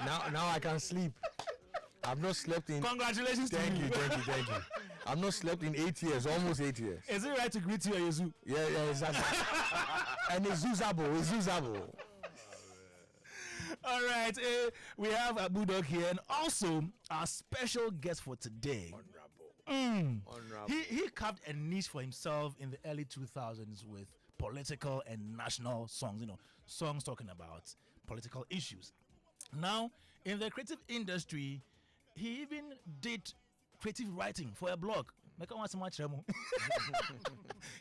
now I can sleep. I've not slept in. Congratulations to you. Thank you. I've not slept in 8 years, almost 8 years. Is it right to greet you at your zoo? Yeah, exactly. And it's Zuzabo. All right, we have Abu Dog here, and also our special guest for today. Honorable. He carved a niche for himself in the early 2000s with political and national songs. Songs talking about political issues. Now, in the creative industry, he even did creative writing for a blog.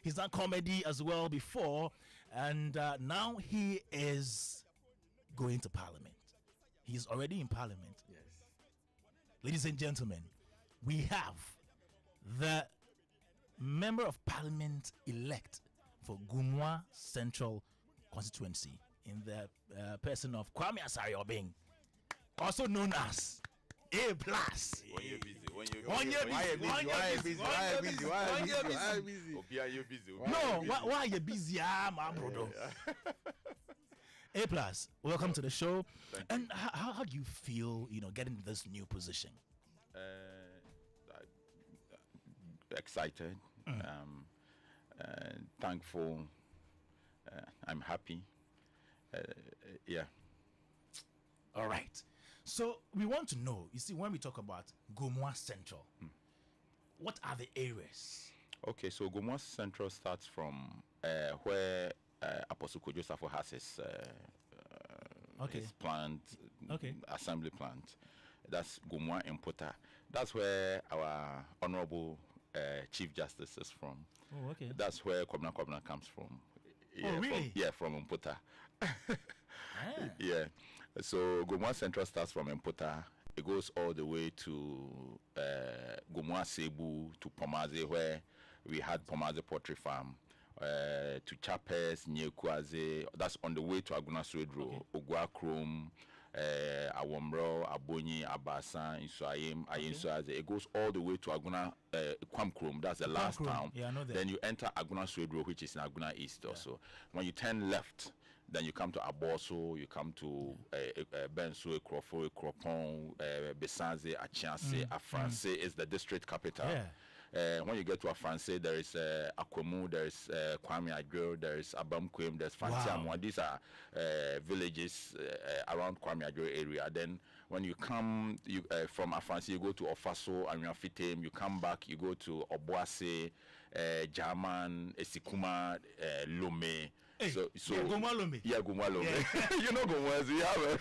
He's done comedy as well before, and now he is going to Parliament. He's already in Parliament. Yes. Ladies and gentlemen, we have the Member of Parliament elect for Gumwa Central constituency in the person of Kwame Dadzie, also known as A+. When you're busy. Why are you busy? No, why are you busy, my brother? A+, welcome to the show. And how do you feel, getting this new position? Excited, thankful, I'm happy. Yeah. All right. So we want to know, you see, when we talk about Gumwa Central, what are the areas? Okay, so Gumwa Central starts from where Apostle Kojosafo has his plant, assembly plant. That's Gumwa Impota. That's where our honorable Chief Justice is from. Oh, okay. That's where Kwame comes from. Oh, really? From Impota. Yeah. So Gumwa Central starts from Impota. It goes all the way to Gumwa Cebu, to Pomaze, where we had Pomaze Poultry Farm, to Chapes, Nyekwaze. That's on the way to Aguna Swedro, Ogwa Krom, Awomro, Abonyi, Abasa, Insuayim, Ayinsuaze. It goes all the way to Aguna Kwamkrom. That's the last town. Yeah, I know that. Then you enter Aguna Swedro, which is in Aguna East also. When you turn left, then you come to Aboso, you come to Bensu, Ekrofo, Ekropon, Besanze, Achianse. Afranse is the district capital. Yeah. When you get to Afranse, there is Akwemu, there is Kwame Dadzie, there is Abamkwem, there's Fantiamwa. Wow. These are villages around Kwame Dadzie area. Then when you come from Afranse, you go to Ofaso, Anyafitem, you come back, you go to Obuase, Jaman, Esikuma, Lome. Hey, so Gumwa Lome. Yeah, Gumwa Lome. Yeah. You know Gumwa, so you have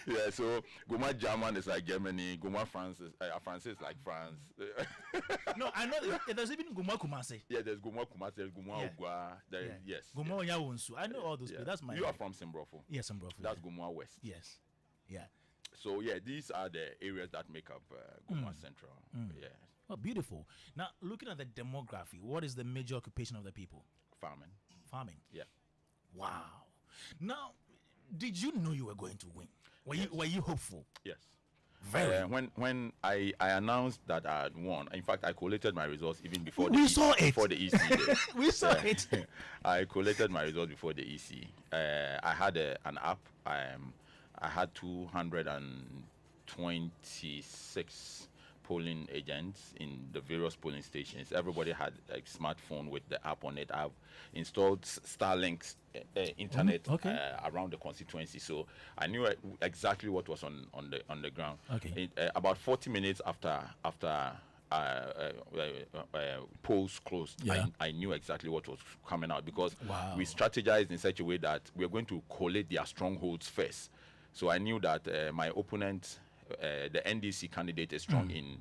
yeah, so Gumwa German is like Germany, Gumwa France is like France. No, I know there's even Gumwa Kumase. Yeah, there's Gumwa Kumase, there's Gumwa Ogwa. Yes. Gumwa Onyawonsu. I know all those people. That's my. You are from Simbrofo. Yes, Simbrofo. That's Gumwa West. Yes. Yeah. So yeah, these are the areas that make up Gumwa Central. Yeah. Oh, beautiful. Now, looking at the demography, what is the major occupation of the people? Farming. Yeah. Wow. Now, did you know you were going to win? Were you hopeful? Yes. Very. When I announced that I had won, in fact, I collated my results even before before the EC. We saw it. I collated my results before the EC. I had an app. I had 226 polling agents in the various polling stations. Everybody had a smartphone with the app on it. I've installed Starlink's internet around the constituency, so I knew exactly what was on the ground. Okay. About 40 minutes after polls closed, I knew exactly what was coming out, because we strategized in such a way that we are going to collate their strongholds first. So I knew that my opponent, the NDC candidate, is strong in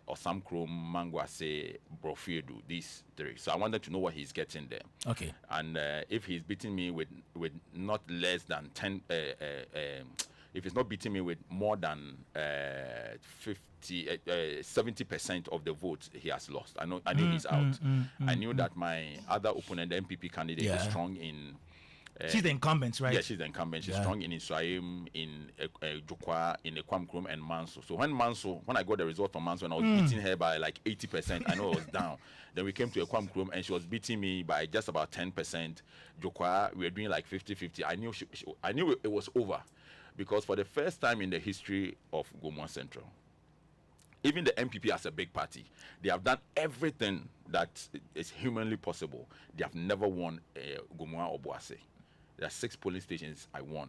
Osamkrom, Mangwase, Brofiedu, these three. So I wanted to know what he's getting there. Okay. And if he's beating me with not less than 10, if he's not beating me with more than 70% of the votes, he has lost. I knew he's out. I knew that my other opponent, the MPP candidate, is strong in She's the incumbent, right? Yeah, she's the incumbent. She's strong in Israel, in Jokwa, in Ekwamkrom, and Manso. So when I got the result from Manso, and I was beating her by like 80%, I know I was down. Then we came to Ekwamkrom, and she was beating me by just about 10%. Jokwa, we were doing like 50-50. I knew it was over, because for the first time in the history of Gomwa Central, even the MPP as a big party, they have done everything that is humanly possible. They have never won Gomwa Obuasi. There are 6 polling stations I won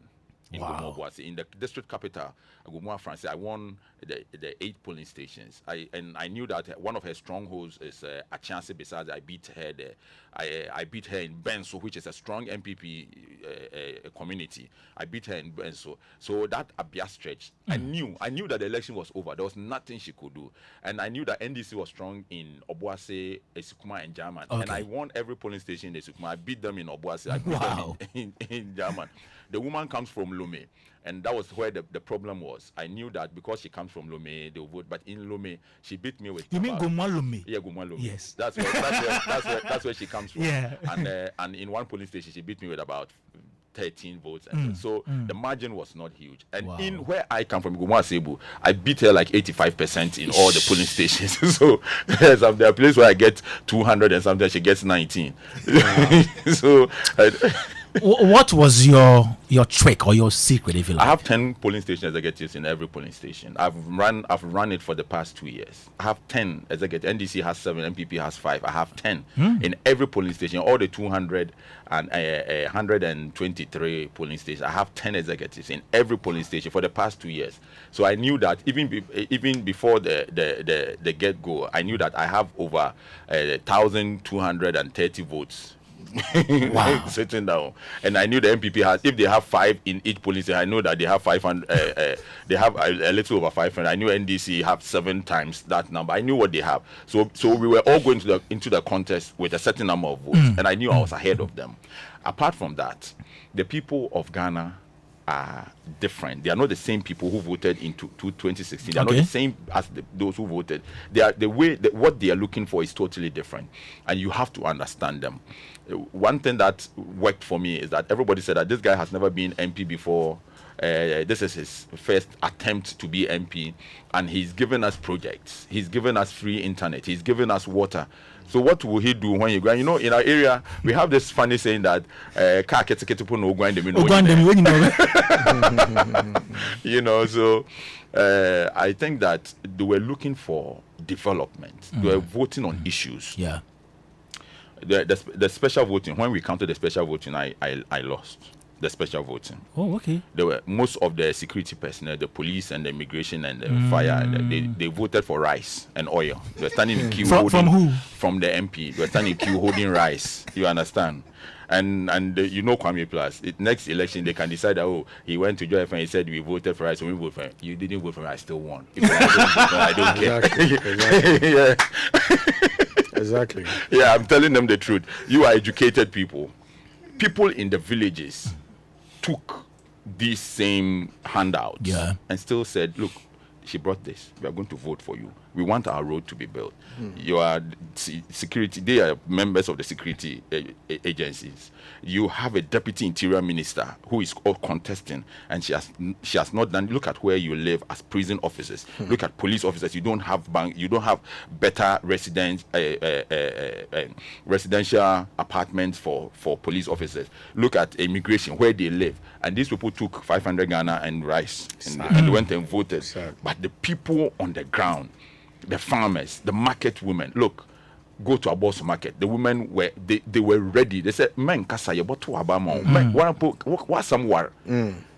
in Gomwa Obuasi. In the district capital, Gomwa France, I won the 8 polling stations. I knew that one of her strongholds is Achansi. Besides, I beat her there. I beat her in Benso, which is a strong MPP community. I beat her in Benso. So that Abia stretch, I knew that the election was over. There was nothing she could do. And I knew that NDC was strong in Obuasi, Esukuma, and German. Okay. And I won every polling station in Esukuma. I beat them in Obuasi. I beat them in German. The woman comes from Lome. And that was where the problem was. I knew that because she comes from Lome, they will vote. But in Lome, she beat me with. You mean Gomwa Lome? Yeah, Gomwa Lome. Yes. That's where she comes from. Yeah. And in one polling station, she beat me with about 13 votes. And so the margin was not huge. And in where I come from, Gomwa Sebu, I beat her like 85% in all the polling stations. So there are places where I get 200 and sometimes she gets 19. So. What was your trick or your secret, if you like? I have 10 polling station executives in every polling station. I've run it for the past 2 years. I have 10 executives. NDC has 7, MPP has 5. I have 10 in every polling station. All the 200 and 123 polling stations. I have 10 executives in every polling station for the past 2 years. So I knew that even before the get go, I knew that I have over 1,230 votes. Sitting down, and I knew the MPP has. If they have 5 in each polling station, I know that they have 500. They have a little over 500. I knew NDC have 7 times that number. I knew what they have. So we were all going into the contest with a certain number of votes, and I knew I was ahead of them. Apart from that, the people of Ghana are different. They are not the same people who voted in 2016. They are not the same as those who voted. They are what they are looking for is totally different, and you have to understand them. One thing that worked for me is that everybody said that this guy has never been MP before. This is his first attempt to be MP, and he's given us projects. He's given us free internet. He's given us water. So what will he do when you go? You know, in our area, we have this funny saying that you know, so I think that they were looking for development. They were voting on issues. Yeah. The special voting, when we counted the special voting, I lost the special voting. Oh, okay. There were most of the security personnel, the police and the immigration and the fire, they voted for rice and oil. They were standing in queue from who? From the MP. They were standing in queue holding rice. You understand? And you know Kwame Plus. Next election they can decide that, oh, he went to Joy and he said we voted for rice, so we voted for him. You didn't vote for me, I still won. I don't care. Exactly. Yeah. Exactly. Yeah, I'm telling them the truth. You are educated people. People in the villages took these same handouts and still said, look, she brought this. We are going to vote for you. We want our road to be built. You are security. They are members of the security agencies. You have a deputy interior minister who is all contesting, and she has not done. Look at where you live as prison officers. Look at police officers. You don't have bank. You don't have better residential apartments for police officers. Look at immigration where they live, and these people took 500 Ghana and rice and went and voted. But the people on the ground, the farmers, the market women, look, go to Abosu market. The women were they were ready. They said, "Men kasa yeboto abama. Men what somewhere."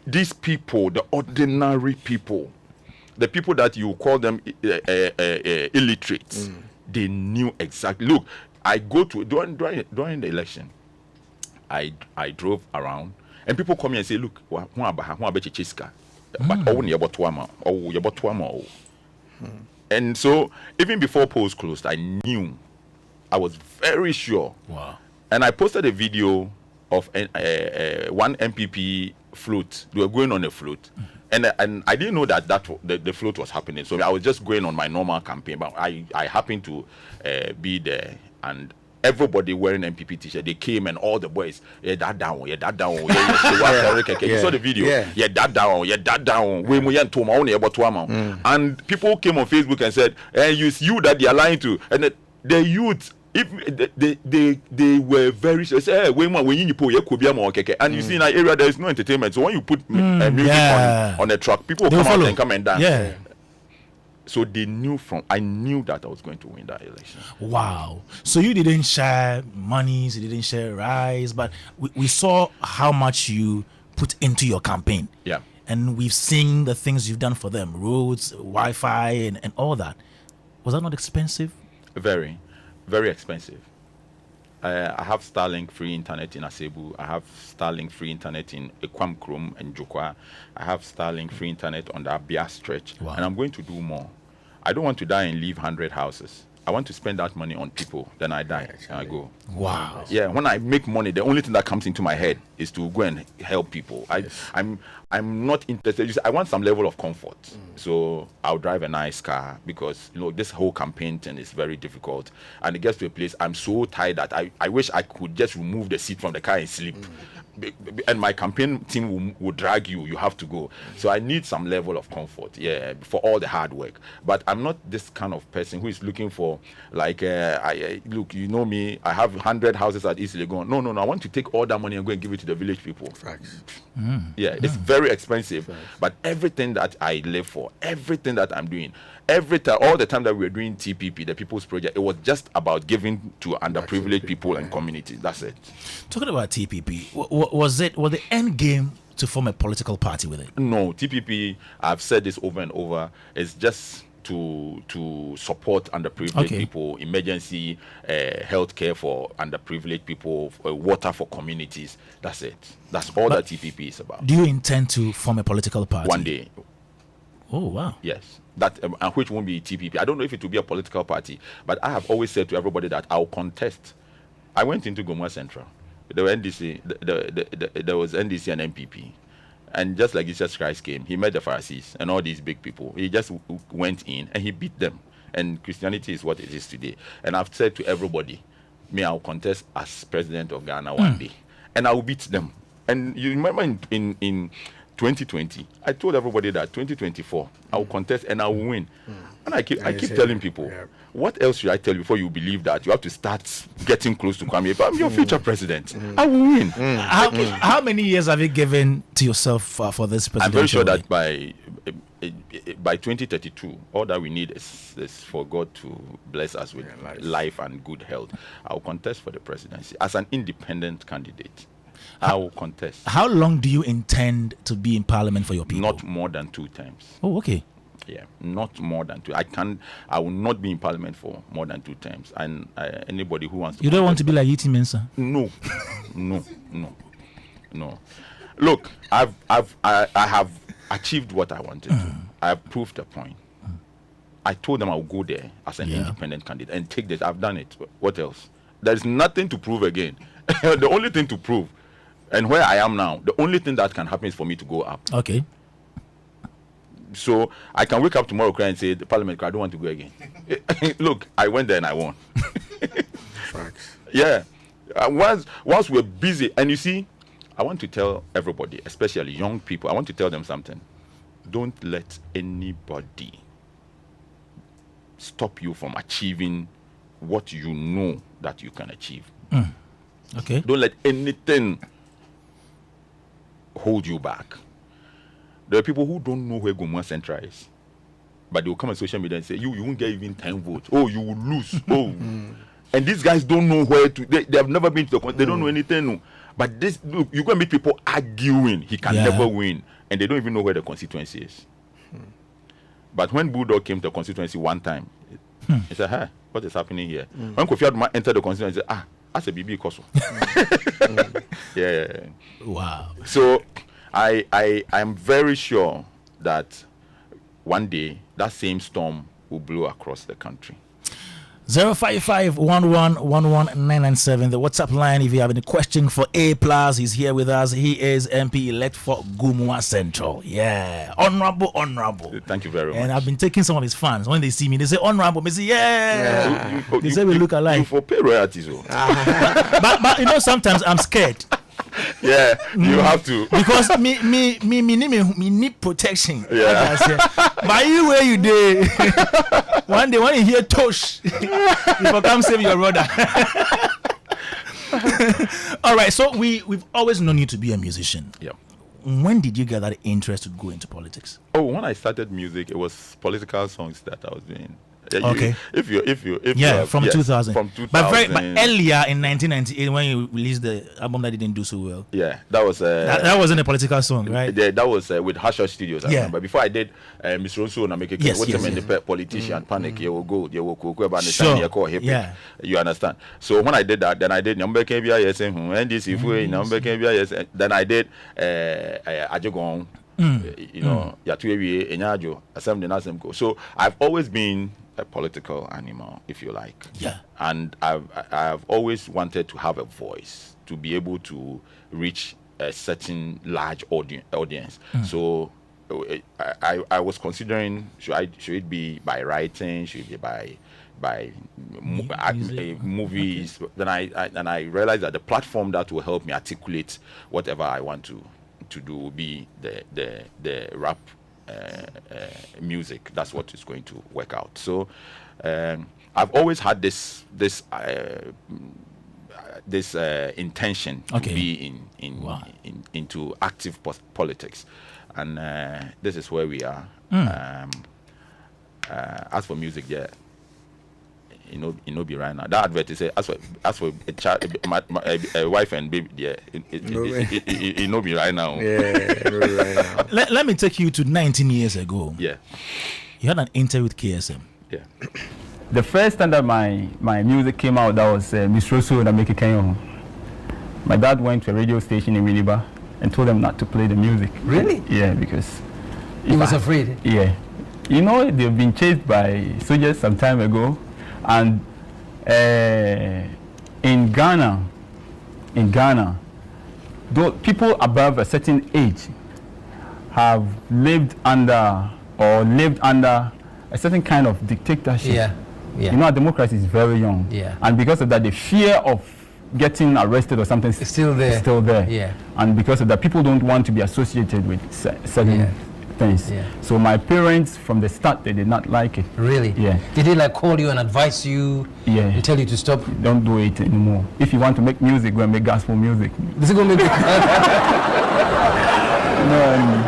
These people, the ordinary people, the people that you call them illiterates, they knew exactly. Look, I go to during the election, I drove around, and people come here and say, "Look, but and so even before polls closed, I knew. I was very sure. Wow. And I posted a video of one MPP float. They were going on a float. And I didn't know that the float was happening. So I was just going on my normal campaign. But I happened to be there. And everybody wearing MPP t-shirt. They came and all the boys, yeah, that down, yeah, that down, yeah. You saw the video, yeah, that down, yeah, that down. And people came on Facebook and said, it's you that they are lying to. And the youth, if they were very sure, say, hey, and you see in that area there is no entertainment. So when you put music on the truck, people come out and come and dance. Yeah. So they knew I knew that I was going to win that election. Wow. So you didn't share monies, you didn't share rice, but we saw how much you put into your campaign. Yeah. And we've seen the things you've done for them, roads, Wi-Fi, and all that. Was that not expensive? Very, very expensive. I have Starlink free internet in Asebu. I have Starlink free internet in Ekwam Krom and Jokwa. I have Starlink free internet on the Abia stretch. Wow. And I'm going to do more. I don't want to die and leave 100 houses. I want to spend that money on people. Then I die and I go. Wow. Yeah, when I make money, the only thing that comes into my head is to go and help people. I'm not interested. I want some level of comfort. So I'll drive a nice car because this whole campaign thing is very difficult. And it gets to a place I'm so tired that I wish I could just remove the seat from the car and sleep. And my campaign team will drag you. You have to go. So I need some level of comfort, for all the hard work. But I'm not this kind of person who is looking for, look, you know me, I have 100 houses at East Legon. No. I want to take all that money and go and give it to the village people. Facts. It's very expensive. Facts. But everything that I live for, everything that I'm doing, all the time that we were doing TPP, the People's Project, it was just about giving to underprivileged people and communities. That's it. Talking about TPP, was the end game to form a political party with it? No, TPP, I've said this over and over, is just to support underprivileged people, emergency health care for underprivileged people, water for communities. That's it. That's all that TPP is about. Do you intend to form a political party? One day. Oh, wow. Yes. That which won't be TPP. I don't know if it will be a political party, but I have always said to everybody that I'll contest. I went into Gomwa Central. There were NDC, there was NDC and MPP. And just like Jesus Christ came, he met the Pharisees and all these big people. He just went in and he beat them. And Christianity is what it is today. And I've said to everybody, I'll contest as president of Ghana one day. And I will beat them. And you remember in 2020, I told everybody that 2024, I will contest and I will win. And I keep telling people, what else should I tell you before you believe that? You have to start getting close to Kwame. But I'm your future president. I will win. How many years have you given to yourself for this presidential? I'm very sure that by 2032, all that we need is for God to bless us with life and good health. I'll contest for the presidency as an independent candidate. I will contest. How long do you intend to be in parliament for your people? Not more than 2 terms. Oh, okay. Yeah, not more than 2. I will not be in parliament for more than 2 terms. And anybody who wants to... You don't want to be like Yiti Mensah? No. Look, I have achieved what I wanted to. I have proved a point. I told them I would go there as an independent candidate and take this. I've done it. What else? There's nothing to prove again. The only thing to prove, and where I am now, the only thing that can happen is for me to go up. Okay. So I can wake up tomorrow and say, the parliament, I don't want to go again. Look, I went there and I won. Facts. Yeah. Once we're busy, and you see, I want to tell everybody, especially young people, I want to tell them something. Don't let anybody stop you from achieving what you know that you can achieve. Okay. Don't let anything hold you back. There are people who don't know where Gomwa Central is, but they will come on social media and say, you won't get even 10 votes. Oh, you will lose. Oh. And these guys don't know where to, they have never been to the, they don't know anything. But this, look, you're going to meet people arguing. He can never win. And they don't even know where the constituency is. But when Bulldog came to the constituency one time, he said, hey, what is happening here? When Kofi Adoma entered the constituency, he said, that's a BB Koso. Yeah. Wow. So I'm very sure that one day that same storm will blow across the country. 055-1111-997. The WhatsApp line, if you have any question for A+, he's here with us. He is MP elect for Gumua Central. Yeah. Honorable. Thank you very much. And I've been taking some of his fans. When they see me, they say, honorable. They say, yeah. They say we look alike. You for pay royalties. But you know, sometimes I'm scared. Yeah, you have to. Because me need protection. Yeah. But you where you did. One day when you hear Tosh, you come save your brother. All right, so we've always known you to be a musician. Yeah. When did you get that interest to go into politics? Oh, when I started music, it was political songs that I was doing. Okay. If you from 2000. From 2000. But earlier in 1998 when you released the album that didn't do so well. Yeah, that was that wasn't a political song, right? That was with Hush Hush Studios. I remember. Before I did Miss Ronso and I make a politician panic. You will go. You will go about the time you call hip. Yeah. You understand? So when I did that, then I did number KBI yes and this if we number KBI yes. Then I did Ajogon. You know, Yatuewi Enyajo Assembly Nasemko. So I've always been a political animal, if you like. Yeah. And I've always wanted to have a voice to be able to reach a certain large audience. So I was considering should it be by writing, should it be by movies. Then I realized that the platform that will help me articulate whatever I want to do will be the rap music. That's what is going to work out. So I've always had this intention to be into active politics, and this is where we are. As for music, yeah, you know, be right now. That advert is as for a child, a wife and baby, yeah, it know be right now. Yeah, right now. Let me take you to 19 years ago. Yeah, you had an interview with KSM. Yeah. The first time that my music came out, that was Miss Rosu and Ameke Kenyo. My dad went to a radio station in Winneba and told them not to play the music. Really? Yeah, because he was afraid. Yeah, you know, they've been chased by soldiers some time ago. And in Ghana, people above a certain age have lived under a certain kind of dictatorship. Yeah. You know, our democracy is very young. Yeah. And because of that, the fear of getting arrested or something is still there. Yeah. And because of that, people don't want to be associated with certain things. Yeah. So my parents from the start, they did not like it. Really? Yeah. Did they like call you and advise you and tell you to stop? Don't do it anymore. If you want to make music, go and make gospel music. This is going to make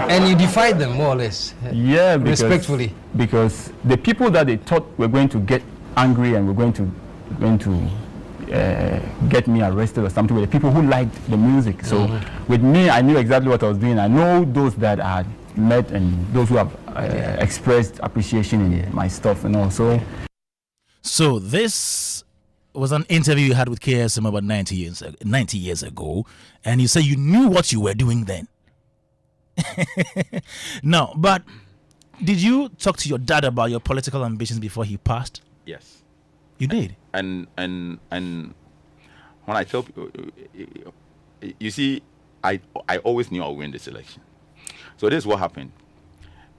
and you defied them more or less. Yeah, respectfully. Because the people that they thought were going to get angry and were going to get me arrested or something were the people who liked the music. So with me, I knew exactly what I was doing. I know those that I had met and those who have expressed appreciation in my stuff and all. So this was an interview you had with KSM about 90 years ago, and you said you knew what you were doing then. No, but did you talk to your dad about your political ambitions before he passed? Yes. You did? And when I tell people, you see, I always knew I would win this election. So this is what happened.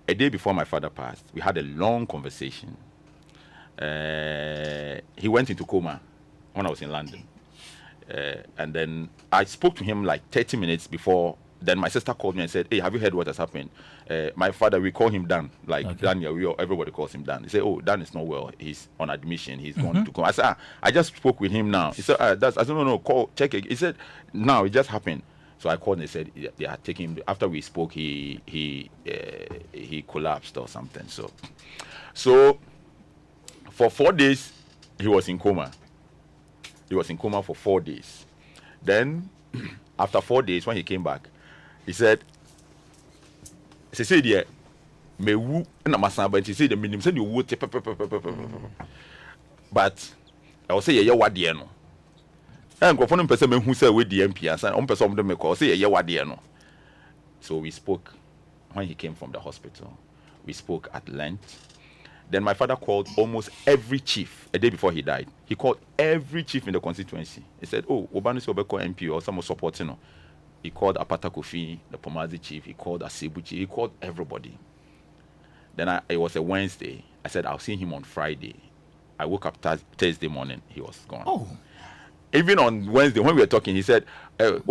A day before my father passed, we had a long conversation. He went into coma when I was in London. And then I spoke to him like 30 minutes before. Then my sister called me and said, "Hey, have you heard what has happened? My father, we call him Dan. Daniel, everybody calls him Dan." He said, "Oh, Dan is not well. He's on admission. He's going to come." I said, I just spoke with him now. He said, I said, no, call, check it. He said, "No, it just happened." So I called and they said they had taken him. After we spoke, he collapsed or something. So for 4 days, he was in coma. He was in coma for 4 days. Then, after 4 days, when he came back, he said, "Yeah, me wu na masamba." He said, "The minimum said you wu." But I will say, "Yeah, what the no." And go for them person who say with the MP and some person them call say, "Yeah, what the no." So we spoke when he came from the hospital. We spoke at length. Then my father called almost every chief a day before he died. He called every chief in the constituency. He said, "Oh, Obanu Sobeko MP or someone supporting him." He called Apata Kofi, the Pomazi chief. He called Asebu chief. He called everybody. Then it was a Wednesday. I said, "I'll see him on Friday." I woke up Thursday morning. He was gone. Oh. Even on Wednesday when we were talking, he said, so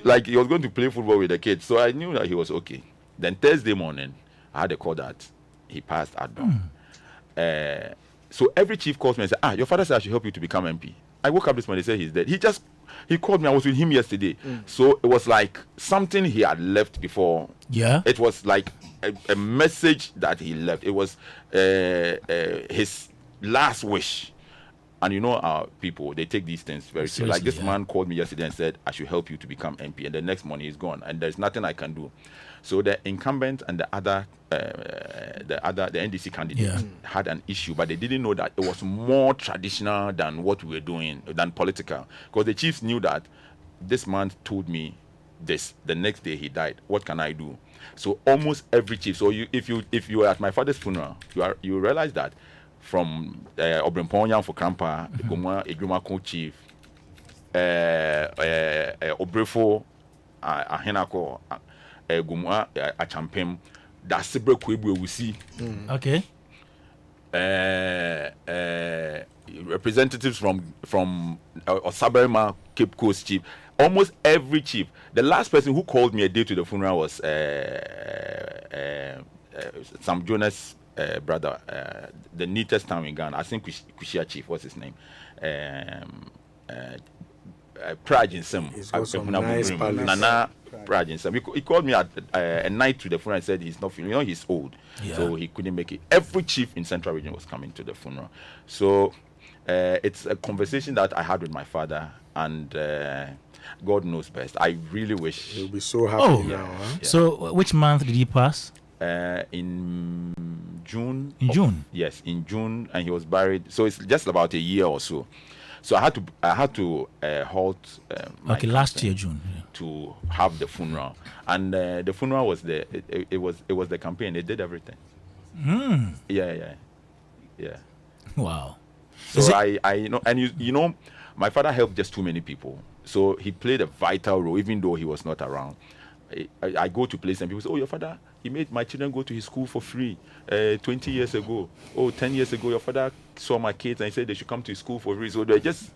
like he was going to play football with the kids. So I knew that he was okay. Then Thursday morning, I had a call that he passed at dawn. So every chief calls me and says, your father said I should help you to become MP. I woke up this morning, he said he's dead. He called me, I was with him yesterday. So it was like something he had left before. Yeah. It was like a message that he left. It was his last wish. And you know our people, they take these things very seriously. Like this man called me yesterday and said, I should help you to become MP. And the next morning he's gone. And there's nothing I can do. So the incumbent and the NDC candidate had an issue, but they didn't know that it was more traditional than what we were doing, than political. Because the chiefs knew that this man told me this. The next day he died. What can I do? So almost every chief. So if you were at my father's funeral, you realize that from Obrimponya for Krampa, Gomwa Ejumako chief, Obrefo, Ahenako, Gomwa Achampem, that's the break we see. Okay. Representatives from Osaberma, Cape Coast chief, almost every chief. The last person who called me a day to the funeral was Sam Jonas' brother, the neatest town in Ghana. I think Kushia chief, what's his name? Prajinsem. He's got some nice palace. Nana Prajinsem. He called me at a night to the funeral and said he's not feeling, he's old. Yeah. So he couldn't make it. Every chief in Central Region was coming to the funeral. So it's a conversation that I had with my father, and God knows best. I really wish. He'll be so happy now. Huh? Yeah. So which month did he pass? In June. In June? Yes, in June, and he was buried. So it's just about a year or so. So I had to halt. Last year June. Yeah. To have the funeral, and the funeral was it was the campaign. They did everything. Yeah. Wow. So I my father helped just too many people. So he played a vital role, even though he was not around. I go to places and people say, "Oh, your father, he made my children go to his school for free 20 years ago. Oh, 10 years ago, your father saw my kids and he said they should come to his school for free." So they just,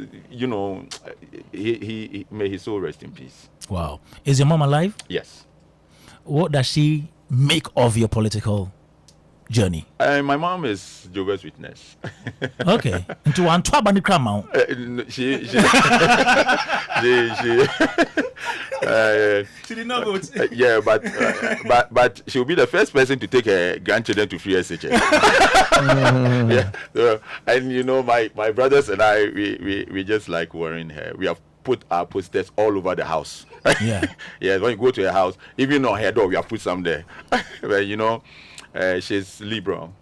he may his soul rest in peace. Wow. Is your mom alive? Yes. What does she make of your political journey? My mom is Jehovah's Witness. Okay. Into one twabani krama. She She did not vote. Yeah, but she'll be the first person to take her grandchildren to free SHS. Yeah. And my brothers and I, we just like worrying her. We have put our posters all over the house. Yeah. Yeah. When you go to her house, even on her door, we have put some there. But she's liberal.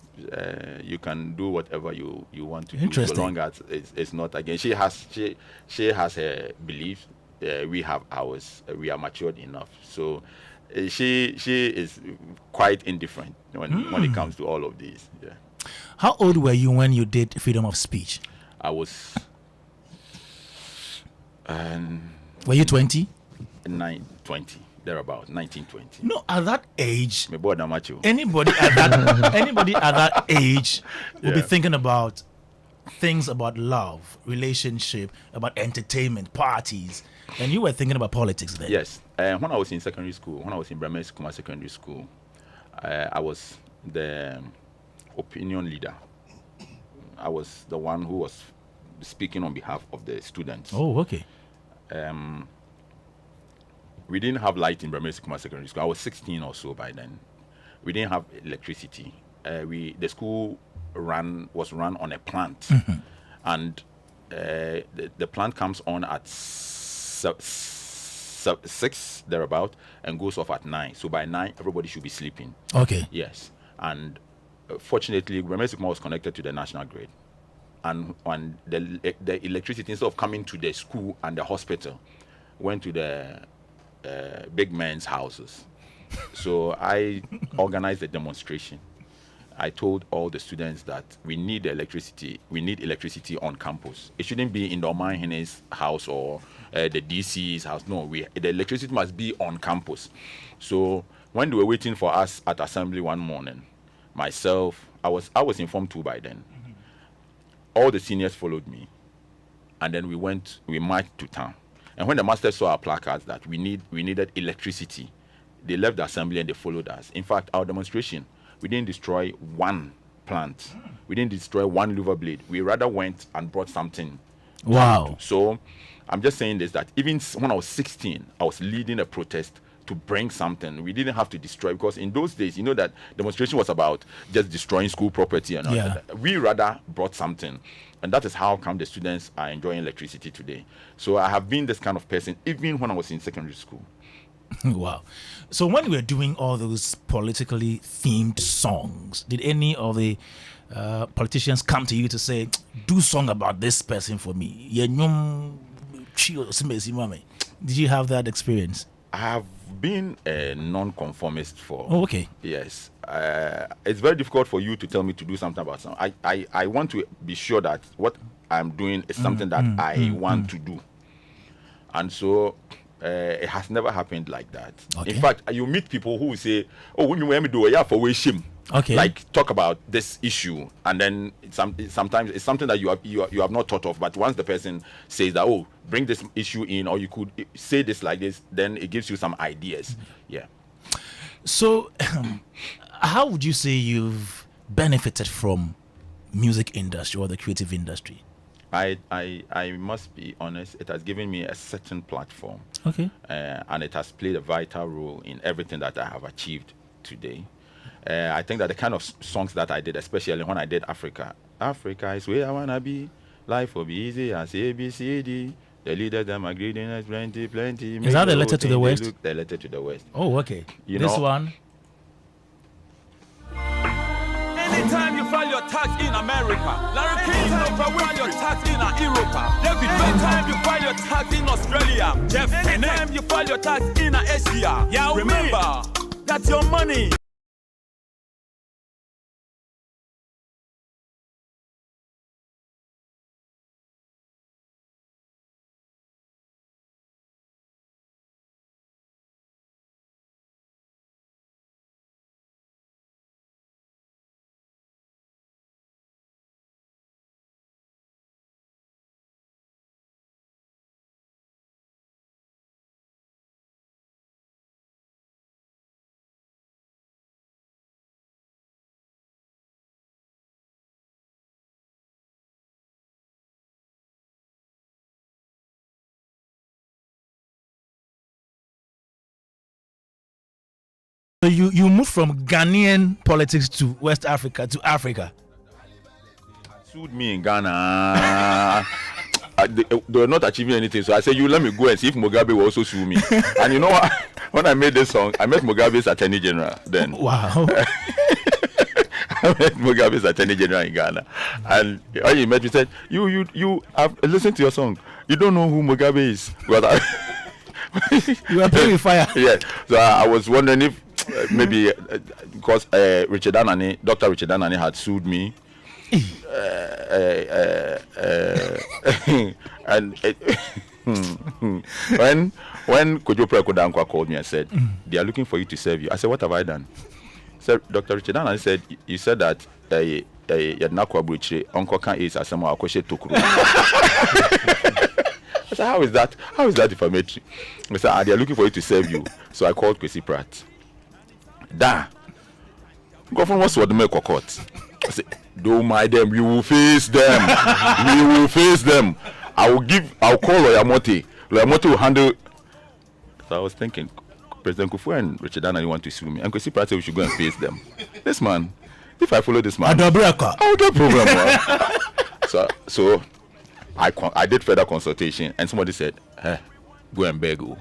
You can do whatever you want to do, so long as it's not again. She has her beliefs. We have ours. We are matured enough. So she is quite indifferent when it comes to all of these. Yeah. How old were you when you did freedom of speech? I was. Were you 20? 20, thereabout, 1920. No, at that age, anybody at that age will be thinking about things about love, relationship, about entertainment, parties, and you were thinking about politics then. Yes. When I was in secondary school, when I was in Bremen Secondary School, I was the opinion leader. I was the one who was speaking on behalf of the students. Oh, okay. We didn't have light in Bremen Secondary School. I was 16 or so by then. We didn't have electricity. The school was run on a plant, and the plant comes on at 6 thereabout and goes off at 9. So by 9, everybody should be sleeping. Okay. Yes, and fortunately, Bremen was connected to the national grid, and the electricity, instead of coming to the school and the hospital, went to the big men's houses. So I organized a demonstration I told all the students that we need electricity. We need electricity on campus. It shouldn't be in the Omanhene's house or the DC's house. No, the electricity must be on campus. So when they were waiting for us at assembly one morning, myself, I was informed too by then. All the seniors followed me, and then we marched to town. And when the masters saw our placards that we needed electricity, they left the assembly and they followed us. In fact, our demonstration, we didn't destroy one plant. We didn't destroy one liver blade. We rather went and brought something. Wow. So I'm just saying this, that even when I was 16, I was leading a protest to bring something. We didn't have to destroy, because in those days, you know that demonstration was about just destroying school property and all that. We rather brought something. And that is how come the students are enjoying electricity today. So I have been this kind of person even when I was in secondary school. Wow. So when we were doing all those politically themed songs, did any of the politicians come to you to say, do song about this person for me? Did you have that experience? I have been a non-conformist for... Oh, okay. Yes. It's very difficult for you to tell me to do something about something. I want to be sure that what I'm doing is something that I want to do. And so it has never happened like that. Okay. In fact, you meet people who will say, oh, when you want me to do it, yeah, for shame. Okay. Like talk about this issue, and then sometimes it's something that you have not thought of. But once the person says that, oh, bring this issue in, or you could say this like this, then it gives you some ideas. Yeah. So, how would you say you've benefited from music industry or the creative industry? I must be honest. It has given me a certain platform. Okay. And it has played a vital role in everything that I have achieved today. I think that the kind of songs that I did, especially when I did Africa is where I wanna be. Life will be easy as ABCD. The leaders them are greeting us plenty. Is that the letter to the West? The letter to the West. Oh, okay. This one. Anytime you file your tax in America, Larry King, file your tax in Europe. David, anytime you file your tax in Australia, Jeff, anytime you file your tax in Asia, yeah, remember, that's your money. So you moved from Ghanaian politics to West Africa to Africa. Sued me in Ghana. They were not achieving anything, so I said, "You let me go and see if Mugabe will also sue me." And you know what? When I made this song, I met Mugabe's Attorney General then. Wow. I met Mugabe's Attorney General in Ghana, and when he met me, said, "You have listened to your song. You don't know who Mugabe is." You are playing with fire. Yeah. So I was wondering if maybe because Dr. Richard Anani had sued me. And when Kojo Prekodankwa called me and said, they are looking for you to serve you, I said, what have I done? So Dr. Richard Anani said, you said that Yadnakwa Buche, Uncle Kan is Asamo Akoshe Tokuru. I said, how is that defamatory? I said, they are looking for you to serve you. So I called Kwesi Pratt. Governor, what's what the make court? I said, don't mind them, you will face them. We will face them. I'll call Lawyer Motti. Lawyer Motti will handle. So I was thinking, President Kufuor and Richard Anani want to sue me. And Kwesi Pratt said we should go and face them. This man, if I follow this man, I'll get problem. So I did further consultation, and somebody said, go and beg. Go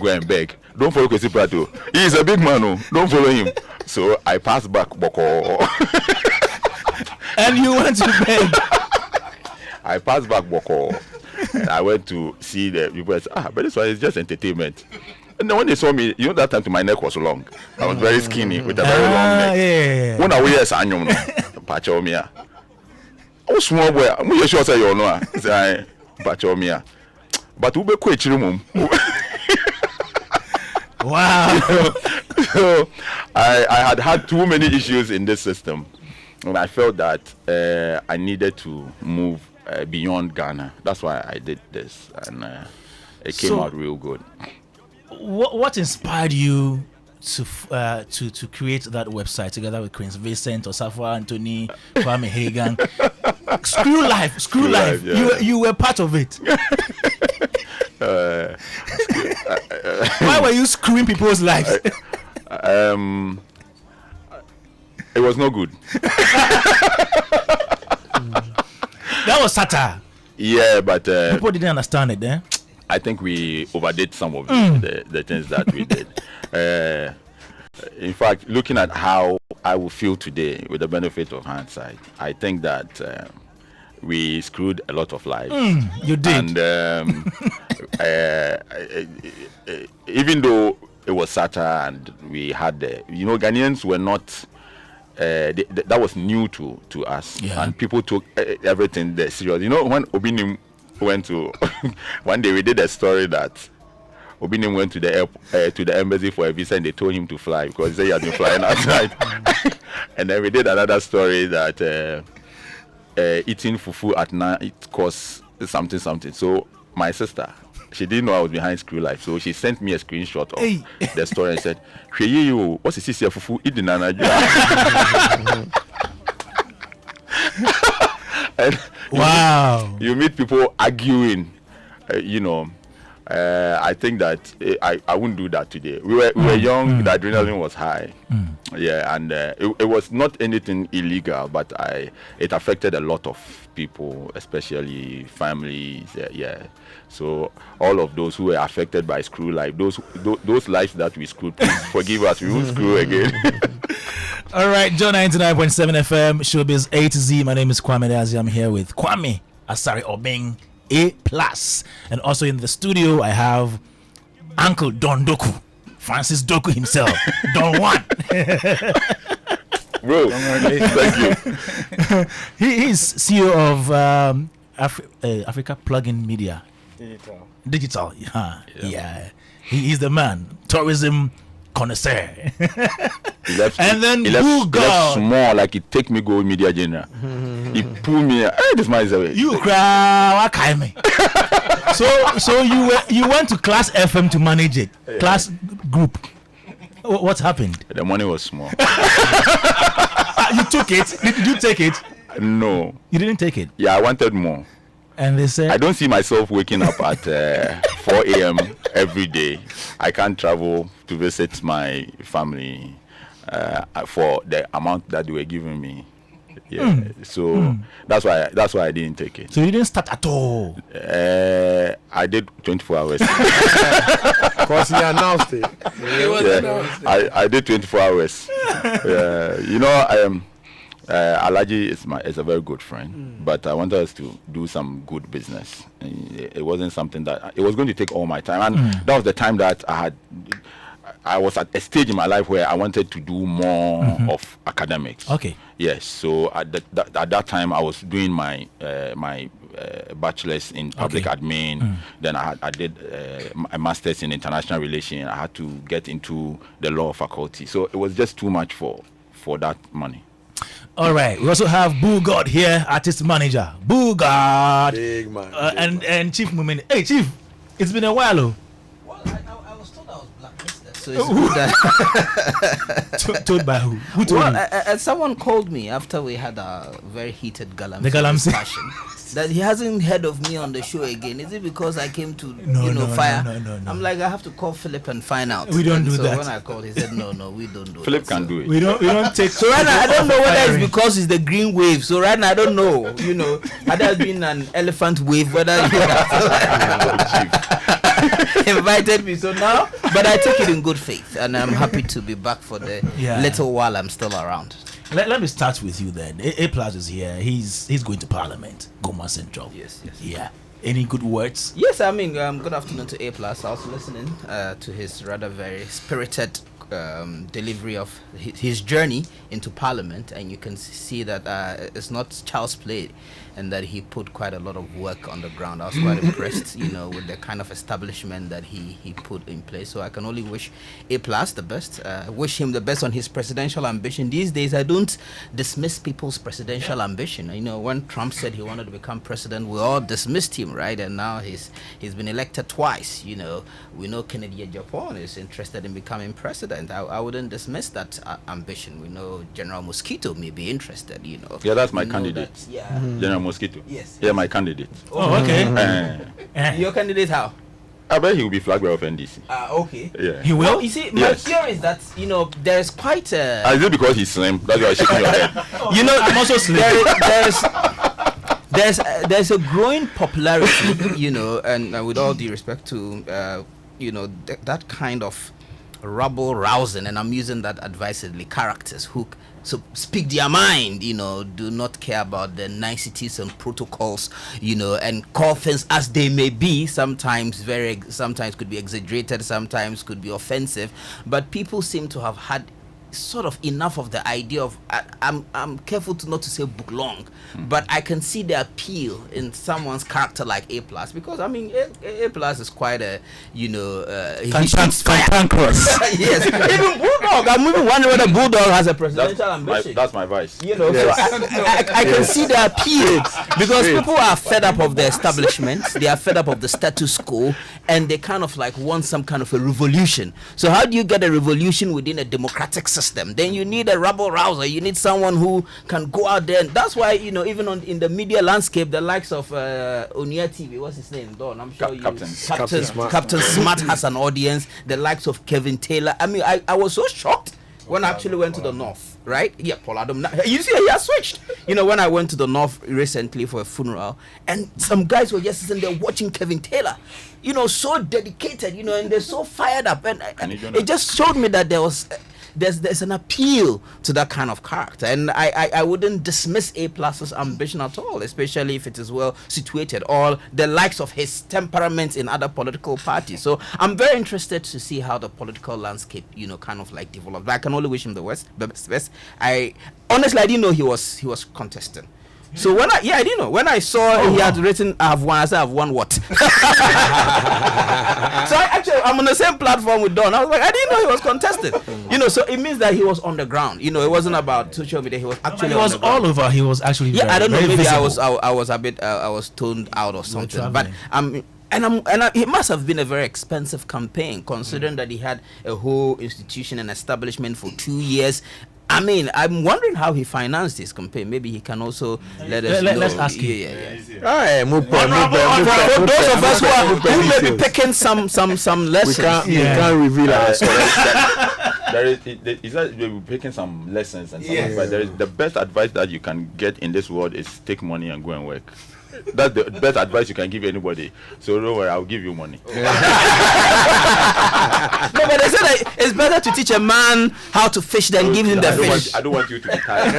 and beg. Don't follow Kwesi Pratt. He is a big man. Don't follow him. So I passed back Boko. And you went to beg. I passed back Boko. And I went to see the people and said, but this one is just entertainment. And then when they saw me, you know, that time my neck was long. I was very skinny with a very long neck. Yeah. When I wear I know, Pachomia. Oh, small boy, I'm sure say you know. Say Pachomia. But we be quite room. Wow. So I had too many issues in this system, and I felt that I needed to move beyond Ghana. That's why I did this, and it came out real good. What inspired you to create that website together with Prince Vincent, Osafo Anthony, Kwame Hagan? Screw life. Yeah. You were part of it. Why were you screwing people's lives? It was no good. That was satire. Yeah, but People didn't understand it, eh? I think we overdid some of the things that we did. In fact, looking at how I will feel today with the benefit of hindsight, I think that we screwed a lot of lives. You did. And even though it was satire and we had Ghanaians were not, that was new to us. Yeah. And people took everything serious. You know, when Obinim went to, one day we did a story that Obinim went to the embassy for a visa and they told him to fly because they had been flying outside. And then we did another story that eating fufu at night costs something. So my sister, she didn't know I was behind Screw Life, so she sent me a screenshot of the story and said, what's this here fufu? Eat the nana. And wow. You meet people arguing, I think that I wouldn't do that today. We were young, the adrenaline was high. Yeah, and it was not anything illegal, but it affected a lot of people, especially families. Yeah. So all of those who were affected by Screw Life, those lives that we screwed, please forgive us. We won't screw again. All right, John 99.7 FM, Showbiz A to Z. My name is Kwame Dadzie. I'm here with Kwame Asare Obeng A+. And also in the studio, I have Uncle Don Doku, Francis Doku himself, Don Juan. Bro, thank you. He's CEO of Africa Plug-in Media. Digital. Yeah. He's the man. Tourism connoisseur. He left small, like it take me go media general. He pulled me. Hey, this man is away. You cry, me. So you went to Class FM to manage it. Class group. What happened? The money was small. You took it. Did you take it? No. You didn't take it. Yeah, I wanted more. And they said, I don't see myself waking up at 4 a.m. every day. I can't travel to visit my family for the amount that they were giving me. Yeah, so that's why I didn't take it. So you didn't start at all? I did 24 hours. Because he announced it. I did 24 hours. Alaji is a very good friend, but I wanted us to do some good business. It wasn't something that it was going to take all my time, and that was the time that I was at a stage in my life where I wanted to do more of academics. Okay. Yes. So at that time, I was doing my bachelor's in public admin. Then I did a master's in international relations. I had to get into the law faculty. So it was just too much for that money. All right. We also have Boo God here, artist manager. Boo God. Big man. And Chief Mumini. Hey, Chief. It's been a while. Well, I was told I was blacklisted. So it's good that Told by who? Who told you? someone called me after we had a very heated Galamsey discussion. That he hasn't heard of me on the show again. Is it because I came to fire? No. I'm like, I have to call Philip and find out. We don't do so that. When I called, he said, no, we don't do Philip that. can do it. We don't take. So right now, I don't know whether it's because it's the green wave. So right now, I don't know. Had there been an elephant wave, whether you invited me. So now, but I took it in good faith, and I'm happy to be back for the little while I'm still around. Let me start with you then. A+ is here. He's going to Parliament, Goma Central. Yes. Yeah. Any good words? Yes, I mean, good afternoon to A+. I was listening to his rather very spirited delivery of his journey into Parliament, and you can see that it's not child's play, and that he put quite a lot of work on the ground. I was quite impressed, with the kind of establishment that he put in place. So I can only wish A+ the best. Wish him the best on his presidential ambition. These days, I don't dismiss people's presidential ambition. When Trump said he wanted to become president, we all dismissed him, right? And now he's been elected twice. We know Kennedy Japan is interested in becoming president. I wouldn't dismiss that ambition. We know General Mosquito may be interested. Yeah, that's my candidate. General Mosquito. Yes. Yeah, my candidate. Oh, okay. Your candidate how? I bet he will be flag bearer of NDC. Okay. Yeah. He will? You see, my theory is that, there's quite a... Is it because he's slim? That's why I'm shaking your head. I'm also slim. There's a growing popularity, and with all due respect to, that kind of rabble-rousing, and I'm using that advisedly, characters who speak their mind, do not care about the niceties and protocols, and call things as they may be. Sometimes could be exaggerated, sometimes could be offensive, but people seem to have had sort of enough of the idea of I'm careful not to say book long, but I can see the appeal in someone's character like A+, because I mean A+ is quite a he shoots fire. Yes, even Bulldog. I'm even wondering whether Bulldog has a presidential ambition. That's my vice. So I can see the appeal, because people are fed up of the establishment, they are fed up of the status quo, and they kind of like want some kind of a revolution. So how do you get a revolution within a democratic system? Then you need a rabble rouser. You need someone who can go out there, and that's why even in the media landscape, the likes of Onia TV, what's his name? Don, I'm sure Captain Smart has an audience. The likes of Kevin Taylor. I mean, I was so shocked when I actually went to the north, right? Yeah, Paul Adam. You see, he has switched. When I went to the north recently for a funeral, and some guys were just sitting there watching Kevin Taylor, so dedicated, and they're so fired up, and it just showed me that there's an appeal to that kind of character, and I wouldn't dismiss A+'s ambition at all, especially if it is well situated, or the likes of his temperament in other political parties. So I'm very interested to see how the political landscape, kind of like develops. But I can only wish him the best. I honestly, I didn't know he was contesting. So I didn't know. When I saw he had written, I have won, I said, I've won what? So I'm on the same platform with Don. I was like, I didn't know he was contested. So it means that he was on the ground. It wasn't about social media. He was actually he was all over. He was actually I don't know. Maybe visible. I was a bit I was toned out or something. But it must have been a very expensive campaign, considering that he had a whole institution and establishment for 2 years. I mean, I'm wondering how he financed his campaign. Maybe he can also let us know. Let's ask him. Yeah. All right, move For those of us who may be picking some lessons. We can't reveal our We're picking some lessons and stuff, but the best advice that you can get in this world is take money and go and work. That's the best advice you can give anybody. So don't worry, I'll give you money. No, but they say that it's better to teach a man how to fish than give him the fish. I don't want you to be tired.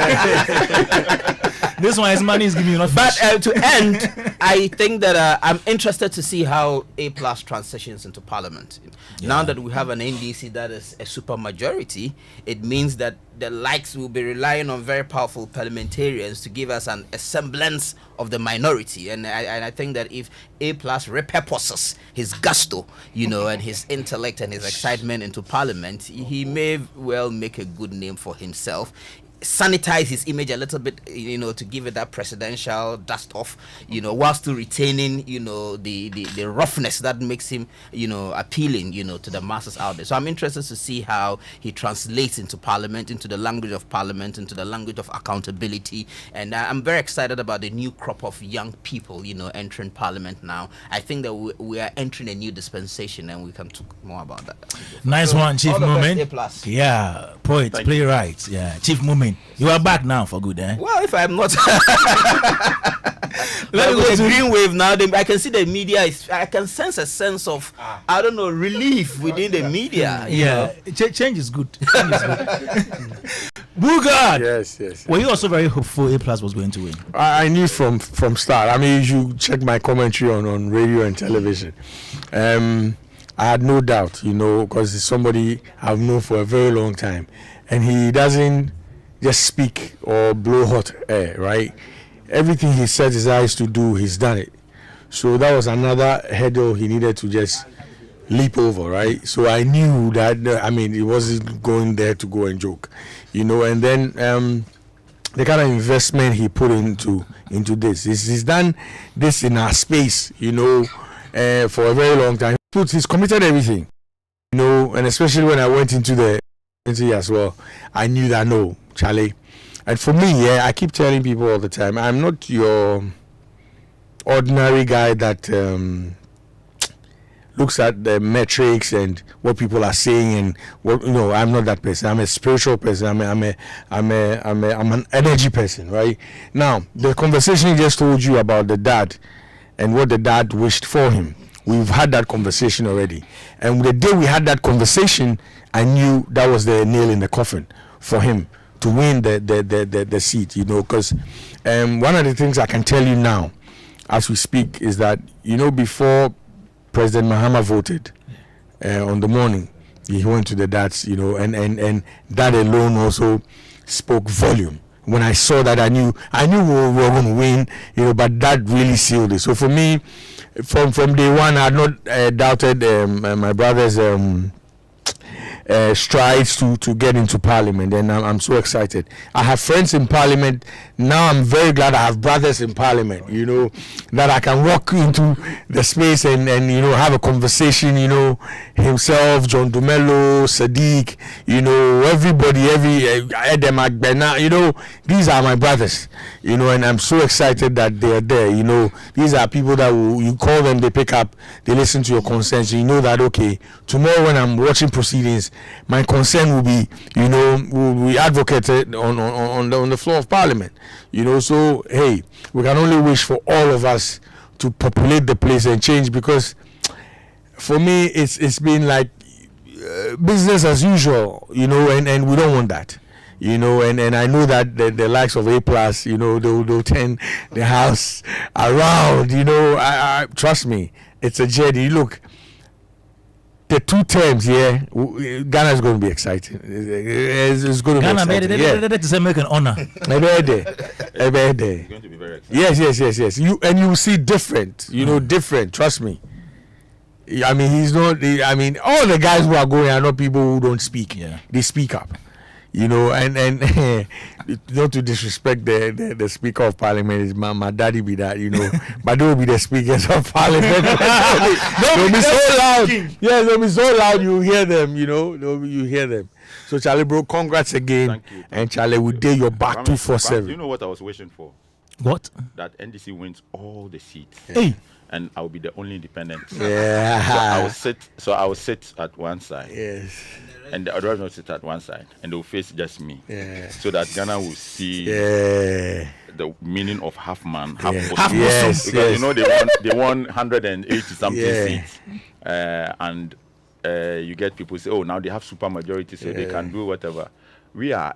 This one, his money is giving you enough. But to end, I think that I'm interested to see how A+ transitions into Parliament. Now that we have an NDC that is a super majority, it means that the likes will be relying on very powerful parliamentarians to give us a semblance of the minority. And I think that if A+ repurposes his gusto, and his intellect and his excitement into Parliament, he may well make a good name for himself. Sanitize his image a little bit, to give it that presidential dust off, while still retaining, the roughness that makes him, appealing, to the masses out there. So I'm interested to see how he translates into Parliament, into the language of Parliament, into the language of accountability. And I'm very excited about the new crop of young people, entering Parliament now. I think that we are entering a new dispensation, and we can talk more about that. Nice one, Chief Moment. A+. Yeah, poet, playwright. Yeah, Chief Moment. You are back now for good, eh? Well, if I'm not, let me go to green wave now. I can see the media I can sense a sense of relief within the media. Yeah, change is good. Change is good. Bugard. Yes. Were you also very hopeful A Plus was going to win? I knew from start. I mean, you check my commentary on radio and television. I had no doubt, because it's somebody I've known for a very long time, and he doesn't just speak or blow hot air, right? Everything he set his eyes to do, he's done it. So that was another hurdle he needed to just leap over, right? So I knew that, it wasn't going there to go and joke, and then the kind of investment he put into this. He's done this in our space, for a very long time. He's committed everything, and especially when I went into the as well, I knew that, no, Charlie. And for me, I keep telling people all the time, I'm not your ordinary guy that looks at the metrics and what people are saying and what I'm not that person. I'm a spiritual person. I'm an energy person, right? Now, the conversation he just told you about the dad and what the dad wished for him, we've had that conversation already. And the day we had that conversation, I knew that was the nail in the coffin for him to win the seat, because one of the things I can tell you now as we speak is that, before President Mahama voted on the morning, he went to the dads, and that alone also spoke volume. When I saw that, I knew we were going to win, but that really sealed it. So for me, from day one, I had not doubted my brother's strides to get into parliament, and I'm so excited. I have friends in parliament now. I'm very glad I have brothers in parliament, that I can walk into the space and have a conversation, himself, John Dumelo, Sadiq, everybody, Edem Agbena, these are my brothers, and I'm so excited that they are there. These are people that you call them, they pick up, they listen to your concerns. You know that, okay, tomorrow when I'm watching proceedings, my concern will be, will be advocated on the floor of parliament. So hey, we can only wish for all of us to populate the place and change, because for me it's been like business as usual, and we don't want that. And I know that the likes of A Plus, they'll turn the house around. I trust me, it's a journey. Look, the 2 terms here, Ghana is going to be exciting. It's going to be exciting. Ghana is an honor. It's going to be very exciting. Yes. You will see different. Different. Trust me. He's not. All the guys who are going are not people who don't speak. Yeah. They speak up. And not to disrespect the Speaker of Parliament, is my daddy be that, but they will be the speakers of Parliament. They'll be so loud. Yeah, they'll be so loud. You hear them. You hear them. So Charlie, bro, congrats again. Thank you. And Charlie, we dare your back 247. Do you know what I was wishing for? What? That NDC wins all the seats. Hey. And I will be the only independent. Yeah. So I will sit at one side. Yes. And the others will sit at one side, and they'll face just me. Yeah. So that Ghana will see the meaning of half man, half Muslim. Half Yes, Because yes. they won 180 something Yeah. seats, and you get people say, oh, now they have super majority, so they can do whatever. We are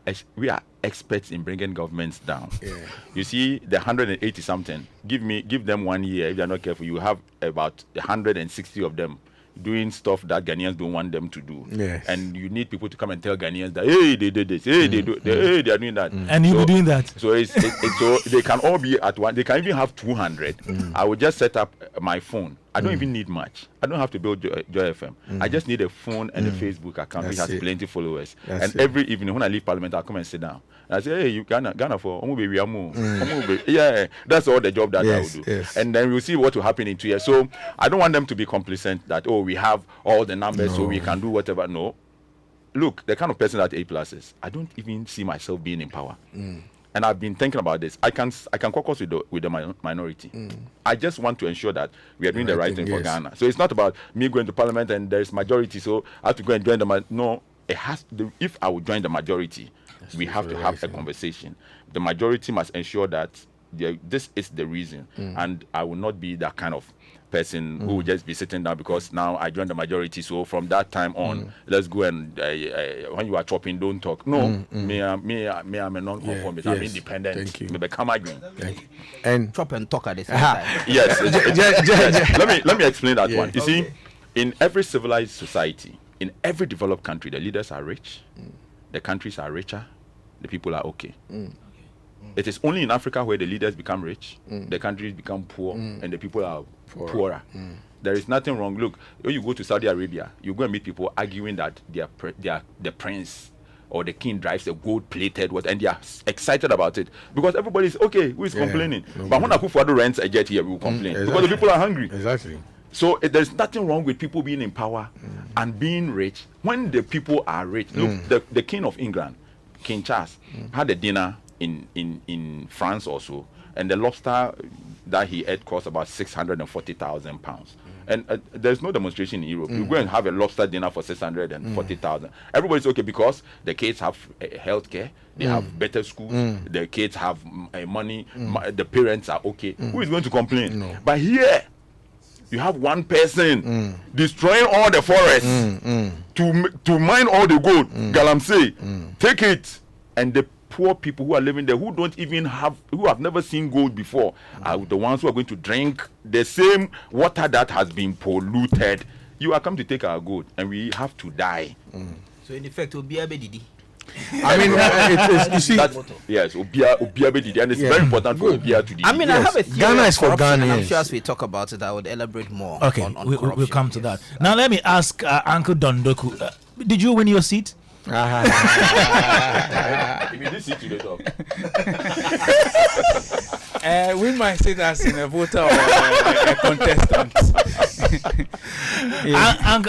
experts in bringing governments down. Yeah. You see, the 180 something. Give them 1 year. If they're not careful, you have about 160 of them doing stuff that Ghanaians don't want them to do. Yes. And you need people to come and tell Ghanaians that, hey, they did this, hey, they are doing that. And you'll be doing that. So so they can all be at one. They can even have 200. I will just set up my phone. I don't even need much. I don't have to build Joy FM. I just need a phone and a Facebook account which has plenty followers. And every evening when I leave Parliament, I'll come and sit down. And I say, hey, you Ghana for yeah, that's all the job that I will do. Yes. And then we'll see what will happen in 2 years. So I don't want them to be complacent that, oh, we have all the numbers so we can do whatever. No. Look, the kind of person that A Plus is, I don't even see myself being in power. And I've been thinking about this. I can caucus with the minority. I just want to ensure that we are doing the right thing for Ghana. So it's not about me going to Parliament and there's majority, so I have to go and join the no. It has to. If I would join the majority, we have to have a conversation. The majority must ensure that this is the reason, and I will not be that kind of person who will just be sitting down because now I joined the majority. So from that time on, let's go and when you are chopping, don't talk. No, me, I'm a non-conformist. I'm independent. Thank you. Me become agree. And Chop and talk at the same time. Yes. yes. Let me explain that one. You see, in every civilized society, in every developed country, the leaders are rich, the countries are richer, the people are okay. It is only in Africa where the leaders become rich, the countries become poor, and the people are poorer. There is nothing wrong. Look, when you go to Saudi Arabia, you go and meet people arguing that the prince or the king drives a gold-plated what, and they are excited about it because everybody is okay. Who is complaining? But when Akufo-Addo rents a jet here, we will complain because the people are hungry. Exactly. So there's nothing wrong with people being in power and being rich. When the people are rich, look, the king of England, King Charles, had a dinner in France also, and the lobster that he ate cost about £640,000. And there's no demonstration in Europe. You go and have a lobster dinner for 640,000. Everybody's okay because the kids have health care, they have better schools, the kids have money, the parents are okay. Who is going to complain? No. But here, you have one person destroying all the forests to mine all the gold. Galamsey, take it, and the poor people who are living there who don't even have, who have never seen gold before, are the ones who are going to drink the same water that has been polluted. You are come to take our gold, and we have to die. So in effect, Obia Bedidi. I mean, you see, yes, Obia Bedidi, and it's very important for Obia to. I mean, I have a theory Ghana of is for corruption, and I'm Ghanaians. sure as we talk about it, I would elaborate more. Okay, on we'll corruption. come to that. Now, let me ask Uncle Dondoku. Did you win your seat? If you did see to the top. We might say that's in a voter or a contestant.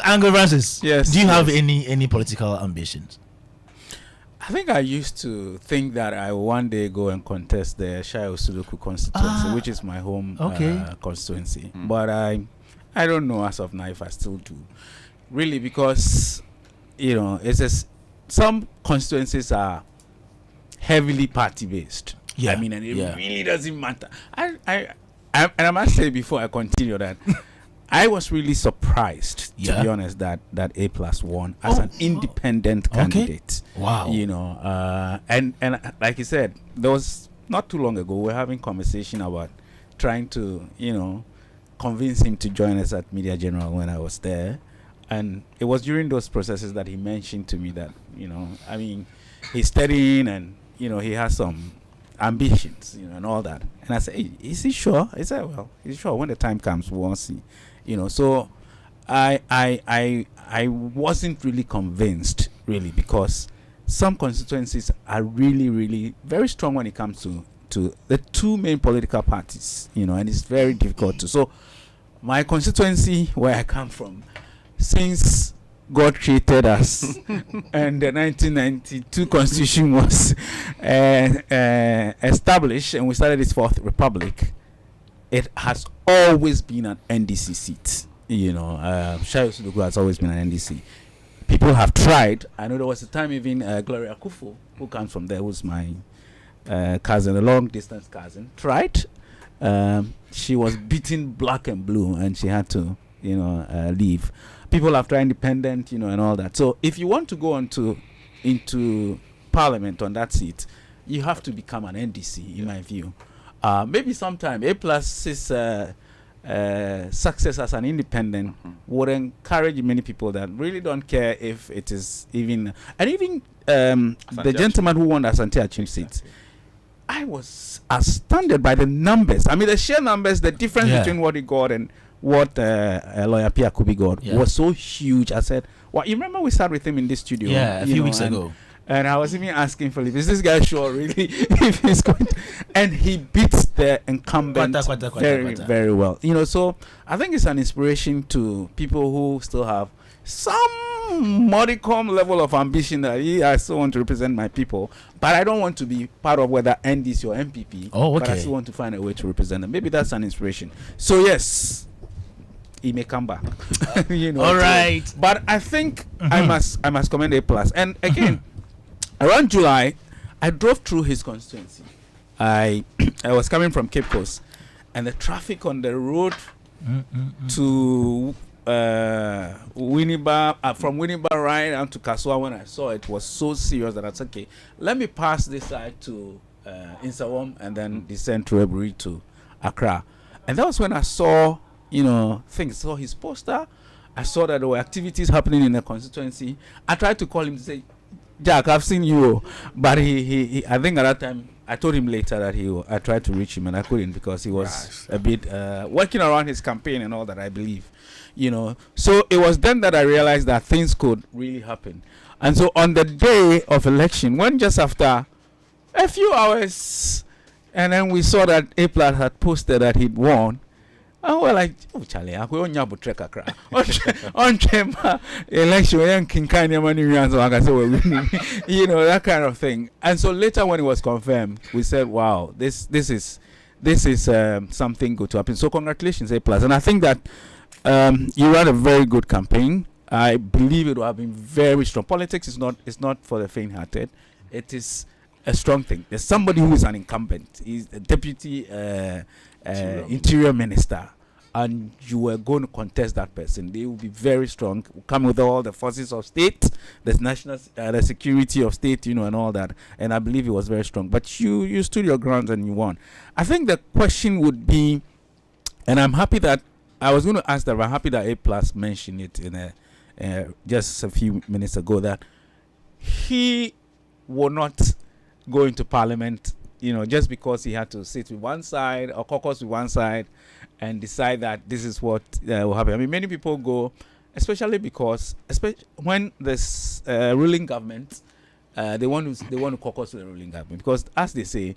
Uncle Francis, Yes, do you have yes. any political ambitions? I think I used to think that I will one day go and contest the Shai Osudoku constituency, which is my home constituency. But I don't know as of now if I still do. Really, because, it's just some constituencies are heavily party based. Yeah. I mean, and it really doesn't matter. And I must say before I continue that I was really surprised, to be honest, that A+ won as an independent candidate. Wow. And like you said, there was not too long ago we were having conversation about trying to, convince him to join us at Media General when I was there. And it was during those processes that he mentioned to me that, he's studying and, he has some ambitions, and all that. And I said, hey, is he sure? He said, well, he's sure. When the time comes, we won't see. So I wasn't really convinced, really, because some constituencies are really, really very strong when it comes to the two main political parties, and it's very difficult to. So my constituency, where I come from, since God created us and the 1992 Constitution was established and we started its fourth republic, it has always been an NDC seat. Shai Osudoku has always been an NDC. People have tried. I know there was a time even Gloria Akufo, who comes from there, who's my cousin, a long distance cousin, tried. She was beaten black and blue and she had to, leave. People have tried independent, and all that. So if you want to go into parliament on that seat, you have to become an NDC, in my view. Maybe sometime A+'s success as an independent would encourage many people that really don't care if it is even... And even the gentleman who won the Asante Achim seat, I was astounded by the numbers. I mean, the sheer numbers, the difference between what he got and what Lawyer Pia Kubi got was so huge. I said, well, you remember we started with him in this studio? Yeah, a few weeks ago. And I was even asking Philip, is this guy sure really if he's going to... And he beats the incumbent very well. So I think it's an inspiration to people who still have some modicum level of ambition that I still want to represent my people, but I don't want to be part of whether NDC or MPP. But I still want to find a way to represent them. Maybe that's an inspiration. So yes, he may come back. All right. But I think I must commend A+. And again, around July, I drove through his constituency. I was coming from Cape Coast, and the traffic on the road to Winneba, from Winneba right down to Kasua. When I saw it was so serious that I said, okay, let me pass this side to Insawam and then descend to Ebri to Accra. And that was when I saw, things. Saw his poster. I saw that there were activities happening in the constituency. I tried to call him to say, Jack, I've seen you, but he I think at that time I told him later that I tried to reach him and I couldn't because he was a bit working around his campaign and all that, I believe, So it was then that I realized that things could really happen. And so on the day of election, when just after a few hours, and then we saw that A-Plat had posted that he'd won. And we're like, oh, Charlie, I'm going to trek a crack. On chamber election, and King Kanye money, so I can say we're winning, that kind of thing. And so later, when it was confirmed, we said, wow, this is something good to happen. So congratulations, A+. And I think that you ran a very good campaign. I believe it will have been very strong. Politics is not for the faint-hearted. It is a strong thing. There's somebody who is an incumbent. He's a deputy interior minister, and you were going to contest that person. They will be very strong, come with all the forces of state, the national the security of state, and all that. And I believe it was very strong. But you stood your ground and you won. I think the question would be, and I'm happy that I was going to ask that, but I'm happy that A+ mentioned it in just a few minutes ago, that he will not go into parliament, just because he had to sit with one side or caucus with one side and decide that this is what will happen. I mean, many people go, especially when this ruling government, they want to caucus with the ruling government, because as they say,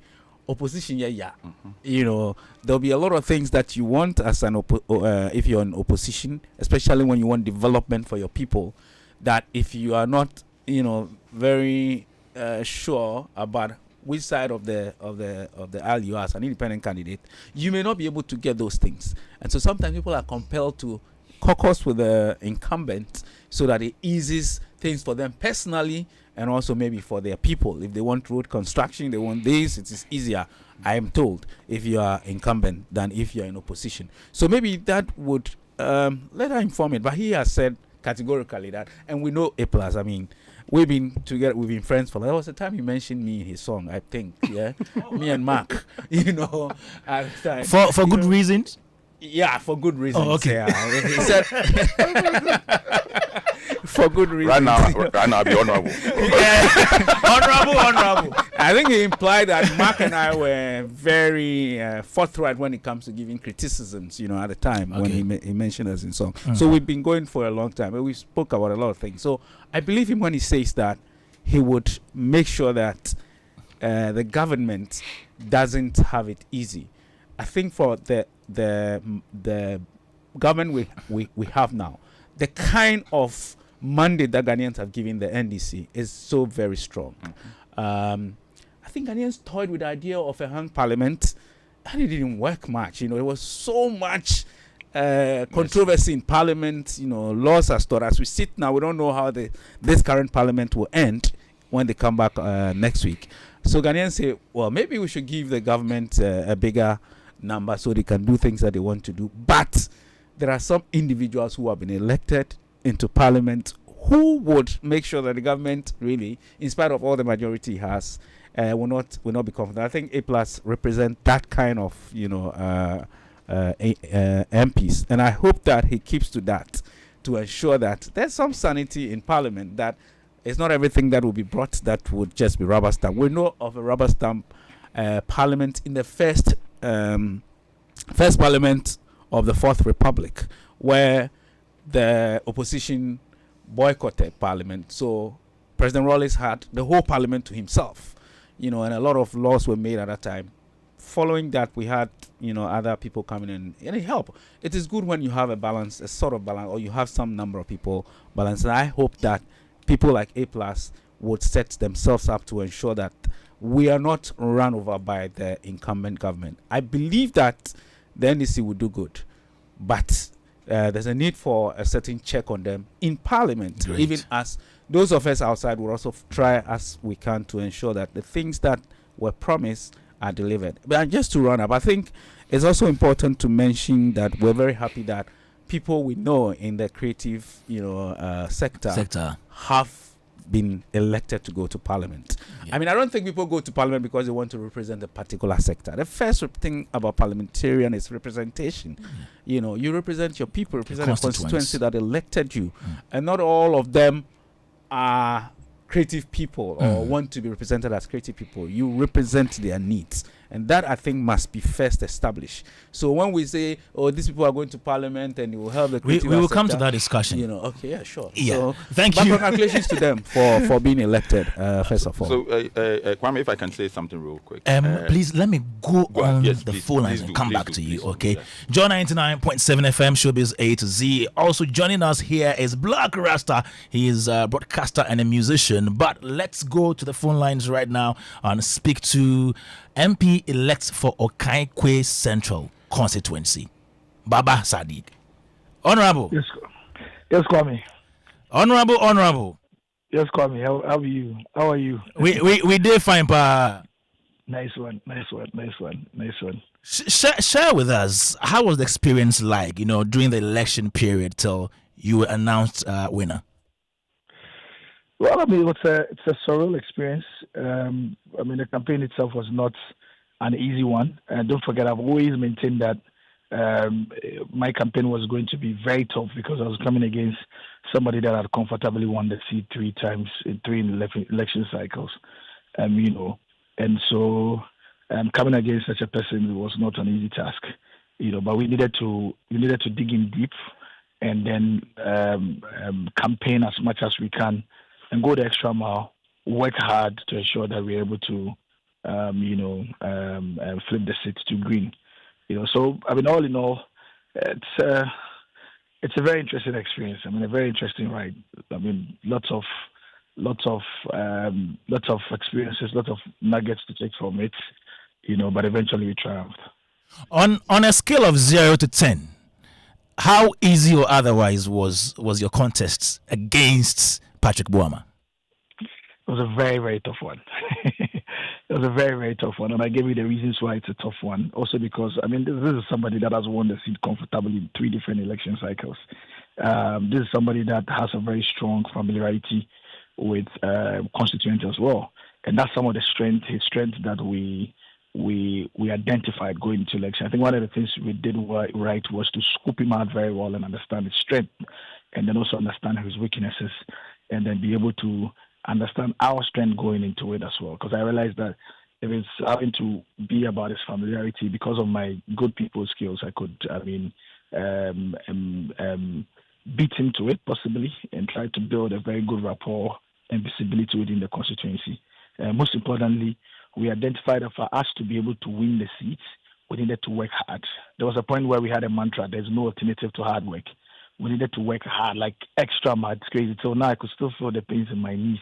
opposition, there'll be a lot of things that you want as if you're in opposition, especially when you want development for your people, that if you are not, very sure about which side of the aisle you are as an independent candidate, you may not be able to get those things. And so sometimes people are compelled to caucus with the incumbent so that it eases things for them personally and also maybe for their people. If they want road construction, they want this, it is easier, I am told, if you are incumbent than if you are in opposition. So maybe that would let her inform it. But he has said categorically that, and we know A+. I mean, we've been together, we've been friends for. There was a time he mentioned me in his song, I think. Yeah, me and Mark. At the time, for good reasons. Yeah, for good reasons. Oh, okay. Yeah. He said for good reasons. Right now, be honorable. Yeah, honorable. I think he implied that Mark and I were very forthright when it comes to giving criticisms. At the time when he mentioned us in song. So we've been going for a long time, and we spoke about a lot of things. So I believe him when he says that he would make sure that the government doesn't have it easy. I think for the government we have now, the kind of mandate that Ghanaians have given the NDC is so very strong. I think Ghanaians toyed with the idea of a hung parliament, and it didn't work much. There was so much controversy in parliament. Laws are stored. As we sit now, we don't know how this current parliament will end when they come back next week. So Ghanaians say, well, maybe we should give the government a bigger number so they can do things that they want to do. But there are some individuals who have been elected into parliament who would make sure that the government really, in spite of all the majority it has, will not be confident. I think A+ represent that kind of MPs, and I hope that he keeps to that to ensure that there's some sanity in parliament, that it's not everything that will be brought that would just be rubber stamp. We know of a rubber stamp parliament in the first parliament of the Fourth Republic, where the opposition boycotted parliament. So President Rawlings had the whole parliament to himself, and a lot of laws were made at that time. Following that, we had, other people coming in, and it helped. It is good when you have a sort of balance, or you have some number of people balanced. And I hope that people like A+ would set themselves up to ensure that we are not run over by the incumbent government. I believe that the NDC would do good, but there's a need for a certain check on them in parliament. Great. Even as those of us outside will also try as we can to ensure that the things that were promised are delivered. But just to run up, I think it's also important to mention that we're very happy that people we know in the creative, sector have been elected to go to parliament. I mean, I don't think people go to parliament because they want to represent a particular sector. The first thing about parliamentarian is representation. You represent your people, represent a constituency that elected you, and not all of them are creative people or want to be represented as creative people. You represent their needs, and that I think must be first established. So when we say, "Oh, these people are going to parliament and it will help the creative," we will come to that discussion. Okay, yeah, sure. Yeah, so, thank you. Congratulations to them for being elected. First of all. So, Kwame, if I can say something real quick. Please let me go on yes, the please, phone lines please and do, come please back do, to you. please do, Okay, yes. John 99.7 FM, Showbiz A to Z. Also joining us here is Black Rasta. He is a broadcaster and a musician. But let's go to the phone lines right now and speak to MP elect for Okaikwe Central constituency, Baba Sadiq. Honorable. Yes, Kwame. Honorable. Yes, Kwame. How are you? We did fine, pa. Nice one. Share with us, how was the experience like, during the election period till you were announced winner? Well, I mean, it's a surreal experience. The campaign itself was not an easy one. And don't forget, I've always maintained that my campaign was going to be very tough because I was coming against somebody that had comfortably won the seat 3 times in 3 election cycles. And so coming against such a person was not an easy task. But we needed to dig in deep and then campaign as much as we can and go the extra mile, work hard to ensure that we're able to, flip the seat to green. So all in all, it's a very interesting experience. A very interesting ride. Lots of experiences, lots of nuggets to take from it. But eventually we triumphed. On a scale of 0 to 10, how easy or otherwise was your contest against Patrick Boama? It was a very, very tough one. It was a very, very tough one. And I gave you the reasons why it's a tough one. Also because, this is somebody that has won the seat comfortably in 3 different election cycles. This is somebody that has a very strong familiarity with constituents as well. And that's some of his strength that we identified going into election. I think one of the things we did right was to scoop him out very well and understand his strength, and then also understand his weaknesses, and then be able to understand our strength going into it as well. Because I realized that if it's having to be about his familiarity, because of my good people skills, I could, beat him to it possibly and try to build a very good rapport and visibility within the constituency. Most importantly, we identified that for us to be able to win the seats, we needed to work hard. There was a point where we had a mantra, there's no alternative to hard work. We needed to work hard, like extra mad. It's crazy. So now I could still feel the pains in my knees,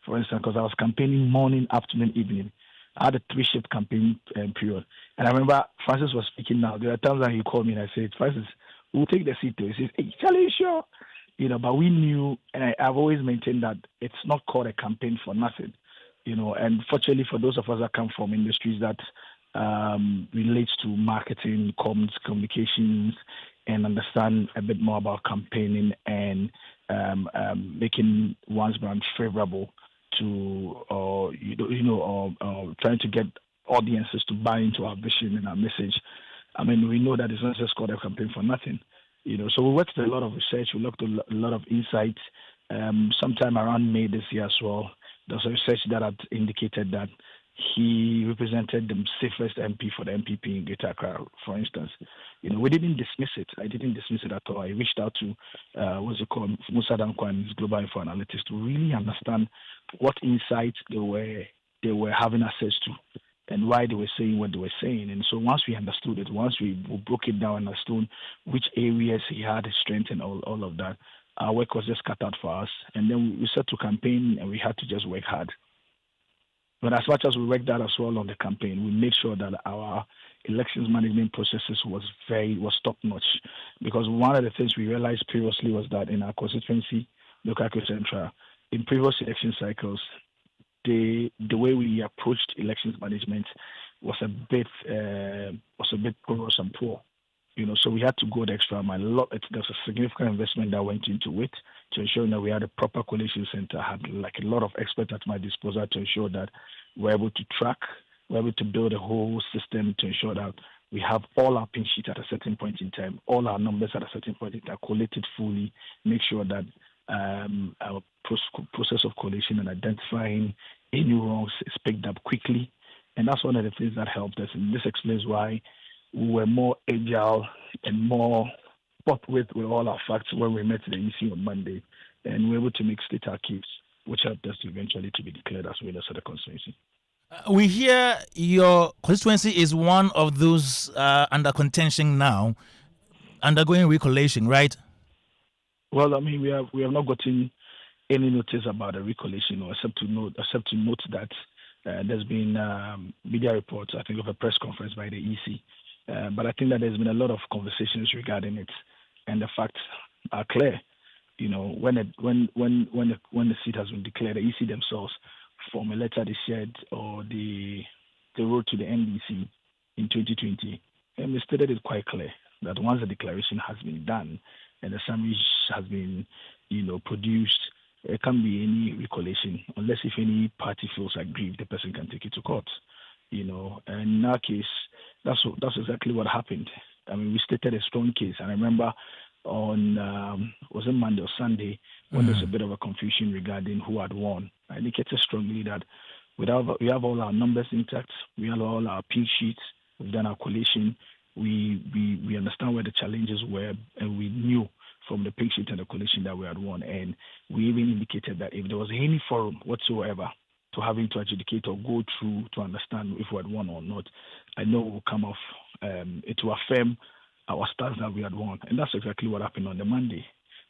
for instance, because I was campaigning morning, afternoon, evening. I had a 3-shift campaign period. And I remember Francis was speaking now. There are times when he called me and I said, Francis, we'll take the seat. He says, hey, Charlie, sure. But we knew, and I've always maintained that it's not called a campaign for nothing. And fortunately for those of us that come from industries that relates to marketing, communications, and understand a bit more about campaigning and making one's brand favorable to, trying to get audiences to buy into our vision and our message. We know that it's not just called a campaign for nothing. So we worked a lot of research, we looked at a lot of insights. Sometime around May this year as well, there was a research that had indicated that he represented the safest MP for the MPP in Greater Accra, for instance. We didn't dismiss it. I didn't dismiss it at all. I reached out to, Musa Dankwa, his Global Info Analytics, to really understand what insights they were having access to and why they were saying what they were saying. And so once we understood it, once we broke it down and understood which areas he had his strength and all of that, our work was just cut out for us. And then we set to campaign and we had to just work hard. But as much as we worked out as well on the campaign, we made sure that our elections management processes was top notch. Because one of the things we realized previously was that in our constituency, Local Central, in previous election cycles, the way we approached elections management was a bit porous and poor. So we had to go the extra mile. There's a significant investment that went into it to ensure that we had a proper collation center. I had like a lot of experts at my disposal to ensure that we're able to track, we're able to build a whole system to ensure that we have all our pin sheets at a certain point in time, all our numbers at a certain point in time, collated fully, make sure that our process of collation and identifying any wrongs is picked up quickly. And that's one of the things that helped us. And this explains why we were more agile and more forthwith with all our facts when we met the EC on Monday. And we were able to make state our case, which helped us eventually to be declared as winners of the constituency. We hear your constituency is one of those under contention now, undergoing recollation, right? Well, I mean, we have not gotten any notice about a recollation, except to note that there's been media reports, I think, of a press conference by the EC. But I think that there's been a lot of conversations regarding it, and the facts are clear. When the seat has been declared, the EC themselves from a letter they shared or they wrote to the NDC in 2020, and they stated it quite clear that once the declaration has been done and the summary has been, produced, there can't be any recollation unless if any party feels aggrieved, the person can take it to court. And in our case, that's exactly what happened. I mean, we stated a strong case. And I remember on was it Monday or Sunday when there's a bit of a confusion regarding who had won. I indicated strongly that we have all our numbers intact, we have all our pink sheets, we've done our collation, we understand where the challenges were, and we knew from the pink sheet and the collation that we had won. And we even indicated that if there was any forum whatsoever to having to adjudicate or go through to understand if we had won or not, I know it will come off, it will affirm our stance that we had won. And that's exactly what happened on the Monday.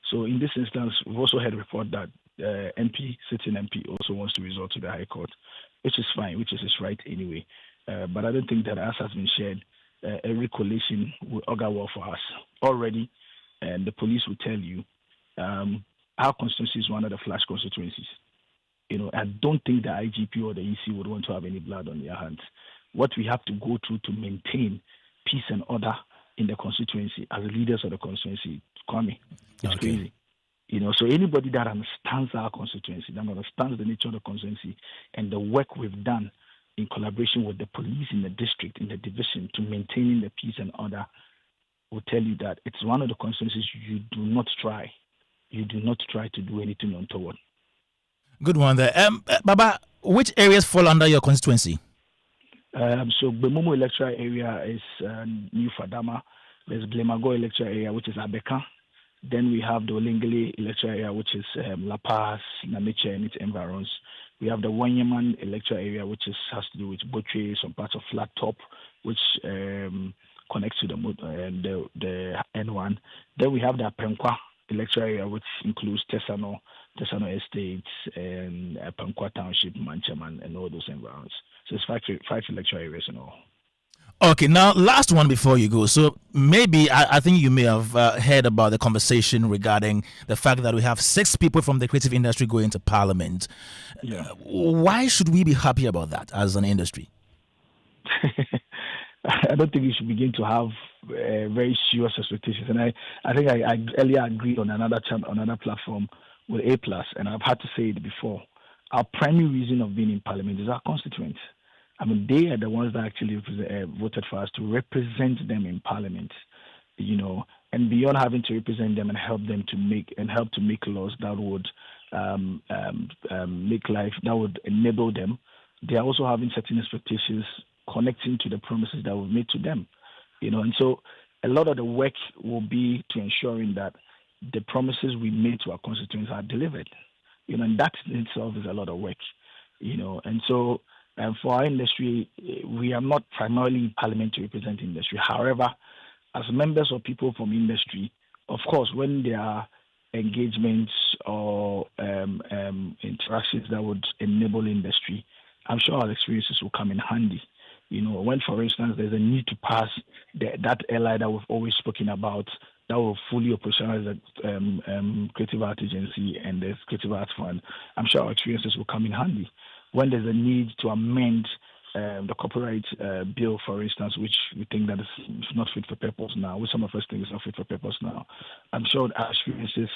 So in this instance, we've also had a report that sitting MP also wants to resort to the High Court, which is fine, which is his right anyway. But I don't think that, as has been shared, a recollation will augur well for us. Already, and the police will tell you, our constituency is one of the flash constituencies. I don't think the IGP or the EC would want to have any blood on their hands. What we have to go through to maintain peace and order in the constituency as leaders of the constituency, Kwame, it's crazy. So anybody that understands our constituency, that understands the nature of the constituency and the work we've done in collaboration with the police in the district, in the division, to maintaining the peace and order, will tell you that it's one of the constituencies you do not try to do anything untoward. Good one there. Baba, which areas fall under your constituency? So Bemomo electoral area is New Fadama. There's Blemago electoral area, which is Abeka. Then we have the Olingele electoral area, which is La Paz, Namiche, and its environs. We have the Wanyaman electoral area, which has to do with Botre, some parts of Flat Top, which connects to the N1. Then we have the Apenkwa electoral area, which includes Tesano Estates, and Apenkwa Township, Manchaman, and all those environs. So it's five electoral areas and all. Okay, now last one before you go. So maybe I think you may have heard about the conversation regarding the fact that we have 6 people from the creative industry going to Parliament. Yeah. Why should we be happy about that as an industry? I don't think we should begin to have very serious expectations. And I think I earlier agreed on another platform with A+, and I've had to say it before. Our primary reason of being in Parliament is our constituents. I mean, they are the ones that actually voted for us to represent them in Parliament, and beyond having to represent them and help to make laws that would make life, that would enable them. They are also having certain expectations connecting to the promises that we've made to them, and so a lot of the work will be to ensuring that the promises we made to our constituents are delivered, and that in itself is a lot of work, and so. And for our industry, we are not primarily in Parliament to represent industry. However, as members or people from industry, of course, when there are engagements or interactions that would enable industry, I'm sure our experiences will come in handy. When, for instance, there's a need to pass that LI that we've always spoken about, that will fully operationalize the Creative Art Agency and the Creative Arts Fund, I'm sure our experiences will come in handy. when there's a need to amend the copyright bill, for instance, which we think that is not fit for purpose now, which some of us think is not fit for purpose now, I'm sure our experiences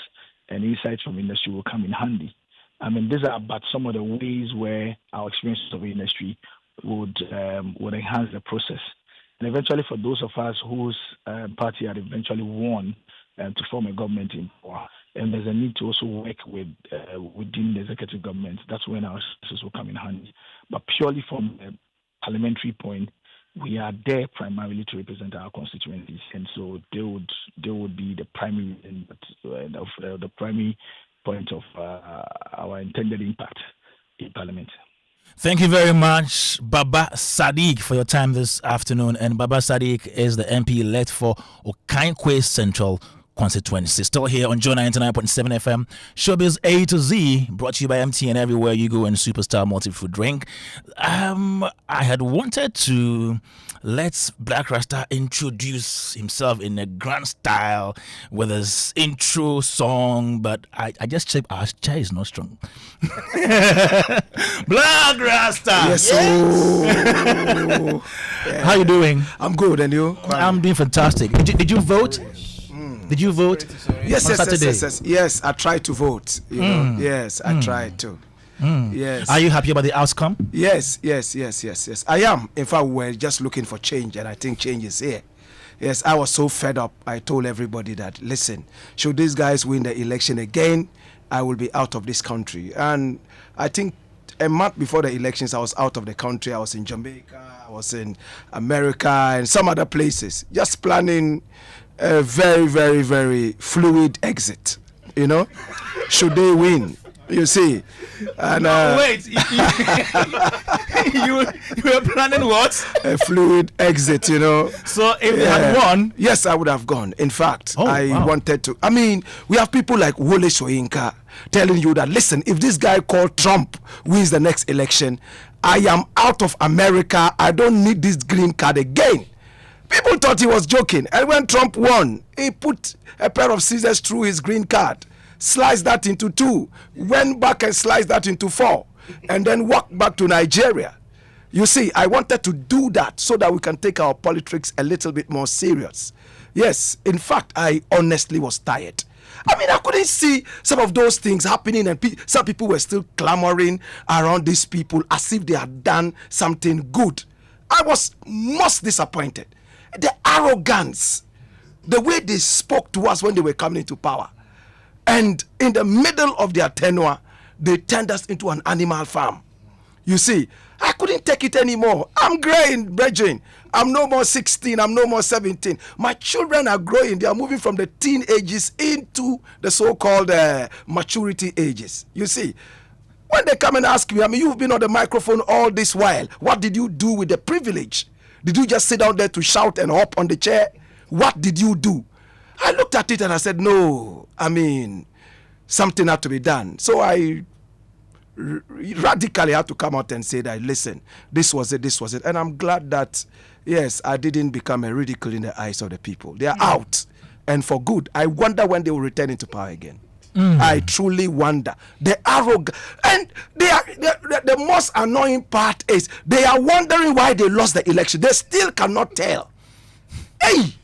and insights from industry will come in handy. I mean, these are but some of the ways where our experiences of the industry would enhance the process. And eventually, for those of us whose party had eventually won to form a government in power, and there's a need to also work with within the executive government, that's when our services will come in handy. But purely from a parliamentary point, we are there primarily to represent our constituencies, and so they would be the primary the primary point of our intended impact in Parliament. Thank you very much, Baba Sadiq, for your time this afternoon. And Baba Sadiq is the MP elect for Okankwe Central constituency. Still here on Joe 99.7 FM. Showbiz A to Z, brought to you by MTN everywhere you go and Superstar Multi-Food Drink. I had wanted to let Black Rasta introduce himself in a grand style with his intro song, but I just checked, our chair is not strong. Black Rasta! Yes, yeah. How you doing? I'm good, and you? I'm doing fantastic. Did you vote? Did you vote? Yes, I tried to vote. You know? Yes, I tried to. Yes. Are you happy about the outcome? Yes. I am. In fact, we're just looking for change, and I think change is here. Yes, I was so fed up. I told everybody that, listen, should these guys win the election again, I will be out of this country. And I think a month before the elections, I was out of the country. I was in Jamaica, I was in America, and some other places, just planning a very, very, very fluid exit, you know, should they win, you see. And wait, you were planning what? A fluid exit, you know. So if they had won? Yes, I would have gone. In fact, wanted to. I mean, we have people like Wole Soyinka telling you that, listen, if this guy called Trump wins the next election, I am out of America. I don't need this green card again. People thought he was joking. And when Trump won, he put a pair of scissors through his green card, sliced that into 2, went back and sliced that into 4, and then walked back to Nigeria. You see, I wanted to do that so that we can take our politics a little bit more serious. Yes, in fact, I honestly was tired. I mean, I couldn't see some of those things happening, and some people were still clamoring around these people as if they had done something good. I was most disappointed. The arrogance, the way they spoke to us when they were coming into power. And in the middle of their tenure, they turned us into an animal farm. You see, I couldn't take it anymore. I'm growing, brethren. I'm no more 16. I'm no more 17. My children are growing. They are moving from the teen ages into the so-called maturity ages. You see, when they come and ask me, I mean, you've been on the microphone all this while. What did you do with the privilege? Did you just sit down there to shout and hop on the chair? What did you do? I looked at it and I said, no, I mean, something had to be done. So I radically had to come out and say that, listen, this was it. And I'm glad that, yes, I didn't become a ridicule in the eyes of the people. They are out, and for good. I wonder when they will return into power again. I truly wonder. The arrogant, and the most annoying part is they are wondering why they lost the election. They still cannot tell. Hey,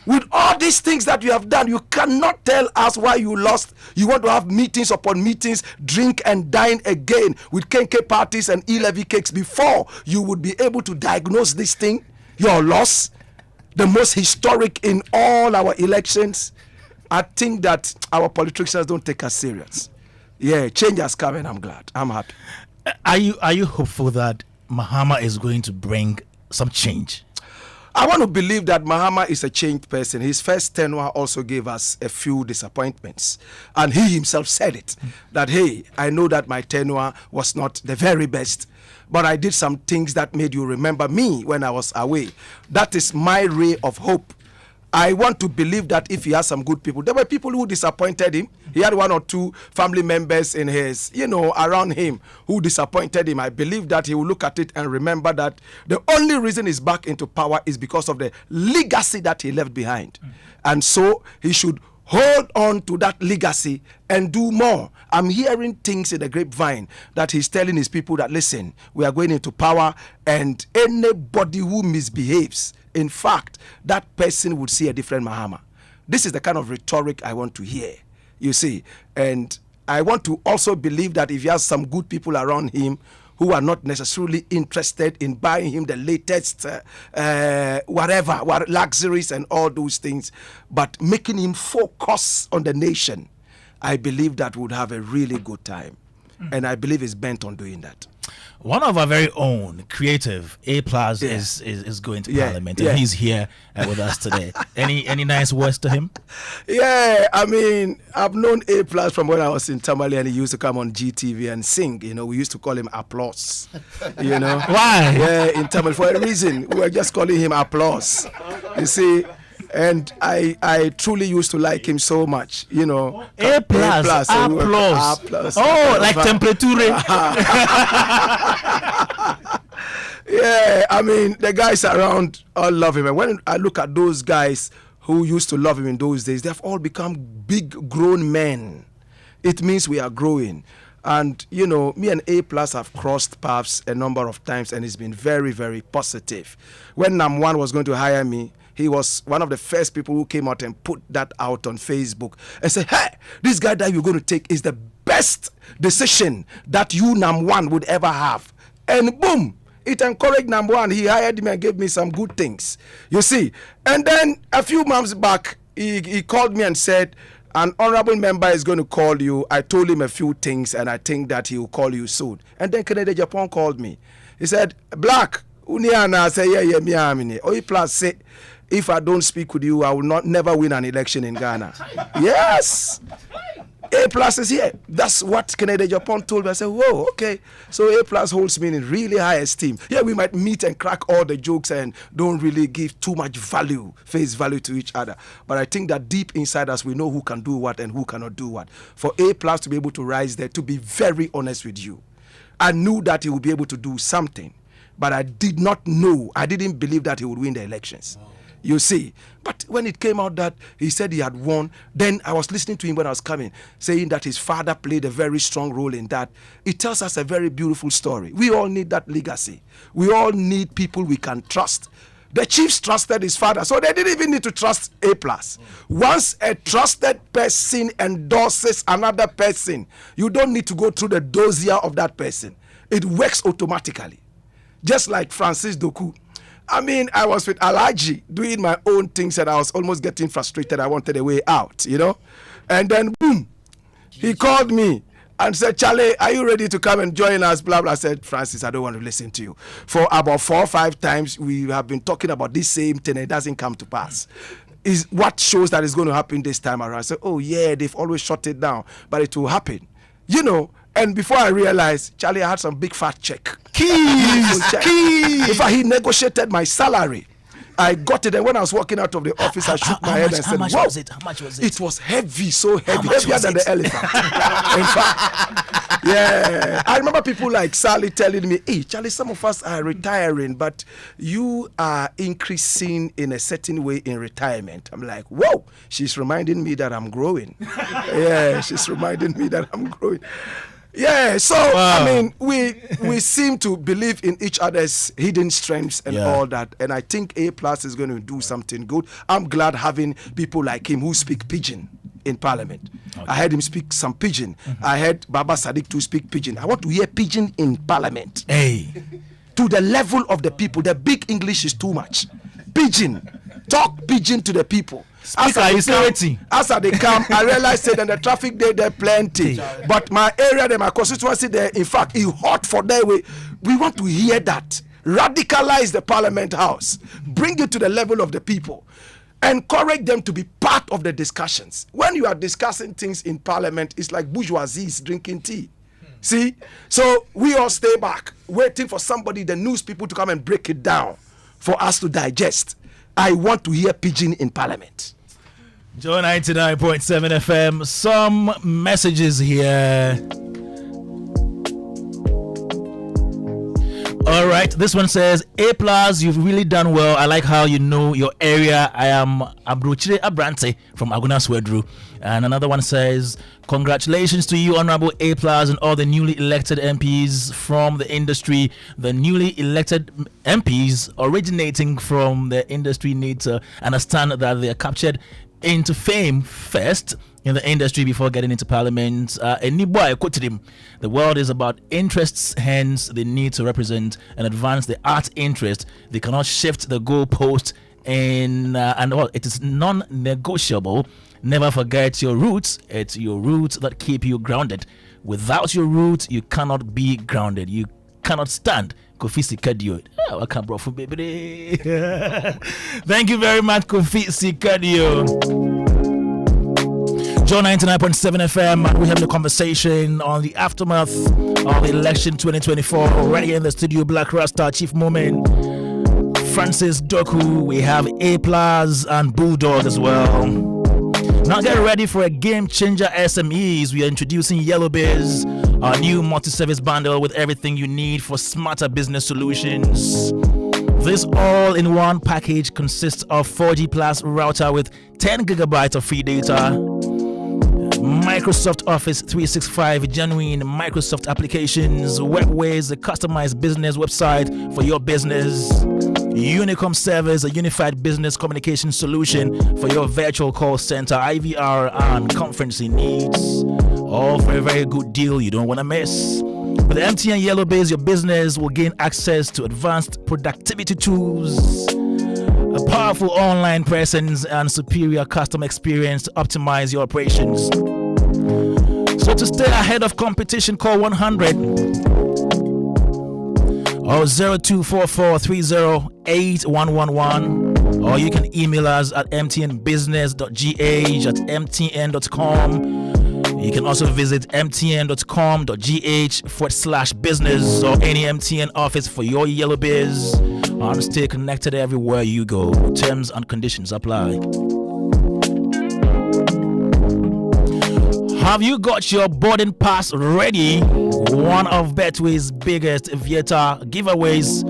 with all these things that you have done, you cannot tell us why you lost. You want to have meetings upon meetings, drink and dine again with KK parties and e-levy cakes before you would be able to diagnose this thing, your loss, the most historic in all our elections. I think that our politicians don't take us serious. Yeah, change has come, and I'm glad. I'm happy. Are you hopeful that Mahama is going to bring some change? I want to believe that Mahama is a changed person. His first tenure also gave us a few disappointments. And he himself said it, that, hey, I know that my tenure was not the very best, but I did some things that made you remember me when I was away. That is my ray of hope. I want to believe that if he has some good people, there were people who disappointed him. He had 1 or 2 family members in his, around him who disappointed him. I believe that he will look at it and remember that the only reason he's back into power is because of the legacy that he left behind. And so he should hold on to that legacy and do more. I'm hearing things in the grapevine that he's telling his people that, listen, we are going into power, and anybody who misbehaves, in fact, that person would see a different Mahama. This is the kind of rhetoric I want to hear, you see. And I want to also believe that if he has some good people around him who are not necessarily interested in buying him the latest luxuries and all those things, but making him focus on the nation, I believe that would have a really good time. And I believe he's bent on doing that. One of our very own creative A+ is going to Parliament, and he's here with us today. Any nice words to him? Yeah, I mean, I've known A+ from when I was in Tamale, and he used to come on GTV and sing. You know, we used to call him Applause. You know why? Yeah, in Tamale for a reason. We were just calling him Applause. You see. And I truly used to like him so much, you know. A+, applause. Oh, like temperature. Yeah, I mean, the guys around all love him. And when I look at those guys who used to love him in those days, they've all become big grown men. It means we are growing. And, you know, me and A+ have crossed paths a number of times, and it's been very, very positive. When Nam1 was going to hire me, he was one of the first people who came out and put that out on Facebook and said, hey, this guy that you're going to take is the best decision that you, Nam1, would ever have. And boom, it encouraged Nam1. He hired me and gave me some good things, you see. And then a few months back, he called me and said, an honorable member is going to call you. I told him a few things, and I think that he will call you soon. And then Kennedy Japan called me. He said, Black, Uniana, say, yeah, Or plus say, if I don't speak with you, I will never win an election in Ghana. Yes. A+ is here. That's what Kennedy Japan told me. I said, whoa, okay. So A+ holds me in really high esteem. Yeah, we might meet and crack all the jokes and don't really give too much face value to each other. But I think that deep inside us, we know who can do what and who cannot do what. For A+ to be able to rise there, to be very honest with you, I knew that he would be able to do something. But I did not know, I didn't believe that he would win the elections. You see, but when it came out that he said he had won, then I was listening to him when I was coming, saying that his father played a very strong role in that. It tells us a very beautiful story. We all need that legacy. We all need people we can trust. The chiefs trusted his father, so they didn't even need to trust A+. Once a trusted person endorses another person, you don't need to go through the dossier of that person. It works automatically. Just like Francis Doku. I mean, I was with Alaji doing my own things, and I was almost getting frustrated. I wanted a way out, you know. And then, boom, he called me and said, Charlie, are you ready to come and join us? Blah, blah. I said, Francis, I don't want to listen to you. For about 4 or 5 times, we have been talking about this same thing, and it doesn't come to pass. Is what shows that it's going to happen this time around. I said, oh, yeah, they've always shut it down, but it will happen. You know, and before I realized, Charlie, I had some big fat check. Keys. In fact, he negotiated my salary. I got it, and when I was walking out of the office, I shook my head and said, "How much was it? How much was it?" It was heavy, so heavy, heavier than the elephant. In fact, yeah, I remember people like Sally telling me, "Hey, Charlie, some of us are retiring, but you are increasing in a certain way in retirement." I'm like, "Whoa!" She's reminding me that I'm growing. Yeah, she's reminding me that I'm growing. Yeah, so wow. I mean, we seem to believe in each other's hidden strengths and all that, and I think A+ is going to do something good. I'm glad having people like him who speak pidgin in Parliament. Okay. I heard him speak some pidgin. Mm-hmm. I heard Baba Sadiq to speak pidgin. I want to hear pidgin in Parliament. Hey, to the level of the people. The big English is too much. Pidgin, talk pidgin to the people. As they come, I realized that in the traffic there plenty. But my area, my constituency there, in fact, it's hot for their way. We want to hear that. Radicalize the Parliament House. Bring it to the level of the people. Encourage them to be part of the discussions. When you are discussing things in Parliament, it's like bourgeoisies drinking tea. See? So we all stay back, waiting for somebody, the news people, to come and break it down for us to digest. I want to hear pidgin in Parliament. Joe 99.7 FM. Some messages here. All right, this one says A+. You've really done well. I like how you know your area. I am Abruchire Abrante from Aguna Swedru. And another one says, congratulations to you, Honorable A+ and all the newly elected MPs from the industry. The newly elected MPs originating from the industry need to understand that they are captured into fame first in the industry before getting into parliament. The world is about interests, hence they need to represent and advance the art interest. They cannot shift the goalpost and it is non-negotiable. Never forget your roots. It's your roots that keep you grounded. Without your roots, you cannot be grounded. You cannot stand. Kofi Sikadio. Thank you very much, Kofi Sikadio. Joe 99.7 FM, we have the conversation on the aftermath of the election 2024. Already in the studio, Black Rasta, Chief Moment, Francis Doku, we have A+ and Bulldog as well. Now get ready for a game changer SMEs. We are introducing Yellow Biz, our new multi-service bundle with everything you need for smarter business solutions. This all-in-one package consists of 4G plus router with 10 gigabytes of free data, Microsoft Office 365 genuine Microsoft applications, Webways, a customized business website for your business, Unicom servers, a unified business communication solution for your virtual call center, IVR, and conferencing needs. All for a very good deal you don't want to miss. With MTN Yellow Base, your business will gain access to advanced productivity tools, a powerful online presence, and superior customer experience to optimize your operations. So to stay ahead of competition, call 100 or 0244308111, or you can email us at mtnbusiness.gh@mtn.com. You can also visit mtn.com.gh/business or any MTN office for your Yellow Biz, and stay connected everywhere you go. Terms and conditions apply. Have you got your boarding pass ready? One of Betway's biggest Aviator giveaways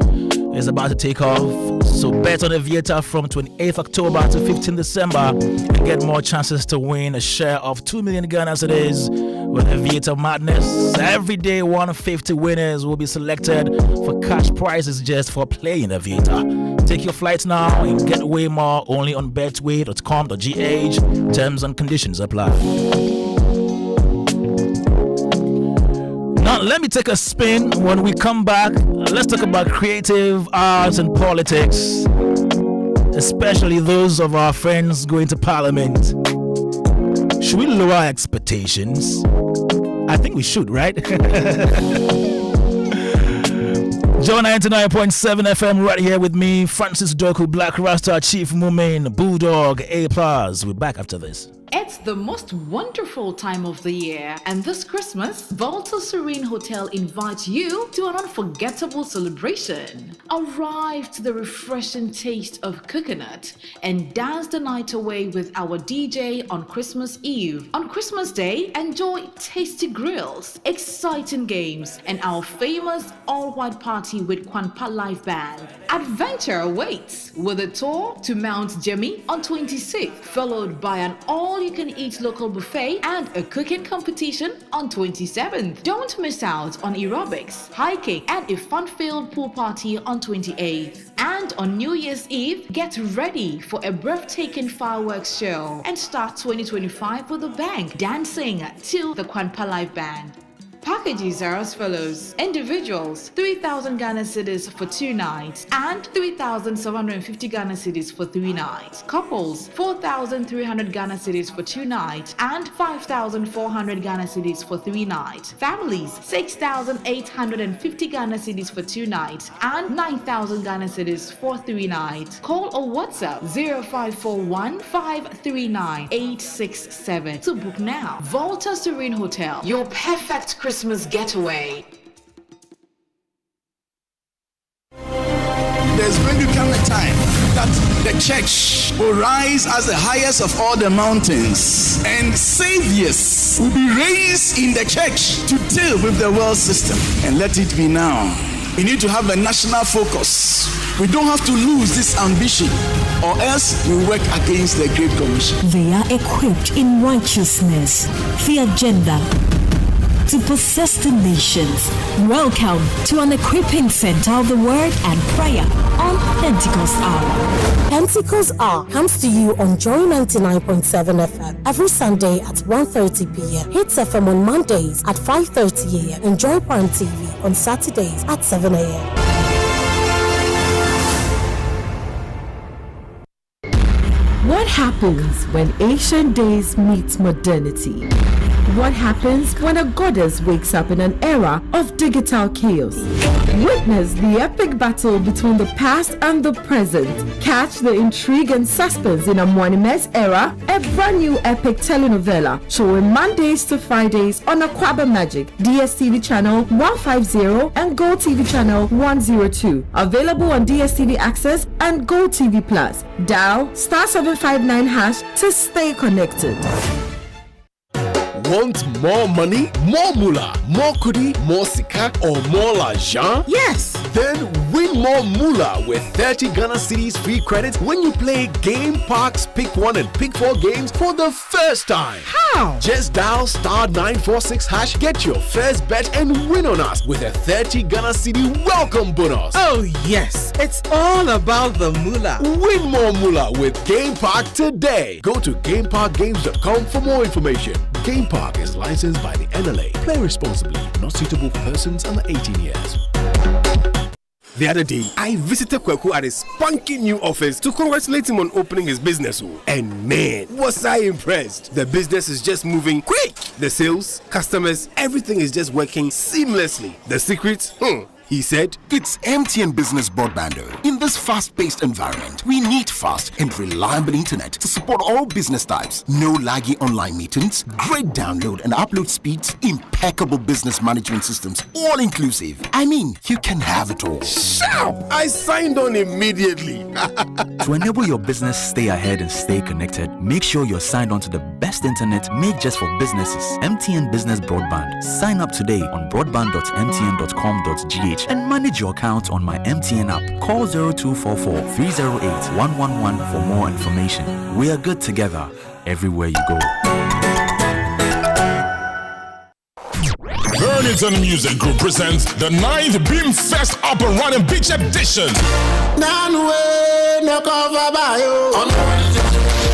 is about to take off. So bet on Aviator from 28th October to 15th December and get more chances to win a share of 2 million Ghana cedis with Aviator Madness. Every day, 150 winners will be selected for cash prizes just for playing Aviator. Take your flights now and get way more only on betway.com.gh. Terms and conditions apply. Now, let me take a spin. When we come back, let's talk about creative arts and politics, especially those of our friends going to parliament. Should we lower our expectations? I think we should, right? Joe 99.7 FM right here with me, Francis Doku, Black Rasta, Chief Mumin, Bulldog, A+. We're back after this. It's the most wonderful time of the year, and this Christmas, Volta Serene Hotel invites you to an unforgettable celebration. Arrive to the refreshing taste of coconut and dance the night away with our DJ on Christmas Eve. On Christmas Day, enjoy tasty grills, exciting games, and our famous all-white party with Kwanpa Live Band. Adventure awaits with a tour to Mount Jemmy on 26th, followed by an all-you-can-eat local buffet and a cooking competition on 27th. Don't miss out on aerobics, hiking, and a fun-filled pool party on 28th. And on New Year's Eve, get ready for a breathtaking fireworks show and start 2025 with a bang, dancing to the Kwanpa Live Band. Packages are as follows. Individuals, 3,000 Ghana cedis for 2 nights and 3,750 Ghana cedis for 3 nights. Couples, 4,300 Ghana cedis for 2 nights and 5,400 Ghana cedis for 3 nights. Families, 6,850 Ghana cedis for 2 nights and 9,000 Ghana cedis for 3 nights. Call or WhatsApp 0541 539 867 to book now. Volta Serene Hotel, your perfect Christmas getaway. There's going to come a time that the church will rise as the highest of all the mountains, and saviors will be raised in the church to deal with the world system. And let it be now. We need to have a national focus. We don't have to lose this ambition, or else we work against the Great Commission. They are equipped in righteousness, the agenda to possess the nations. Welcome to an equipping center of the word and prayer on Pentecost Hour. Pentecost Hour comes to you on Joy 99.7 FM every Sunday at 1:30 p.m. Hits FM on Mondays at 5:30 a.m. and Joy Prime TV on Saturdays at 7 a.m. What happens when ancient days meet modernity? What happens when a goddess wakes up in an era of digital chaos? Witness the epic battle between the past and the present. Catch the intrigue and suspense in Amwanime's era, a brand new epic telenovela showing Mondays to Fridays on Aquaba Magic, DSTV channel 150 and Go TV channel 102. Available on DSTV Access and Go TV Plus. Dial *759# to stay connected. Want more money, more moolah, more kudi, more sika, or more l'argent? Yes! Then win more moolah with 30 Ghana Cedis free credit when you play Game Park's Pick 1 and Pick 4 games for the first time. How? Just dial *946#, get your first bet and win on us with a 30 Ghana Cedi welcome bonus. Oh yes, it's all about the moolah. Win more moolah with Game Park today. Go to GameParkGames.com for more information. Game Park is licensed by the NLA. Play responsibly. Not suitable for persons under 18 years. The other day, I visited Kweku at his spunky new office to congratulate him on opening his business. And man, was I impressed. The business is just moving quick. The sales, customers, everything is just working seamlessly. The secret? He said, it's MTN Business Broadband. In this fast-paced environment, we need fast and reliable internet to support all business types. No laggy online meetings, great download and upload speeds, impeccable business management systems, all inclusive. I mean, you can have it all. Sharp! I signed on immediately. To enable your business stay ahead and stay connected, make sure you're signed on to the best internet made just for businesses. MTN Business Broadband. Sign up today on broadband.mtn.com.gh and manage your account on my MTN app. Call 0244 308 111 for more information. We are good together everywhere you go. Burlington Music Group presents the 9th Beam Fest Up and Running Beach Edition.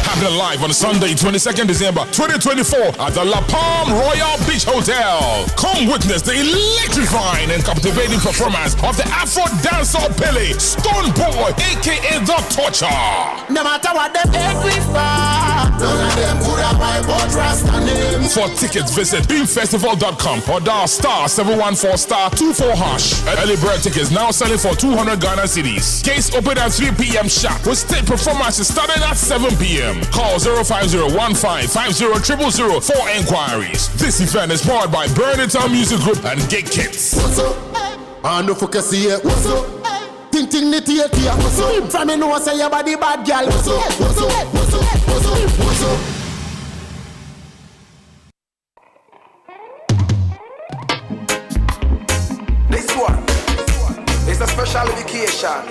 Happening live on Sunday, 22nd December 2024 at the La Palm Royal Beach Hotel. Come witness the electrifying and captivating performance of the Afro dancer Pele, Stone Boy, aka The Torture. No matter what them none of them could have my boat rasta name. For tickets, visit beamfestival.com or dial *714*24#. Early bird tickets now selling for 200 Ghana Cedis. Gates open at 3 p.m. sharp with state performances starting at 7 p.m. Call 050-1550-000 for enquiries. This event is powered by Burlington Music Group and Gate Kids. What's up? I no focus here. What's up? Ting ting nitty here. What's up? From me know say your body bad girl. What's up? What's up? What's up? What's up? What's up? This one is a special education.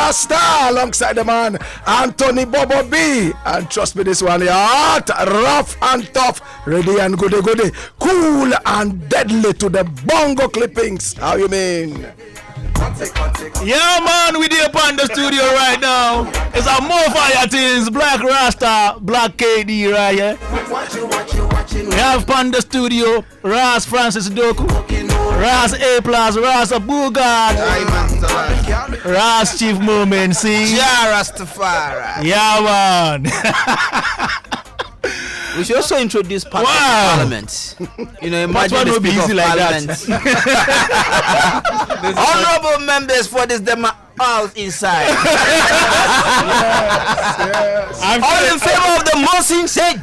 Rasta alongside the man Anthony Bobo B. And trust me, this one, hot, rough and tough, ready and goody, cool and deadly to the bongo clippings. How you mean? Yeah, man, we there upon the studio right now. It's a more fire things, Black Rasta, Black KD right here. We have upon the studio Ras Francis Doku, Ras A Plus, Ras Abugad, Ras Chief Moment, see? Yeah, Rastafari. Yeah, man. We should also introduce part of Parliament. You know, imagine the Speaker of Parliament. Honorable members for this, them are all inside. Yes. All in favor of the motion, say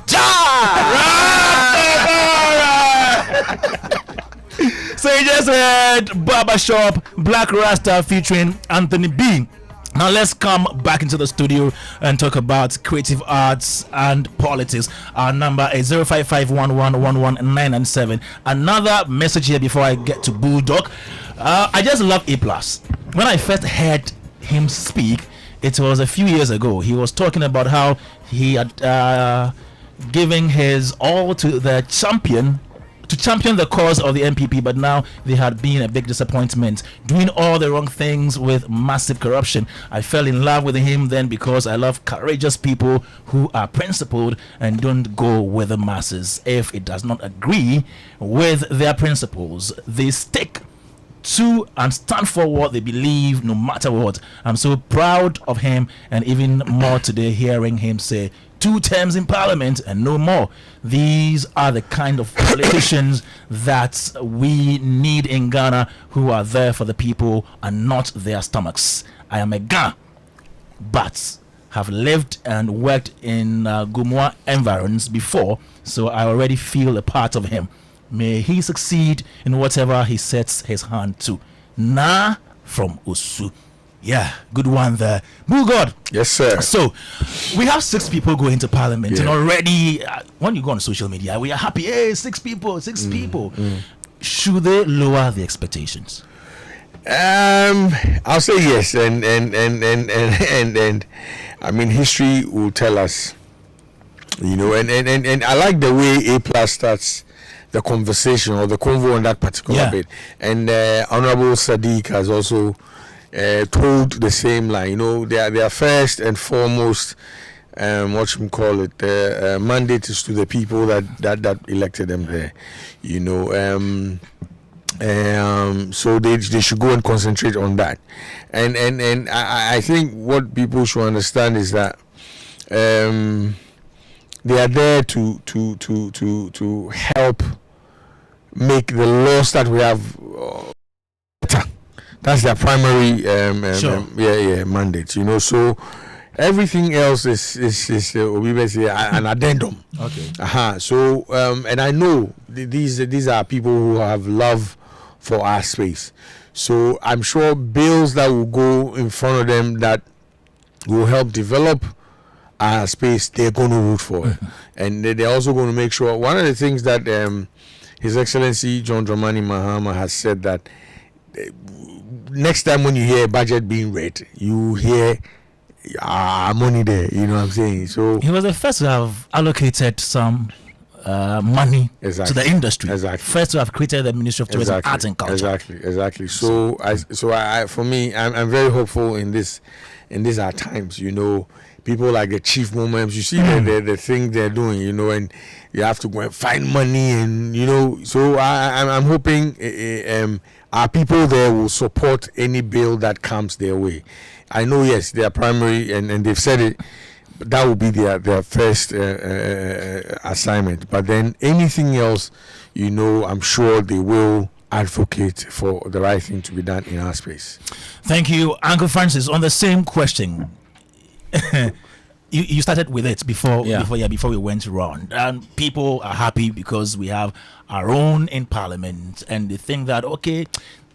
So you just heard Barbershop, Black Rasta featuring Anthony B. Now let's come back into the studio and talk about creative arts and politics. Our number is 0551111997. Another message here before I get to Bulldog. I just love A+. When I first heard him speak, it was a few years ago. He was talking about how he had given his all to the champion the cause of the MPP, but now they had been a big disappointment, doing all the wrong things with massive corruption. I fell in love with him then because I love courageous people who are principled and don't go with the masses. If it does not agree with their principles, they stick to and stand for what they believe no matter what. I'm so proud of him, and even more today hearing him say 2 terms in Parliament and no more. These are the kind of politicians that we need in Ghana, who are there for the people and not their stomachs. I am a Ghana, but have lived and worked in Gumwa environs before, so I already feel a part of him. May he succeed in whatever he sets his hand to. Na from Osu. Yeah, good one there. Boo God. Yes, sir. So, we have 6 people going to Parliament, and already, when you go on social media, we are happy. Hey, 6 people. Should they lower the expectations? I'll say yes, and I mean, history will tell us, you know, and I like the way A+ starts the conversation or the convo on that particular bit, and Honorable Sadiq has also told the same line. You know, their first and foremost, what you call it, mandate is to the people that elected them there. You know, so they should go and concentrate on that. And I think what people should understand is that they are there to help make the laws that we have better. That's their primary mandate, you know. So everything else is an addendum. Okay. So and I know these are people who have love for our space. So I'm sure bills that will go in front of them that will help develop our space, they're going to root for it. And they're also going to make sure. One of the things that His Excellency John Dramani Mahama has said that next time when you hear a budget being read, you hear money there. You know what I'm saying? So he was the first to have allocated some money to the industry. Exactly. First to have created the Ministry of Tourism, Arts and Culture. Exactly. So for me, I'm very hopeful in this our times. You know, people like the chief moments. You see the thing they're doing. You know, and you have to go and find money, and you know. So I'm hoping our people there will support any bill that comes their way. I know, yes, they are primary, and they've said it. That will be their first assignment. But then anything else, you know, I'm sure they will advocate for the right thing to be done in our space. Thank you, Uncle Francis. On the same question, you started with it before we went around, and people are happy because we have our own in Parliament, and they think that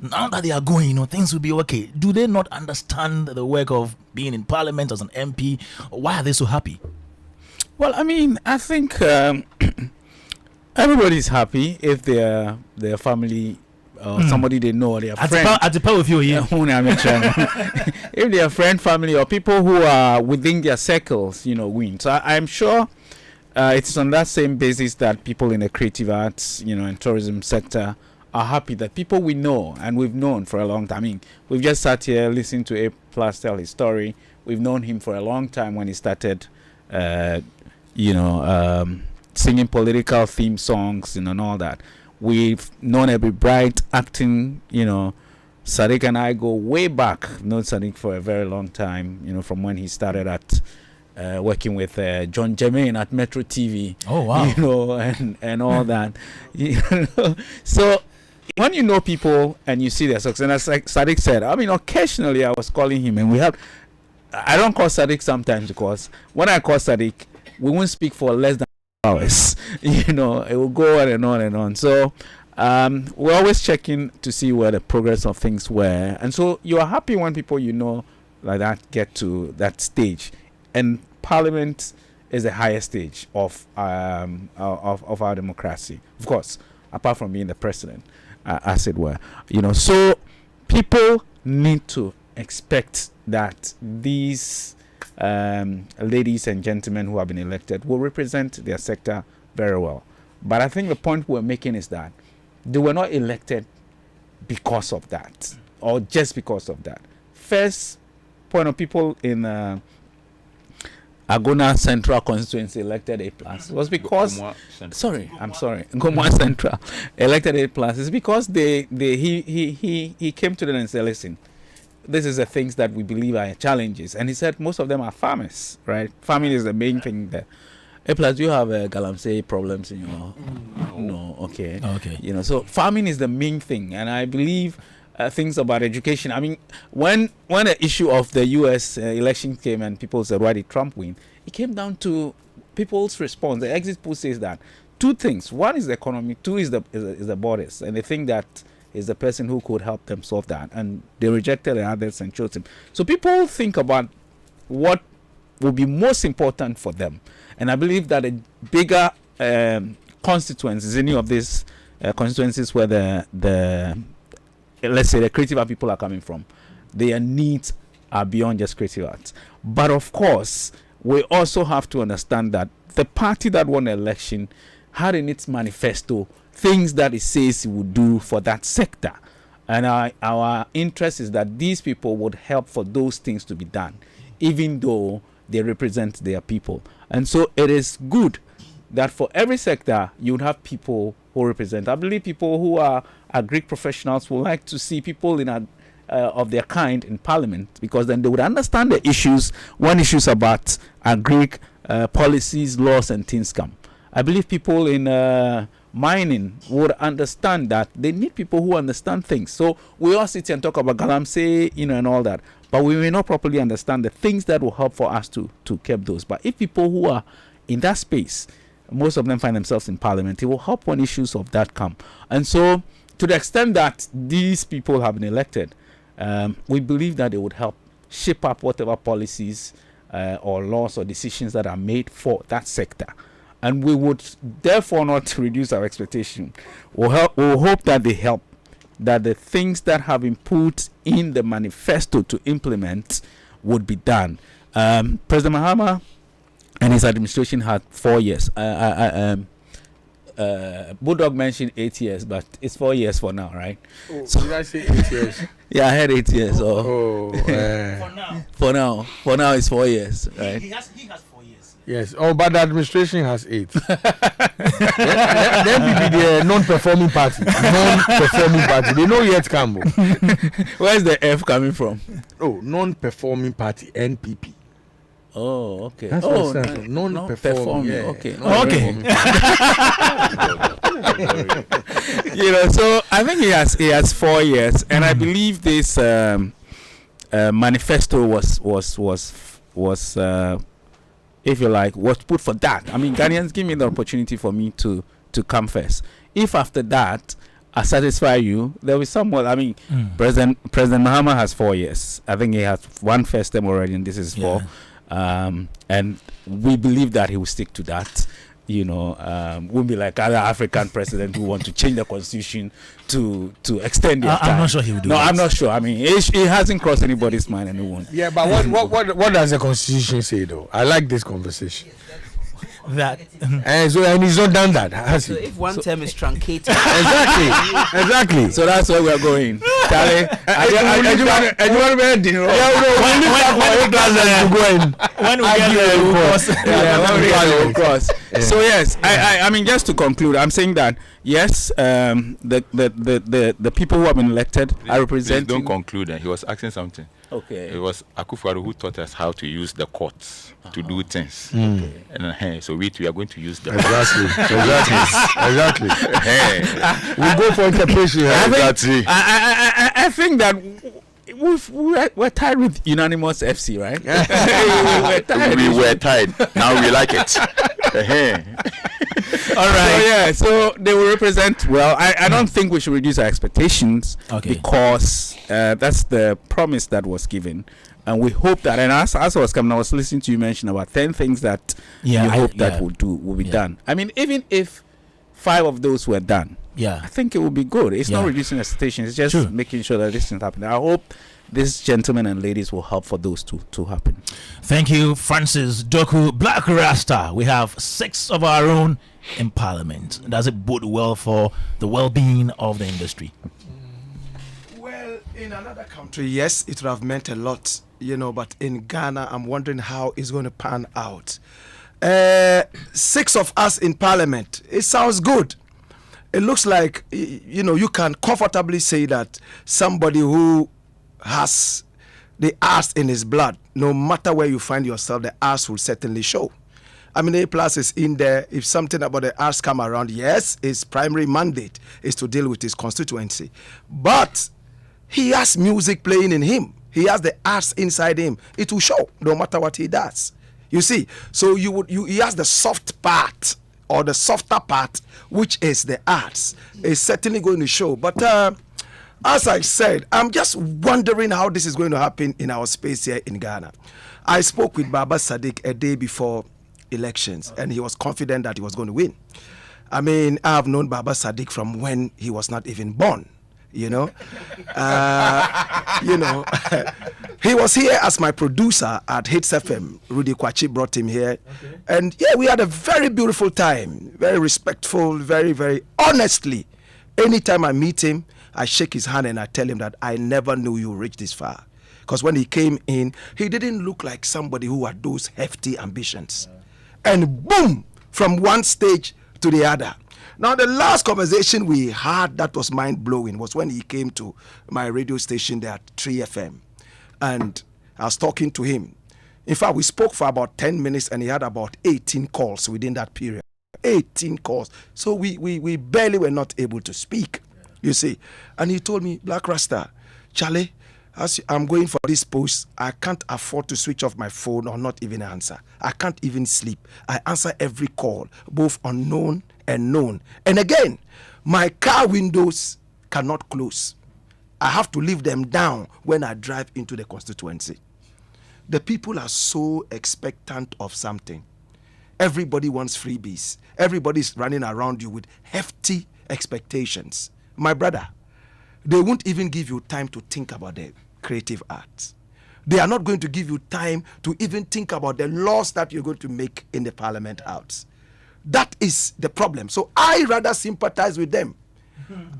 now that they are going, you know, things will be okay. Do they not understand the work of being in Parliament as an MP? Why are they so happy? Well, I mean, I think everybody's happy if their family or somebody they know, or their friend. At the power with you, yeah. If their friend, family, or people who are within their circles, win. So I'm sure it's on that same basis that people in the creative arts, and tourism sector are happy that people we know and we've known for a long time. I mean, we've just sat here listening to A Plus tell his story. We've known him for a long time when he started, singing political theme songs, and all that. We've known Every Bright acting, Sadiq and I go way back. I've known Sadiq for a very long time, from when he started at working with John Jermaine at Metro TV. Oh, wow. And all that. So when you know people and you see their success, and as like Sadiq said, I mean, occasionally I was calling him, and I don't call Sadiq sometimes, because when I call Sadiq, we won't speak for less than hours. It will go on and on and on. So we're always checking to see where the progress of things were, and so you are happy when people like that get to that stage. And Parliament is the highest stage of our democracy, of course, apart from being the president, as it were. So people need to expect that these ladies and gentlemen who have been elected will represent their sector very well. But I think the point we're making is that they were not elected because of that, or just because of that. First point of people in Agona Central constituency elected A+ was because Gomwa Central elected A+ is because he came to them and said, listen, this is the things that we believe are challenges, and he said most of them are farmers, right? Farming is the main thing there. A+, do you have galamsey problems in your no? Okay. So farming is the main thing, and I believe things about education. I mean, when the issue of the U.S. election came and people said, why did Trump win? It came down to people's response. The exit poll says that two things: one is the economy, two is the borders, and they think that is the person who could help them solve that, and they rejected the others and chose him. So people think about what will be most important for them, and I believe that a bigger constituencies, any of these constituencies where the let's say the creative art people are coming from, their needs are beyond just creative arts. But of course, we also have to understand that the party that won the election had in its manifesto things that it says it would do for that sector. And our interest is that these people would help for those things to be done, even though they represent their people. And so it is good that for every sector, you would have people who represent. I believe people who are Greek professionals would like to see people of their kind in Parliament, because then they would understand the issues when issues about Greek policies, laws, and things come. I believe people in mining would understand that they need people who understand things. So we all sit here and talk about galamsey, and all that, but we may not properly understand the things that will help for us to keep those. But if people who are in that space, most of them find themselves in Parliament, it will help when issues of that come. And so to the extent that these people have been elected, we believe that they would help shape up whatever policies or laws or decisions that are made for that sector. And we would therefore not reduce our expectation. We'll hope that they help, that the things that have been put in the manifesto to implement would be done. President Mahama and his administration had 4 years. Bulldog mentioned 8 years, but it's 4 years for now, right? Oh, so, did I say 8 years? Yeah, I had 8 years. So. For now it's 4 years, right? He has 4 years. Yes. Oh, but the administration has 8. Then we be the non-performing party. Non-performing party. They know yet Cambo. Where's the F coming from? Oh, non-performing party, NPP. Oh, okay. That's non-performing. Yeah. Okay. Okay. So I think he has 4 years, and I believe this manifesto was if you like, was put for that. I mean, Ghanaians, give me the opportunity for me to come first. If after that I satisfy you, there will be somewhat. I mean, President Mahama has 4 years. I think he has one first term already, and this is 4. And we believe that he will stick to that. won't be like other African presidents who want to change the constitution to extend their time. I'm not sure he will do No, that. I'm not sure. I mean, it hasn't crossed anybody's mind, and it won't. Yeah, but what does the constitution say though? I like this conversation. That and he's not done that, has he? So if one term is truncated, exactly. So that's where we're going. Charlie, of course. So yes, I mean, just to conclude, I'm saying that yes, the people who have been elected are representing. Please don't conclude. He was asking something. Okay. It was Akufo-Addo who taught us how to use the courts to do things. Okay. And so we are going to use the exactly. We go for interpretation. I think that we're tied with unanimous FC, right? we were tied. Now we like it. All right. So they will represent. Well, I don't think we should reduce our expectations because that's the promise that was given, and we hope that. And as I was coming, I was listening to you mention about 10 things that you hope that will be done. I mean, even if 5 of those were done, I think it will be good. It's not reducing expectations. It's just making sure that this is happening. I hope these gentlemen and ladies will help for those to happen. Thank you, Francis Doku, Black Rasta. We have 6 of our own in Parliament. Does it bode well for the well-being of the industry? Well, in another country, yes, it would have meant a lot, but in Ghana, I'm wondering how it's going to pan out. 6 of us in Parliament, it sounds good. It looks like, you can comfortably say that somebody who has the arts in his blood, no matter where you find yourself, the arts will certainly show. I mean, A+ is in there. If something about the arts come around, yes, his primary mandate is to deal with his constituency. But he has music playing in him. He has the arts inside him. It will show, no matter what he does. You see, so he has the soft part, or the softer part, which is the arts. It's certainly going to show. But as I said, I'm just wondering how this is going to happen in our space here in Ghana. I spoke with Baba Sadiq a day before elections, and he was confident that he was going to win. I mean, I've known Baba Sadiq from when he was not even born. He was here as my producer at Hits FM. Rudy Kwachi brought him here. Okay. And we had a very beautiful time, very respectful, very, very honestly. Anytime I meet him, I shake his hand and I tell him that I never knew you reached this far. Because when he came in, he didn't look like somebody who had those hefty ambitions. And boom, from one stage to the other. Now, the last conversation we had that was mind-blowing was when he came to my radio station there at 3FM. And I was talking to him. In fact, we spoke for about 10 minutes and he had about 18 calls within that period. 18 calls. So we barely were not able to speak, you see. And he told me, Black Rasta, Charlie, as I'm going for this post, I can't afford to switch off my phone or not even answer. I can't even sleep. I answer every call, both unknown and known. And again, my car windows cannot close. I have to leave them down when I drive into the constituency. The people are so expectant of something. Everybody wants freebies. Everybody's running around you with hefty expectations. My brother, they won't even give you time to think about the creative arts. They are not going to give you time to even think about the laws that you're going to make in the Parliament House. That is the problem. So I rather sympathize with them.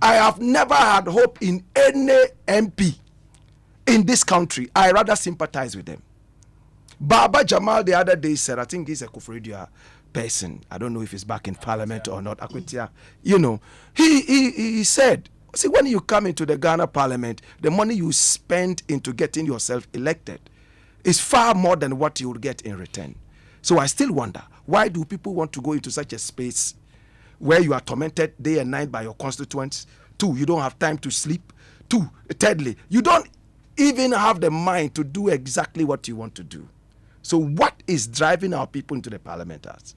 I have never had hope in any MP in this country. I rather sympathize with them. Baba Jamal the other day said, I think he's a Kufredia person. I don't know if he's back in Parliament or not. Akwitia, he said, see, when you come into the Ghana Parliament, the money you spend into getting yourself elected is far more than what you would get in return. So I still wonder, why do people want to go into such a space where you are tormented day and night by your constituents? 2, you don't have time to sleep. 2, thirdly, you don't even have the mind to do exactly what you want to do. So what is driving our people into the Parliament House?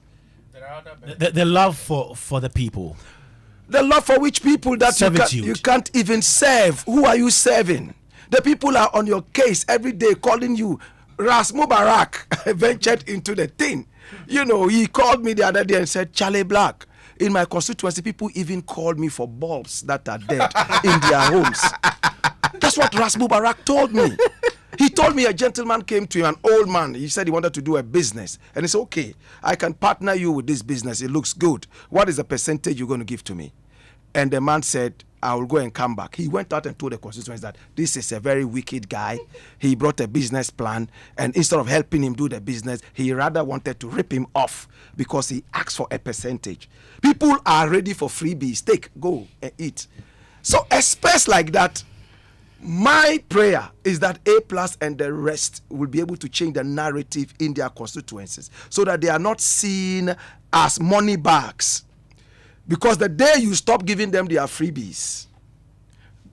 The love for the people. The love for which people that you can't even serve. Who are you serving? The people are on your case every day calling you. Ras Mubarak ventured into the thing. You know, he called me the other day and said, Charlie Black, in my constituency, people even called me for bulbs that are dead in their homes. That's what Ras Mubarak told me. He told me a gentleman came to him, an old man. He said he wanted to do a business. And he said, okay, I can partner you with this business. It looks good. What is the percentage you're going to give to me? And the man said, I will go and come back. He went out and told the constituents that this is a very wicked guy. He brought a business plan. And instead of helping him do the business, he rather wanted to rip him off because he asked for a percentage. People are ready for freebies. Take, go and eat. So a space like that, my prayer is that A+ and the rest will be able to change the narrative in their constituencies so that they are not seen as money bags. Because the day you stop giving them their freebies,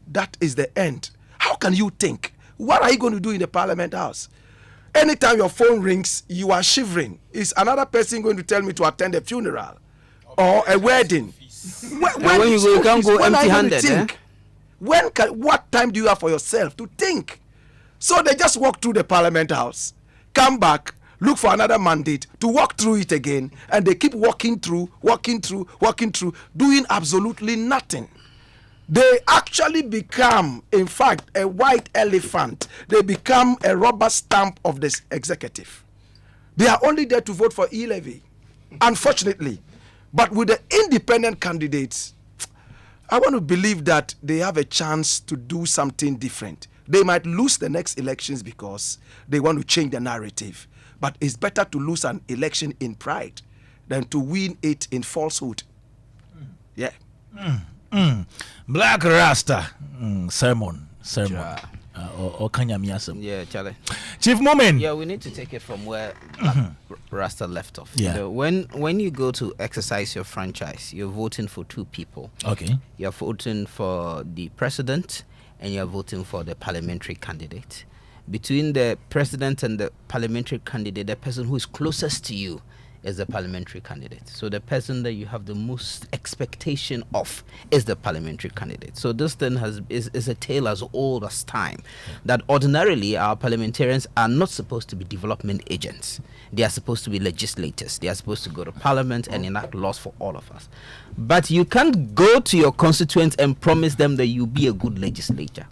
that is the end. How can you think? What are you going to do in the Parliament House? Anytime your phone rings, you are shivering. Is another person going to tell me to attend a funeral or a wedding? When you can't go empty-handed. What time do you have for yourself to think? So they just walk through the Parliament House, come back, look for another mandate to walk through it again, and they keep walking through, doing absolutely nothing. They actually become, in fact, a white elephant. They become a rubber stamp of this executive. They are only there to vote for e-levy, unfortunately. But with the independent candidates, I want to believe that they have a chance to do something different. They might lose the next elections because they want to change the narrative. But it's better to lose an election in pride than to win it in falsehood. Yeah. Black Rasta sermon. Or Kanyamiasam. Yeah, Charlie. Chief Moment. Yeah, we need to take it from where Rasta left off. Yeah. You know, when you go to exercise your franchise, you're voting for two people. Okay. You're voting for the president and you're voting for the parliamentary candidate. Between the president and the parliamentary candidate, the person who is closest to you is the parliamentary candidate. So the person that you have the most expectation of is the parliamentary candidate. So this thing is a tale as old as time, that ordinarily our parliamentarians are not supposed to be development agents. They are supposed to be legislators. They are supposed to go to parliament and enact laws for all of us. But you can't go to your constituents and promise them that you'll be a good legislator.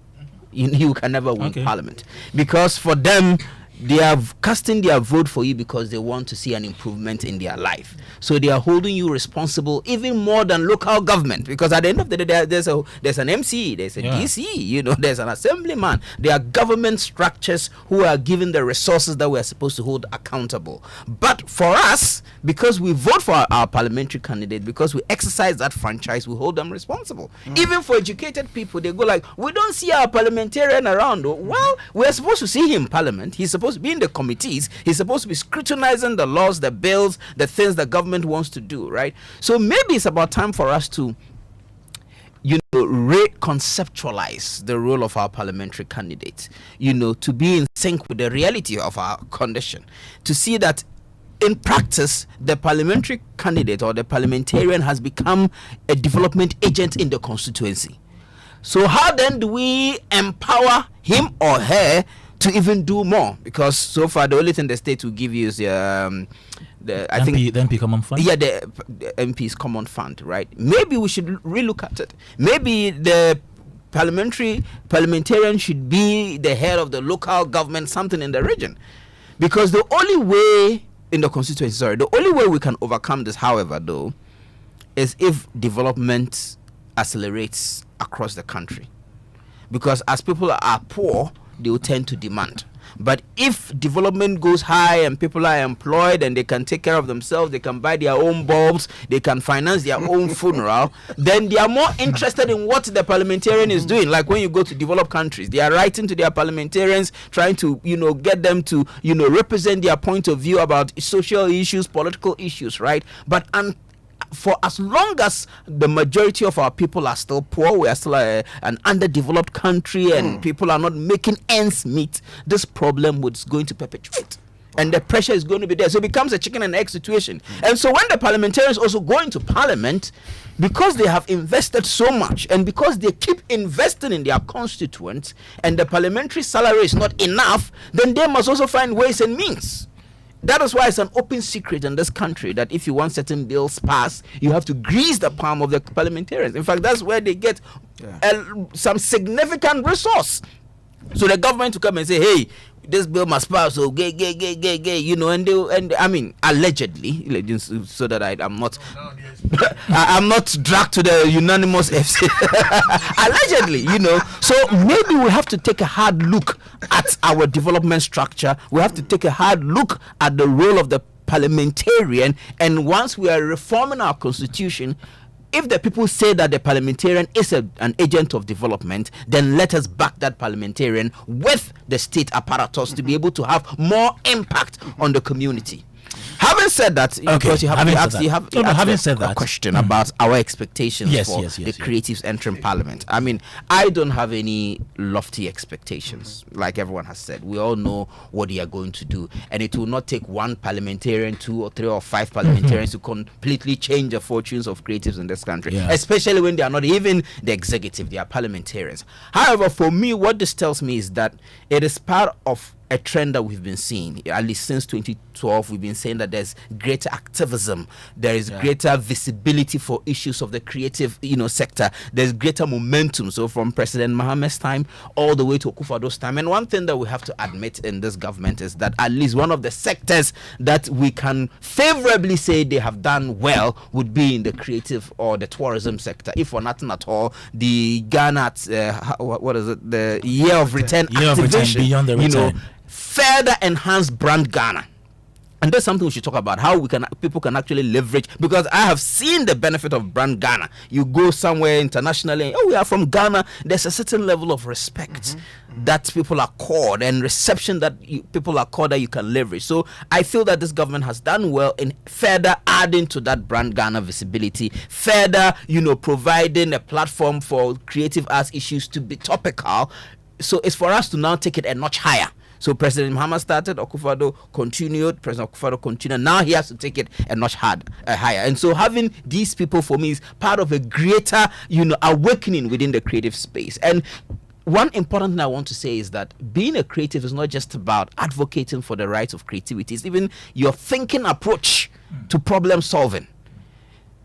You can never win parliament, because for them, they are casting their vote for you because they want to see an improvement in their life. So they are holding you responsible even more than local government, because at the end of the day, there's an MC, there's a DC, there's an assemblyman. There are government structures who are given the resources that we are supposed to hold accountable. But for us, because we vote for our parliamentary candidate, because we exercise that franchise, we hold them responsible. Even for educated people, they go like, we don't see our parliamentarian around. Well, we're supposed to see him in parliament. He's supposed to be in the committees. He's supposed to be scrutinizing the laws, the bills, the things the government wants to do, right? So maybe it's about time for us to reconceptualize the role of our parliamentary candidates, to be in sync with the reality of our condition, to see that in practice, the parliamentary candidate or the parliamentarian has become a development agent in the constituency. So how then do we empower him or her to even do more? Because so far the only thing the state will give you is the MP Common Fund. Yeah, the MP's Common Fund, right? Maybe we should relook at it. Maybe the parliamentarian should be the head of the local government, something in the region, because the only way in the constituency, the only way we can overcome this, however, though, is if development accelerates across the country. Because as people are poor, they will tend to demand. But if development goes high and people are employed and they can take care of themselves, they can buy their own bulbs, they can finance their own funeral, then they are more interested in what the parliamentarian is doing. Like when you go to developed countries, they are writing to their parliamentarians, trying to, get them to, represent their point of view about social issues, political issues, right? But for as long as the majority of our people are still poor, we are still an underdeveloped country, and people are not making ends meet, this problem is going to perpetuate. And the pressure is going to be there. So it becomes a chicken and egg situation. And so when the parliamentarians also go into parliament, because they have invested so much and because they keep investing in their constituents, and the parliamentary salary is not enough, then they must also find ways and means that is why it's an open secret in this country that if you want certain bills passed, you have to grease the palm of the parliamentarians. In fact, that's where they get some significant resource. So the government to come and say, hey, this bill must pass, so gay, you know, and I mean, allegedly, so that I'm not, I'm not dragged to the unanimous FC. Allegedly, you know. So maybe we have to take a hard look at our development structure. We have to take a hard look at the role of the parliamentarian. And once we are reforming our constitution, if the people say that the parliamentarian is an agent of development, then let us back that parliamentarian with the state apparatus to be able to have more impact on the community. Having said that, because you have a question about our expectations for the creatives entering parliament. I mean, I don't have any lofty expectations. Like everyone has said, we all know what they are going to do, and it will not take one parliamentarian, 2 or 3 or 5 parliamentarians to completely change the fortunes of creatives in this country, especially when they are not even the executive, they are parliamentarians. However, for me, what this tells me is that it is part of a trend that we've been seeing, at least since 2012. We've been saying that there's greater activism, there is greater visibility for issues of the creative, sector. There's greater momentum. So from President Mohammed's time all the way to Akufo-Addo's time. And one thing that we have to admit in this government is that at least one of the sectors that we can favorably say they have done well would be in the creative or the tourism sector. If for nothing at all, the Ghana, the year of return activation, beyond the return. Further enhance brand Ghana. And that's something we should talk about, how people can actually leverage, because I have seen the benefit of brand Ghana. You go somewhere internationally, we are from Ghana, there's a certain level of respect that people are called, and reception that people are called, that you can leverage. So I feel that this government has done well in further adding to that brand Ghana visibility, further, providing a platform for creative arts issues to be topical. So it's for us to now take it a notch higher. So President Muhammad started, Akufo-Addo continued, President Akufo-Addo continued. Now he has to take it a notch higher. And so having these people for me is part of a greater, awakening within the creative space. And one important thing I want to say is that being a creative is not just about advocating for the rights of creativity. It's even your thinking approach to problem solving.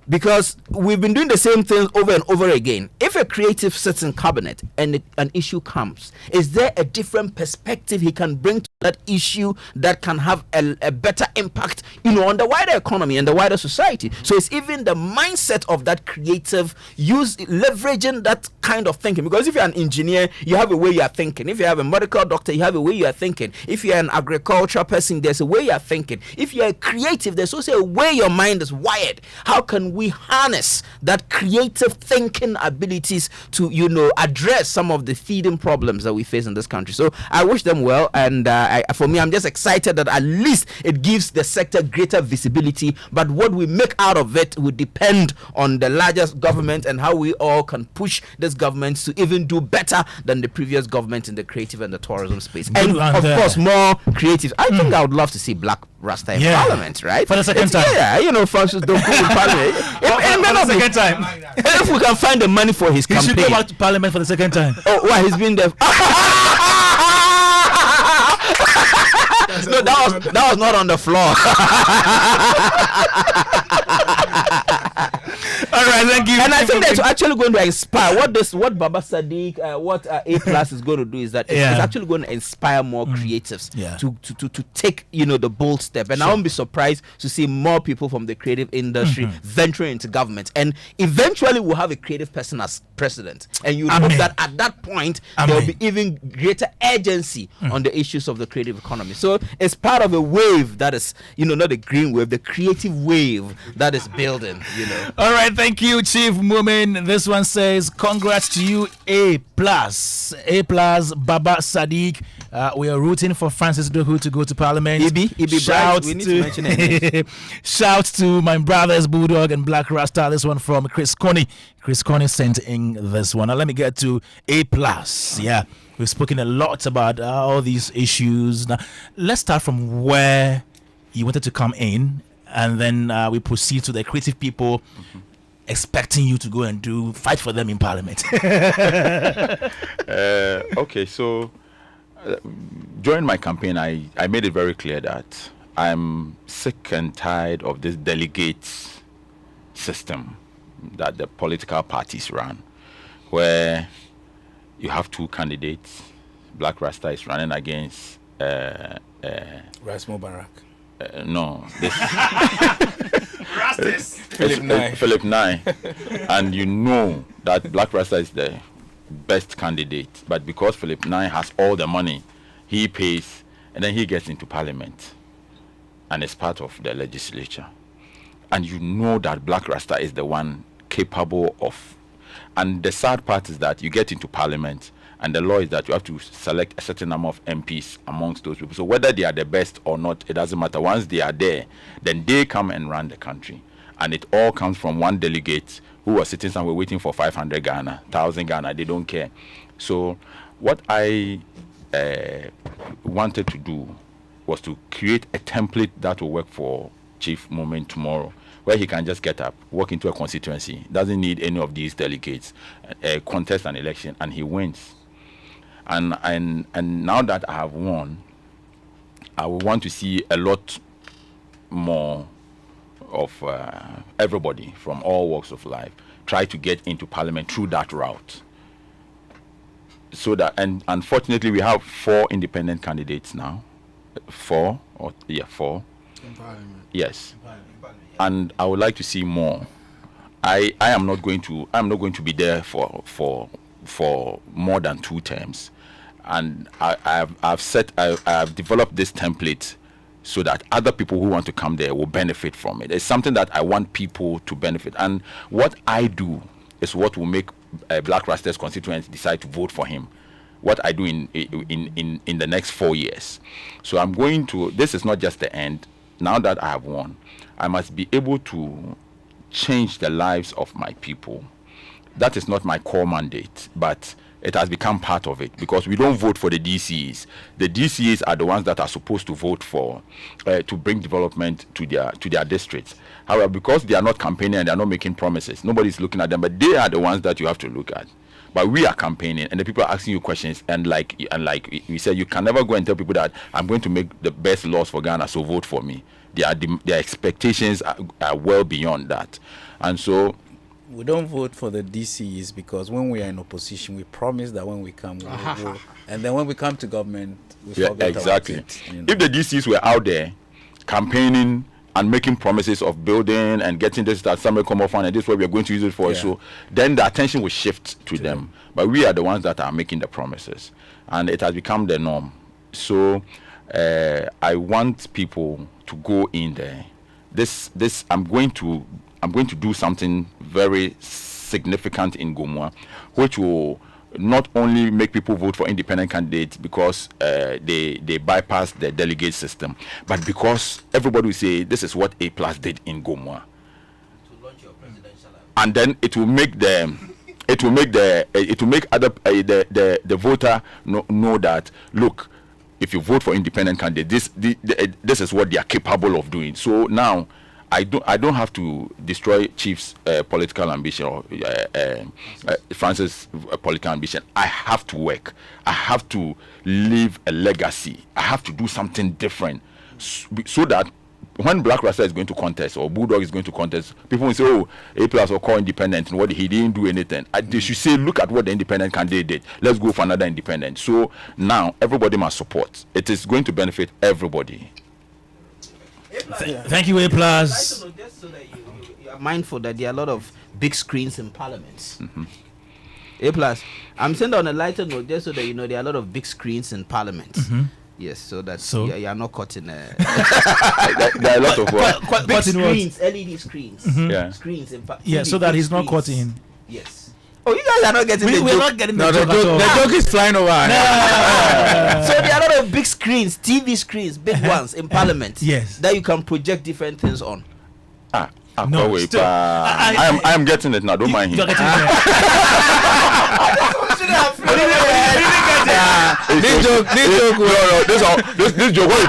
Because we've been doing the same things over and over again. If a creative sits in cabinet and an issue comes, is there a different perspective he can bring to that issue that can have a better impact, on the wider economy and the wider society? So it's even the mindset of that creative, leveraging that kind of thinking. Because if you're an engineer, you have a way you are thinking. If you have a medical doctor, you have a way you are thinking. If you're an agricultural person, there's a way you are thinking. If you're a creative, there's also a way your mind is wired. How can we harness that creative thinking abilities to, address some of the feeding problems that we face in this country? So I wish them well, and for me, I'm just excited that at least it gives the sector greater visibility. But what we make out of it will depend on the largest government and how we all can push this government to even do better than the previous government in the creative and the tourism space. And of course, more creatives. I think I would love to see Black Rasta in Parliament, right? For the second time. Yeah, Francis don't go in Parliament. For the second time. If we can find the money for his campaign. He should go back to Parliament for the second time. Oh, why? He's been there. No, that was not on the floor. All right, thank you. And I think that's actually going to inspire. What Baba Sadiq, what A Plus is going to do is that it's actually going to inspire more creatives to take the bold step. And I won't be surprised to see more people from the creative industry venturing into government. And eventually we'll have a creative person as president. And you hope that at that point there will be even greater urgency on the issues of the creative economy. So it's part of a wave that is, not a green wave, the creative wave that is building. All right, thank you, Chief Mumin. This one says, congrats to you, A+. A+, Baba Sadiq. We are rooting for Francis Dohu to go to Parliament. Shout to my brothers, Bulldog and Black Rasta. This one from Chris Coney. Chris Coney sent in this one. Now let me get to A+. Yeah, we've spoken a lot about all these issues. Now, let's start from where you wanted to come in, and then we proceed to the creative people expecting you to go and fight for them in Parliament. Okay, so during my campaign, I made it very clear that I'm sick and tired of this delegate system that the political parties run, where you have two candidates. Black Rasta is running against Rasmo Barak. No, this Philip Philip Nye, and you know that Black Rasta is the best candidate, but because Philip Nye has all the money, he pays, and then he gets into parliament, and is part of the legislature, and you know that Black Rasta is the one capable of. And the sad part is that you get into parliament, and the law is that you have to select a certain number of MPs amongst those people. So whether they are the best or not, it doesn't matter. Once they are there, then they come and run the country. And it all comes from one delegate who was sitting somewhere waiting for 500 Ghana, 1,000 Ghana. They don't care. So what I wanted to do was to create a template that will work for Chief Moment tomorrow, where he can just get up, walk into a constituency, doesn't need any of these delegates, contest an election, and he wins. And now that I have won, I will want to see a lot more of everybody from all walks of life try to get into parliament through that route. So that, and unfortunately, we have 4 independent candidates now. 4. In parliament. Yes. And I would like to see more. I am not going to be there for more than 2 terms. And I've developed this template so that other people who want to come there will benefit from it. It's something that I want people to benefit. And what I do is what will make Black Rasta's constituents decide to vote for him. What I do in the next 4 years. So I'm going to, this is not just the end. Now that I have won, I must be able to change the lives of my people. That is not my core mandate, but it has become part of it, because we don't vote for the DCs. The DCs are the ones that are supposed to vote for, to bring development to their districts. However, because they are not campaigning and they are not making promises, nobody's looking at them, but they are the ones that you have to look at. But we are campaigning, and the people are asking you questions, and like we said, you can never go and tell people that I'm going to make the best laws for Ghana, so vote for me. Their expectations are well beyond that, and so we don't vote for the DCs because when we are in opposition, we promise that when we come, we will vote, and then when we come to government, we forget exactly. About it, you know. If the DCs were out there campaigning and making promises of building and getting this that Samuel Common Fund and this is what we are going to use it for, so then the attention will shift to them. But we are the ones that are making the promises, and it has become the norm. So I want people to go in there. I'm going to do something very significant in Gomua, which will not only make people vote for independent candidates because they bypass the delegate system, but because everybody will say this is what A+ did in Gomua. To launch your presidential and then it will make the voter know that, look, if you vote for independent candidates, this is what they are capable of doing. So now I don't have to destroy Chief's political ambition or Francis' political ambition. I have to work. I have to leave a legacy. I have to do something different so that when Black Rasta is going to contest or Bulldog is going to contest, people will say, oh, A+ will call independent and what he didn't do anything. They should say, look at what the independent candidate did. Let's go for another independent. So now everybody must support. It is going to benefit everybody. Thank you, A+. Just so that you are mindful that there are a lot of big screens in parliaments. A+, I'm saying on a lighter note, just so that you know, there are a lot of big screens in parliament. Yes, so that you are not caught in there are a lot of big screens, LED screens, screens in so that he's not caught in. Yes. Oh, you guys are not getting the joke. We're not getting the joke. The joke is flying over. So there are a lot of big screens, TV screens, big ones in parliament. Yes. That you can project different things on. No, wait, I am getting it now. Don't mind him. You're getting it. This joke. This joke. When we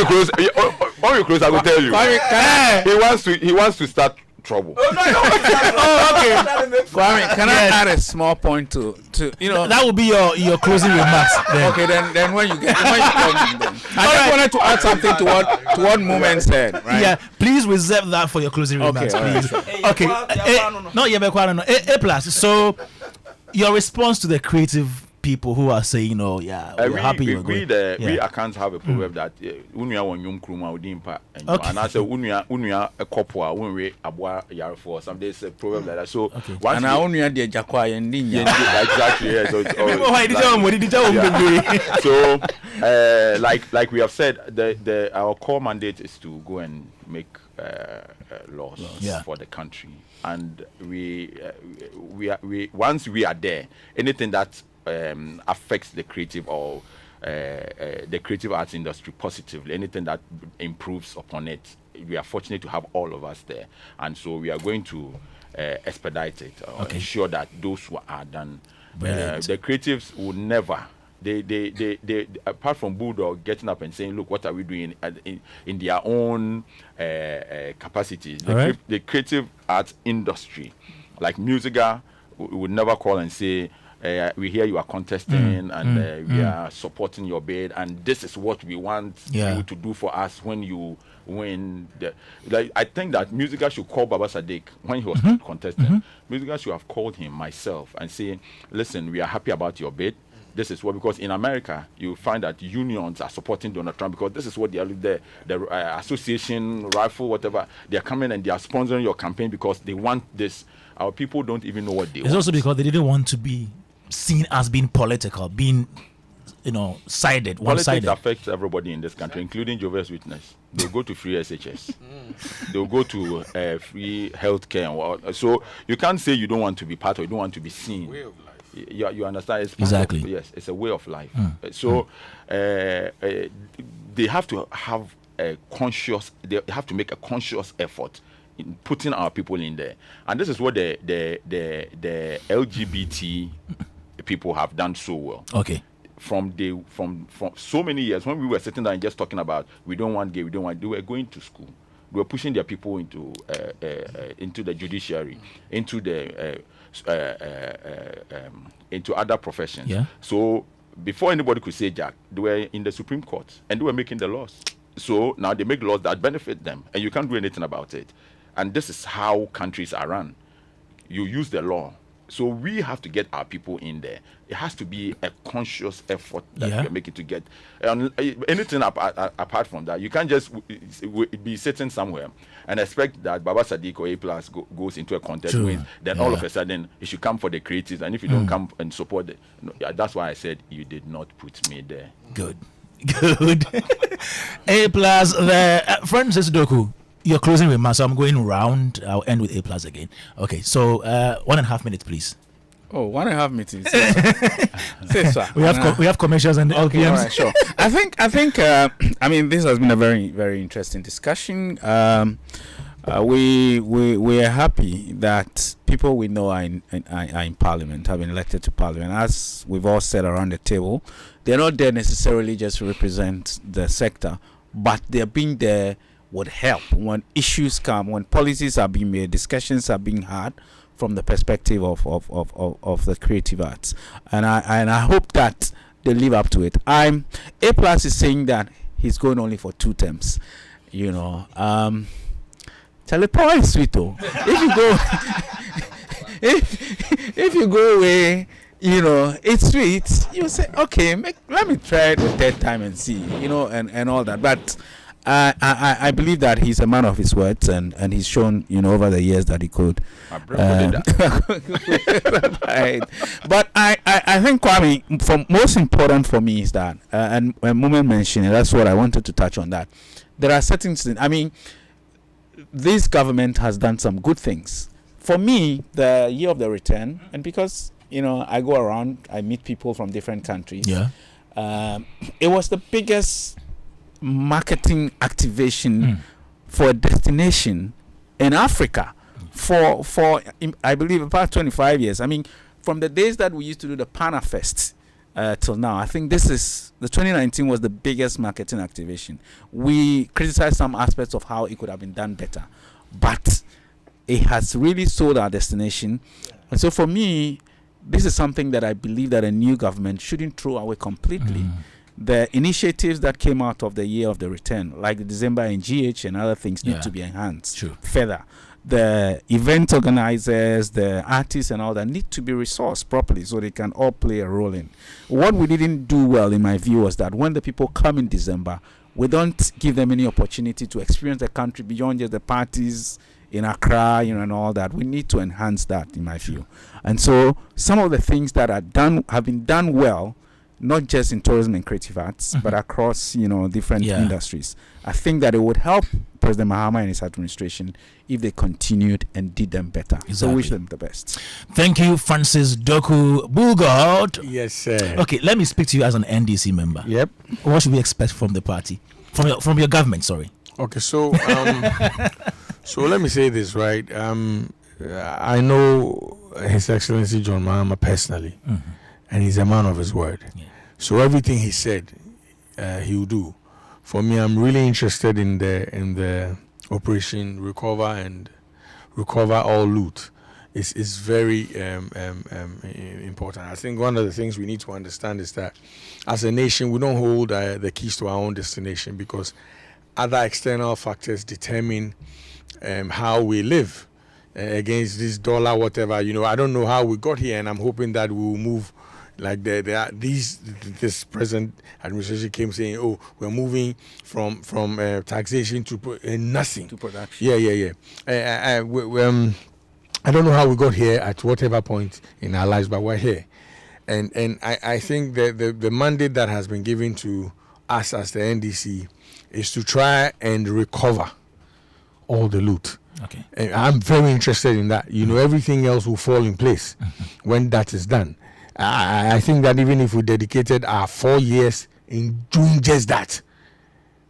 close, when we close, I will tell you. He wants to start trouble. Okay. Kwame, can I add a small point to that would be your closing remarks. Then. Okay, then when you come in, then. I just wanted to add something to what Moment said. Right? Yeah, please reserve that for your closing remarks, please. Okay. A plus. So your response to the creative people who are saying, "Oh, yeah, we're happy you're going." We can't have a proverb that unia wanyum kruma udimpa and I say unia a couple unwe abwa yarfo. Some days a proverb like that. So and I unia de jakwa yendinya. Exactly. Yeah, so like we have said, our core mandate is to go and make laws for the country, and we once we are there, anything that affects the creative or the creative arts industry positively, anything that improves upon it, we are fortunate to have all of us there, and so we are going to expedite it, ensure that those who are done. The creatives will never. They apart from Bulldog getting up and saying, "Look, what are we doing?" in their own capacities. The creative arts industry, like Musica, would never call and say, "We hear you are contesting and we are supporting your bid, and this is what we want you to do for us when you win." I think that Musica should call Baba Sadiq when he was contesting. Musica should have called him, myself, and say, "Listen, we are happy about your bid. This is what," because in America you find that unions are supporting Donald Trump because this is what they are, the association, rifle, whatever, they are coming and they are sponsoring your campaign because they want this. Our people don't even know what they want. It's also because they didn't want to be seen as being political, being sided, one-sided. Politics affects everybody in this country, including Jehovah's Witness. They'll go to free SHS. They'll go to free healthcare. So you can't say you don't want to be part or you don't want to be seen. You understand? It's exactly. Yes, it's a way of life. So they have to have a conscious. They have to make a conscious effort in putting our people in there, and this is what the LGBT people have done so well. Okay. From so many years, when we were sitting down and just talking about we don't want gay, they were going to school. They were pushing their people into the judiciary, into the into other professions. Yeah. So before anybody could say Jack, they were in the Supreme Court and they were making the laws. So now they make laws that benefit them, and you can't do anything about it. And this is how countries are run. You use the law. So we have to get our people in there. It has to be a conscious effort that we are making to get anything apart from that. You can't just be sitting somewhere and expect that Baba Sadiq or A Plus goes into a contest with. Then all of a sudden it should come for the creatives, and if you don't come and support it, that's why I said you did not put me there. Good. A Plus, the Francis Doku. Your closing remarks. So I'm going round. I'll end with A Plus again. Okay, so 1.5 minutes, please. Oh, 1.5 minutes. We have commercials and LPMs. All right, sure. I think. I mean, this has been a very, very interesting discussion. We are happy that people we know are in Parliament, have been elected to Parliament. As we've all said around the table, they're not there necessarily just to represent the sector, but they're being there would help when issues come, when policies are being made, discussions are being had from the perspective of the creative arts, and I hope that they live up to it. A Plus is saying that he's going only for 2 terms. Telepower is sweet though. If you go away, it's sweet. You say, okay, let me try it the 3rd time and see, and all that, but. I believe that he's a man of his words, and he's shown, over the years that he could. Right. But I think, Kwame, most important for me is that, and when Moment mentioned it, that's what I wanted to touch on, that there are certain things. I mean, this government has done some good things. For me, the year of the return, and because, I go around, I meet people from different countries. Yeah. It was the biggest marketing activation for a destination in Africa for I believe about 25 years. I mean, from the days that we used to do the Pana Fest till now, I think the 2019 was the biggest marketing activation. We criticized some aspects of how it could have been done better, but it has really sold our destination. And so for me, this is something that I believe that a new government shouldn't throw away completely. The initiatives that came out of the year of the return, like the December NGH and other things, need to be enhanced further. The event organizers, the artists and all that need to be resourced properly so they can all play a role in. What we didn't do well, in my view, was that when the people come in December, we don't give them any opportunity to experience the country beyond just the parties in Accra, and all that. We need to enhance that, in my view. And so some of the things that have been done well, not just in tourism and creative arts, but across, different industries. I think that it would help President Mahama and his administration if they continued and did them better. Exactly. So wish them the best. Thank you, Francis Doku Bulgard. Yes, sir. Okay, let me speak to you as an NDC member. Yep. What should we expect from the party? From your government, sorry. Okay, so so let me say this, right? I know His Excellency John Mahama personally, and he's a man of his word. Yeah. So everything he said, he will do. For me, I'm really interested in the Operation Recover All Loot. It's very important. I think one of the things we need to understand is that as a nation, we don't hold the keys to our own destination, because other external factors determine how we live against this dollar, whatever. I don't know how we got here, and I'm hoping that we will move like this present administration came saying, "Oh, we're moving from taxation to nothing to production." Yeah. I don't know how we got here at whatever point in our lives, but we're here, and I think the mandate that has been given to us as the NDC is to try and recover all the loot. Okay. And I'm very interested in that. Everything else will fall in place when that is done. I think that even if we dedicated our 4 years in doing just that,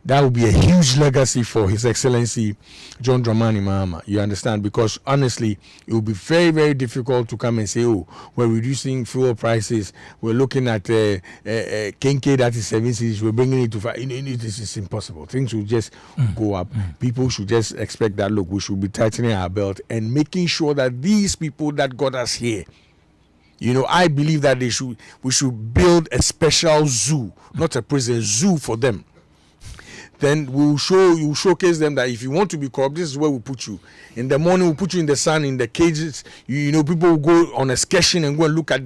that would be a huge legacy for His Excellency John Dramani Mahama. You understand? Because honestly, it would be very, very difficult to come and say, "Oh, we're reducing fuel prices. We're looking at Kenke that is 7 cities. We're bringing it to 5." This is impossible. Things will just go up. People should just expect that. Look, we should be tightening our belt and making sure that these people that got us here, I believe that we should build a special zoo, not a prison, zoo for them. Then we'll showcase them that if you want to be corrupt, this is where we put you. In the morning, we'll put you in the sun, in the cages. People will go on excursion and go and look at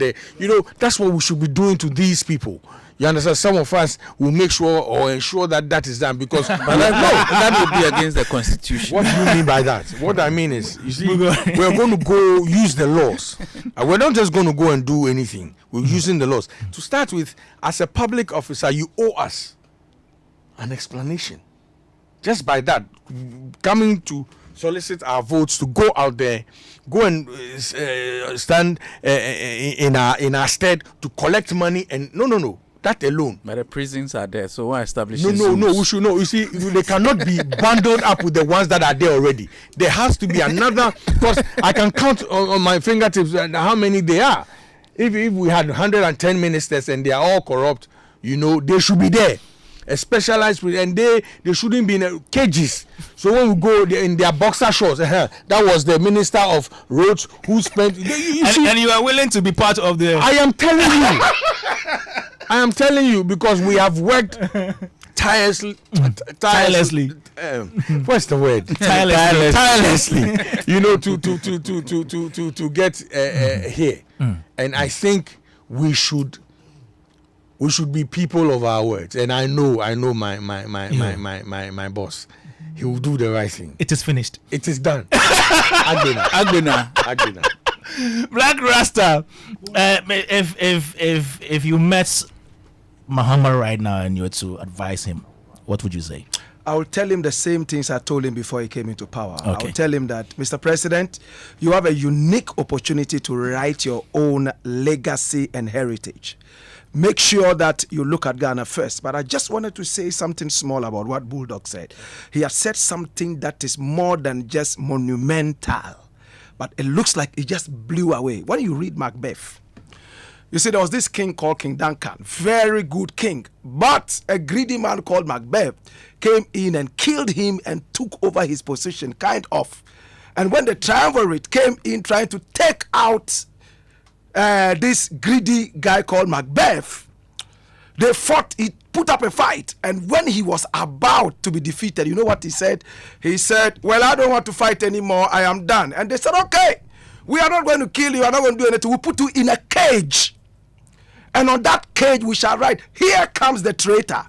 that's what we should be doing to these people. You understand? Some of us will make sure or ensure that is done, because that would be against the Constitution. What do you mean by that? What I mean is, you see, we're going to go use the laws. We're not just going to go and do anything. We're using the laws. To start with, as a public officer, you owe us an explanation. Just by that, coming to solicit our votes to go out there, go and stand in our stead to collect money, and no. That alone. But the prisons are there, so why establish? No. We should know. You see, they cannot be bundled up with the ones that are there already. There has to be another, because I can count on my fingertips how many they are. If we had 110 ministers and they are all corrupt, they should be there. A specialized, and they shouldn't be in cages. So when we go in their boxer shorts, that was the Minister of Roads who spent. And you are willing to be part of the. I am telling you, because we have worked tirelessly. What's the word? Tirelessly. To get here, and I think we should be people of our words. And I know my boss. He will do the right thing. It is finished. It is done. Agbena. Black Rasta. If you met Mahama right now and you were to advise him, what would you say? I will tell him the same things I told him before he came into power. Okay. I will tell him that, Mr. President, you have a unique opportunity to write your own legacy and heritage. Make sure that you look at Ghana first. But I just wanted to say something small about what Bulldog said. He has said something that is more than just monumental, but it looks like it just blew away. When you read Macbeth, you see, there was this king called King Duncan, very good king, but a greedy man called Macbeth came in and killed him and took over his position, kind of. And when the triumvirate came in trying to take out this greedy guy called Macbeth, they fought, he put up a fight. And when he was about to be defeated, you know what he said? He said, well, I don't want to fight anymore. I am done. And they said, okay, we are not going to kill you. We are not going to do anything. We'll put you in a cage. And on that cage, we shall write, here comes the traitor.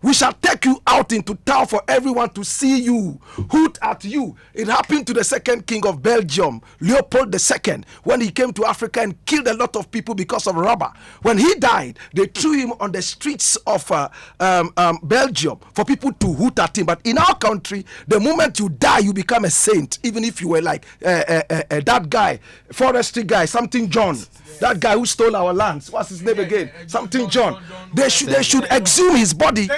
We shall take you out into town for everyone to see you, hoot at you. It happened to the second king of Belgium, Leopold II, when he came to Africa and killed a lot of people because of rubber. When he died, they threw him on the streets of Belgium for people to hoot at him. But in our country, the moment you die, you become a saint, even if you were like that guy, forestry guy, something John. That guy who stole our lands. What's his name again? Something John. They should exhume his body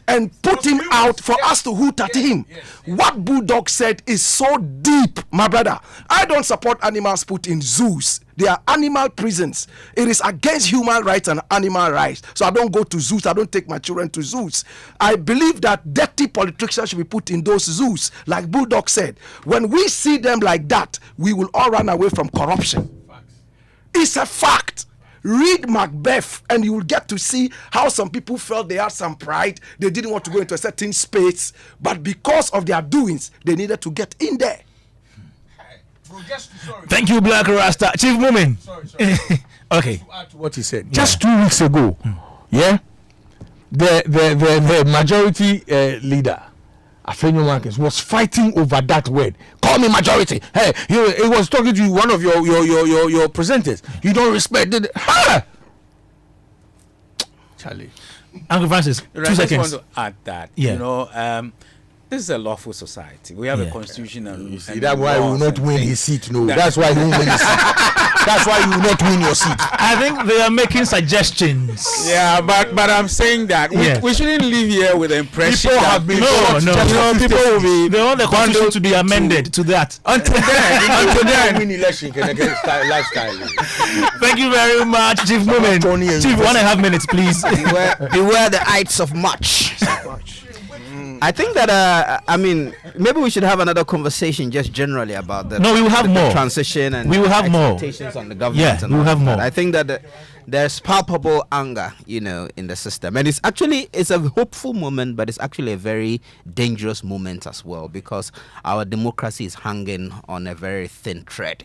and put him out for us to hoot at him. What Bulldog said is so deep, my brother. I don't support animals put in zoos. They are animal prisons. It is against human rights and animal rights. So I don't go to zoos. I don't take my children to zoos. I believe that dirty politicians should be put in those zoos. Like Bulldog said, when we see them like that, we will all run away from corruption. It's a fact. Read Macbeth and you will get to see how some people felt they had some pride. They didn't want to go into a certain space, but because of their doings, they needed to get in there. Thank you, Black Rasta. Chief Mumin. Okay. To add to what he said, just 2 weeks ago, yeah, the majority leader, Afenyo Marcus, was fighting over that word. Call me majority. Hey, he was talking to one of your presenters. You don't respect it. Ha! Charlie. Uncle Francis, 2 seconds. I just want to add that. Yeah. You know, this is a lawful society. We have a constitution and you see, that's why he will not win his seat. No, that's why he won't win his seat. That's why you will not win your seat. I think they are making suggestions. Yeah, but I'm saying that we shouldn't leave here with the impression people that have been people will be. They want the constitution to be amended to that. Until then, win election can against lifestyle. Thank you very much, Chief Moment. Chief, 1.5 minutes, please. Beware the ites of much. I think that I mean, maybe we should have another conversation just generally about the we will have more transition and we will have expectations on the government. Yeah, and we will have more. I think that there's palpable anger, you know, in the system, and it's a hopeful moment, but it's actually a very dangerous moment as well, because our democracy is hanging on a very thin thread.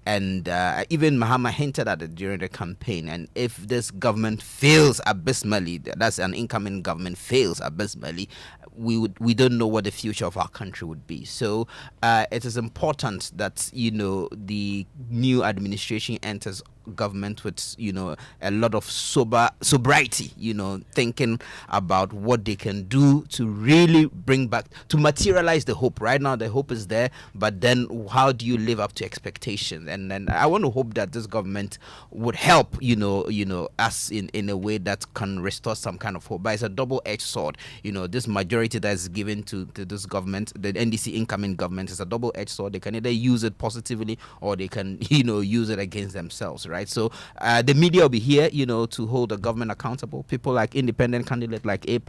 And even Mahama hinted at it during the campaign. And if this government fails abysmally, that's an incoming government fails abysmally, we don't know what the future of our country would be. So it is important that, you know, the new administration enters government with, you know, a lot of sobriety, you know, thinking about what they can do to really bring back, to materialize the hope. Right now the hope is there, but then how do you live up to expectations? And then I want to hope that this government would help, you know us in a way that can restore some kind of hope. But it's a double-edged sword. You know, this majority that is given to this government, the NDC incoming government, is a double-edged sword. They can either use it positively or they can, you know, use it against themselves, right? So the media will be here, you know, to hold the government accountable. People like independent candidate like A+,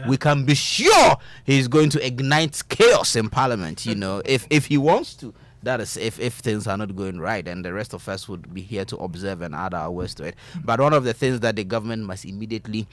we can be sure he's going to ignite chaos in Parliament, you know, if he wants to. That is if things are not going right, and the rest of us would be here to observe and add our words to it. But one of the things that the government must immediately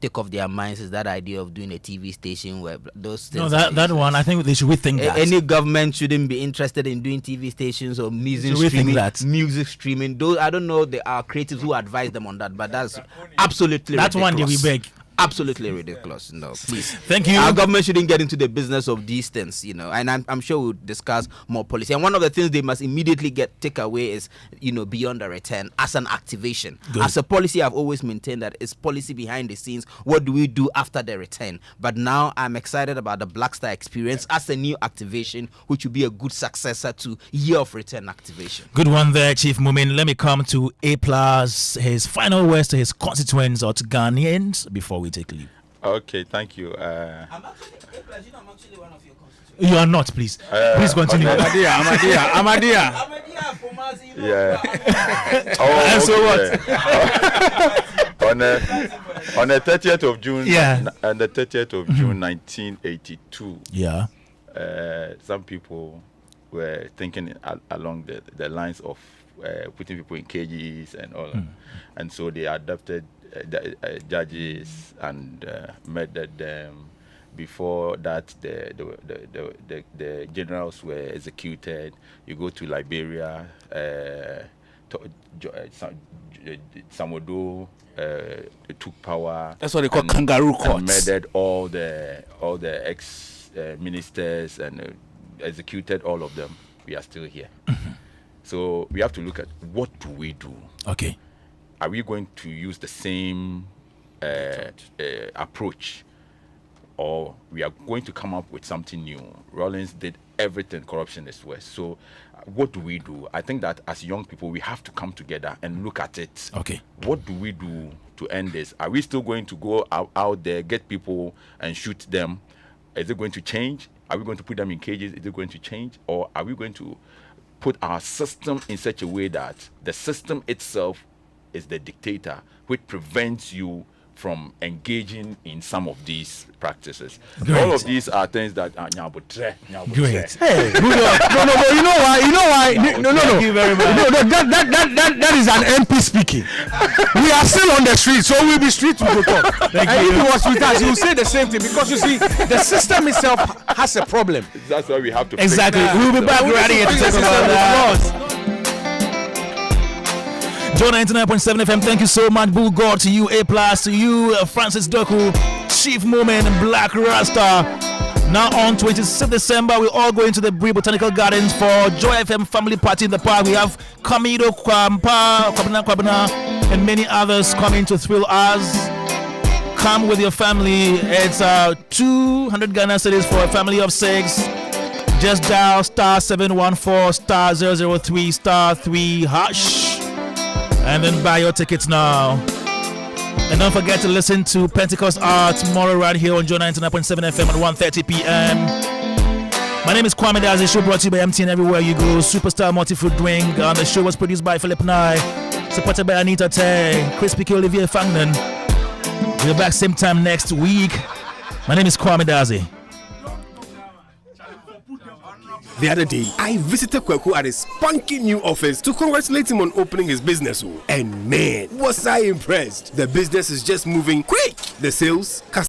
take off their minds is that idea of doing a TV station where those things. No, that one, I think they should rethink that. Any government shouldn't be interested in doing TV stations or music streaming. Those, I don't know, there are creatives who advise them on that, but that's absolutely ridiculous. One day we beg. Absolutely ridiculous. No, please. Thank you. Our government shouldn't get into the business of these things, you know, and I'm sure we'll discuss more policy. And one of the things they must immediately take away is, you know, beyond the return as an activation. Good. As a policy, I've always maintained that it's policy behind the scenes. What do we do after the return? But now I'm excited about the Black Star experience as a new activation, which will be a good successor to year of return activation. Good one there, Chief Mumin. Let me come to A+, his final words to his constituents or to Ghanaians before we take leave. Okay, thank you. I'm actually one of your constituents. You are not, please. Please continue. Amadia. Yeah. And so what? On the 30th of June, and the 30th of June, 1982. Yeah. Some people were thinking along the lines of putting people in cages and all, and so they adopted judges and murdered them. Before that, the generals were executed. You go to Liberia, Samodo took power. That's what they call kangaroo courts. And murdered all the ex ministers and executed all of them. We are still here. So we have to look at what do we do. Okay. Are we going to use the same approach, or we are going to come up with something new? Rawlings did everything, corruption is worse. So what do we do? I think that as young people, we have to come together and look at it. Okay. What do we do to end this? Are we still going to go out there, get people and shoot them? Is it going to change? Are we going to put them in cages? Is it going to change? Or are we going to put our system in such a way that the system itself is the dictator, which prevents you from engaging in some of these practices? Great. All of these are things that are Great. Hey, good one. No, you know why? No. Thank you very much. No, that is an MP speaking. We are still on the street, so we'll be street to go talk. Thank and you. if he was with us, he will say the same thing, because you see, the system itself has a problem. That's why we have to Exactly. fix it. We'll be back right here to talk about that. Joy 99.7 FM, thank you so much. Bull God to you, A+, to you, Francis Doku, Chief Moment, Black Rasta. Now on 26th December, we're all going to the Bree Botanical Gardens for Joy FM Family Party in the park. We have Kamido, Kwabena, and many others coming to thrill us. Come with your family. It's 200 Ghana cedis for a family of 6. Just dial *714 *003 *3#. And then buy your tickets now. And don't forget to listen to Pentecost Hour tomorrow right here on Joy 99.7 FM at 1:30 p.m. My name is Kwame Dadzie. Show brought to you by MTN everywhere you go. Superstar multi-fruit drink. The show was produced by Philip Nye, supported by Anita Tay, Chris Piquet, Olivier Fangnan. We're back same time next week. My name is Kwame Dadzie. The other day, I visited Kweku at his spunky new office to congratulate him on opening his business. And man, was I impressed. The business is just moving quick. The sales,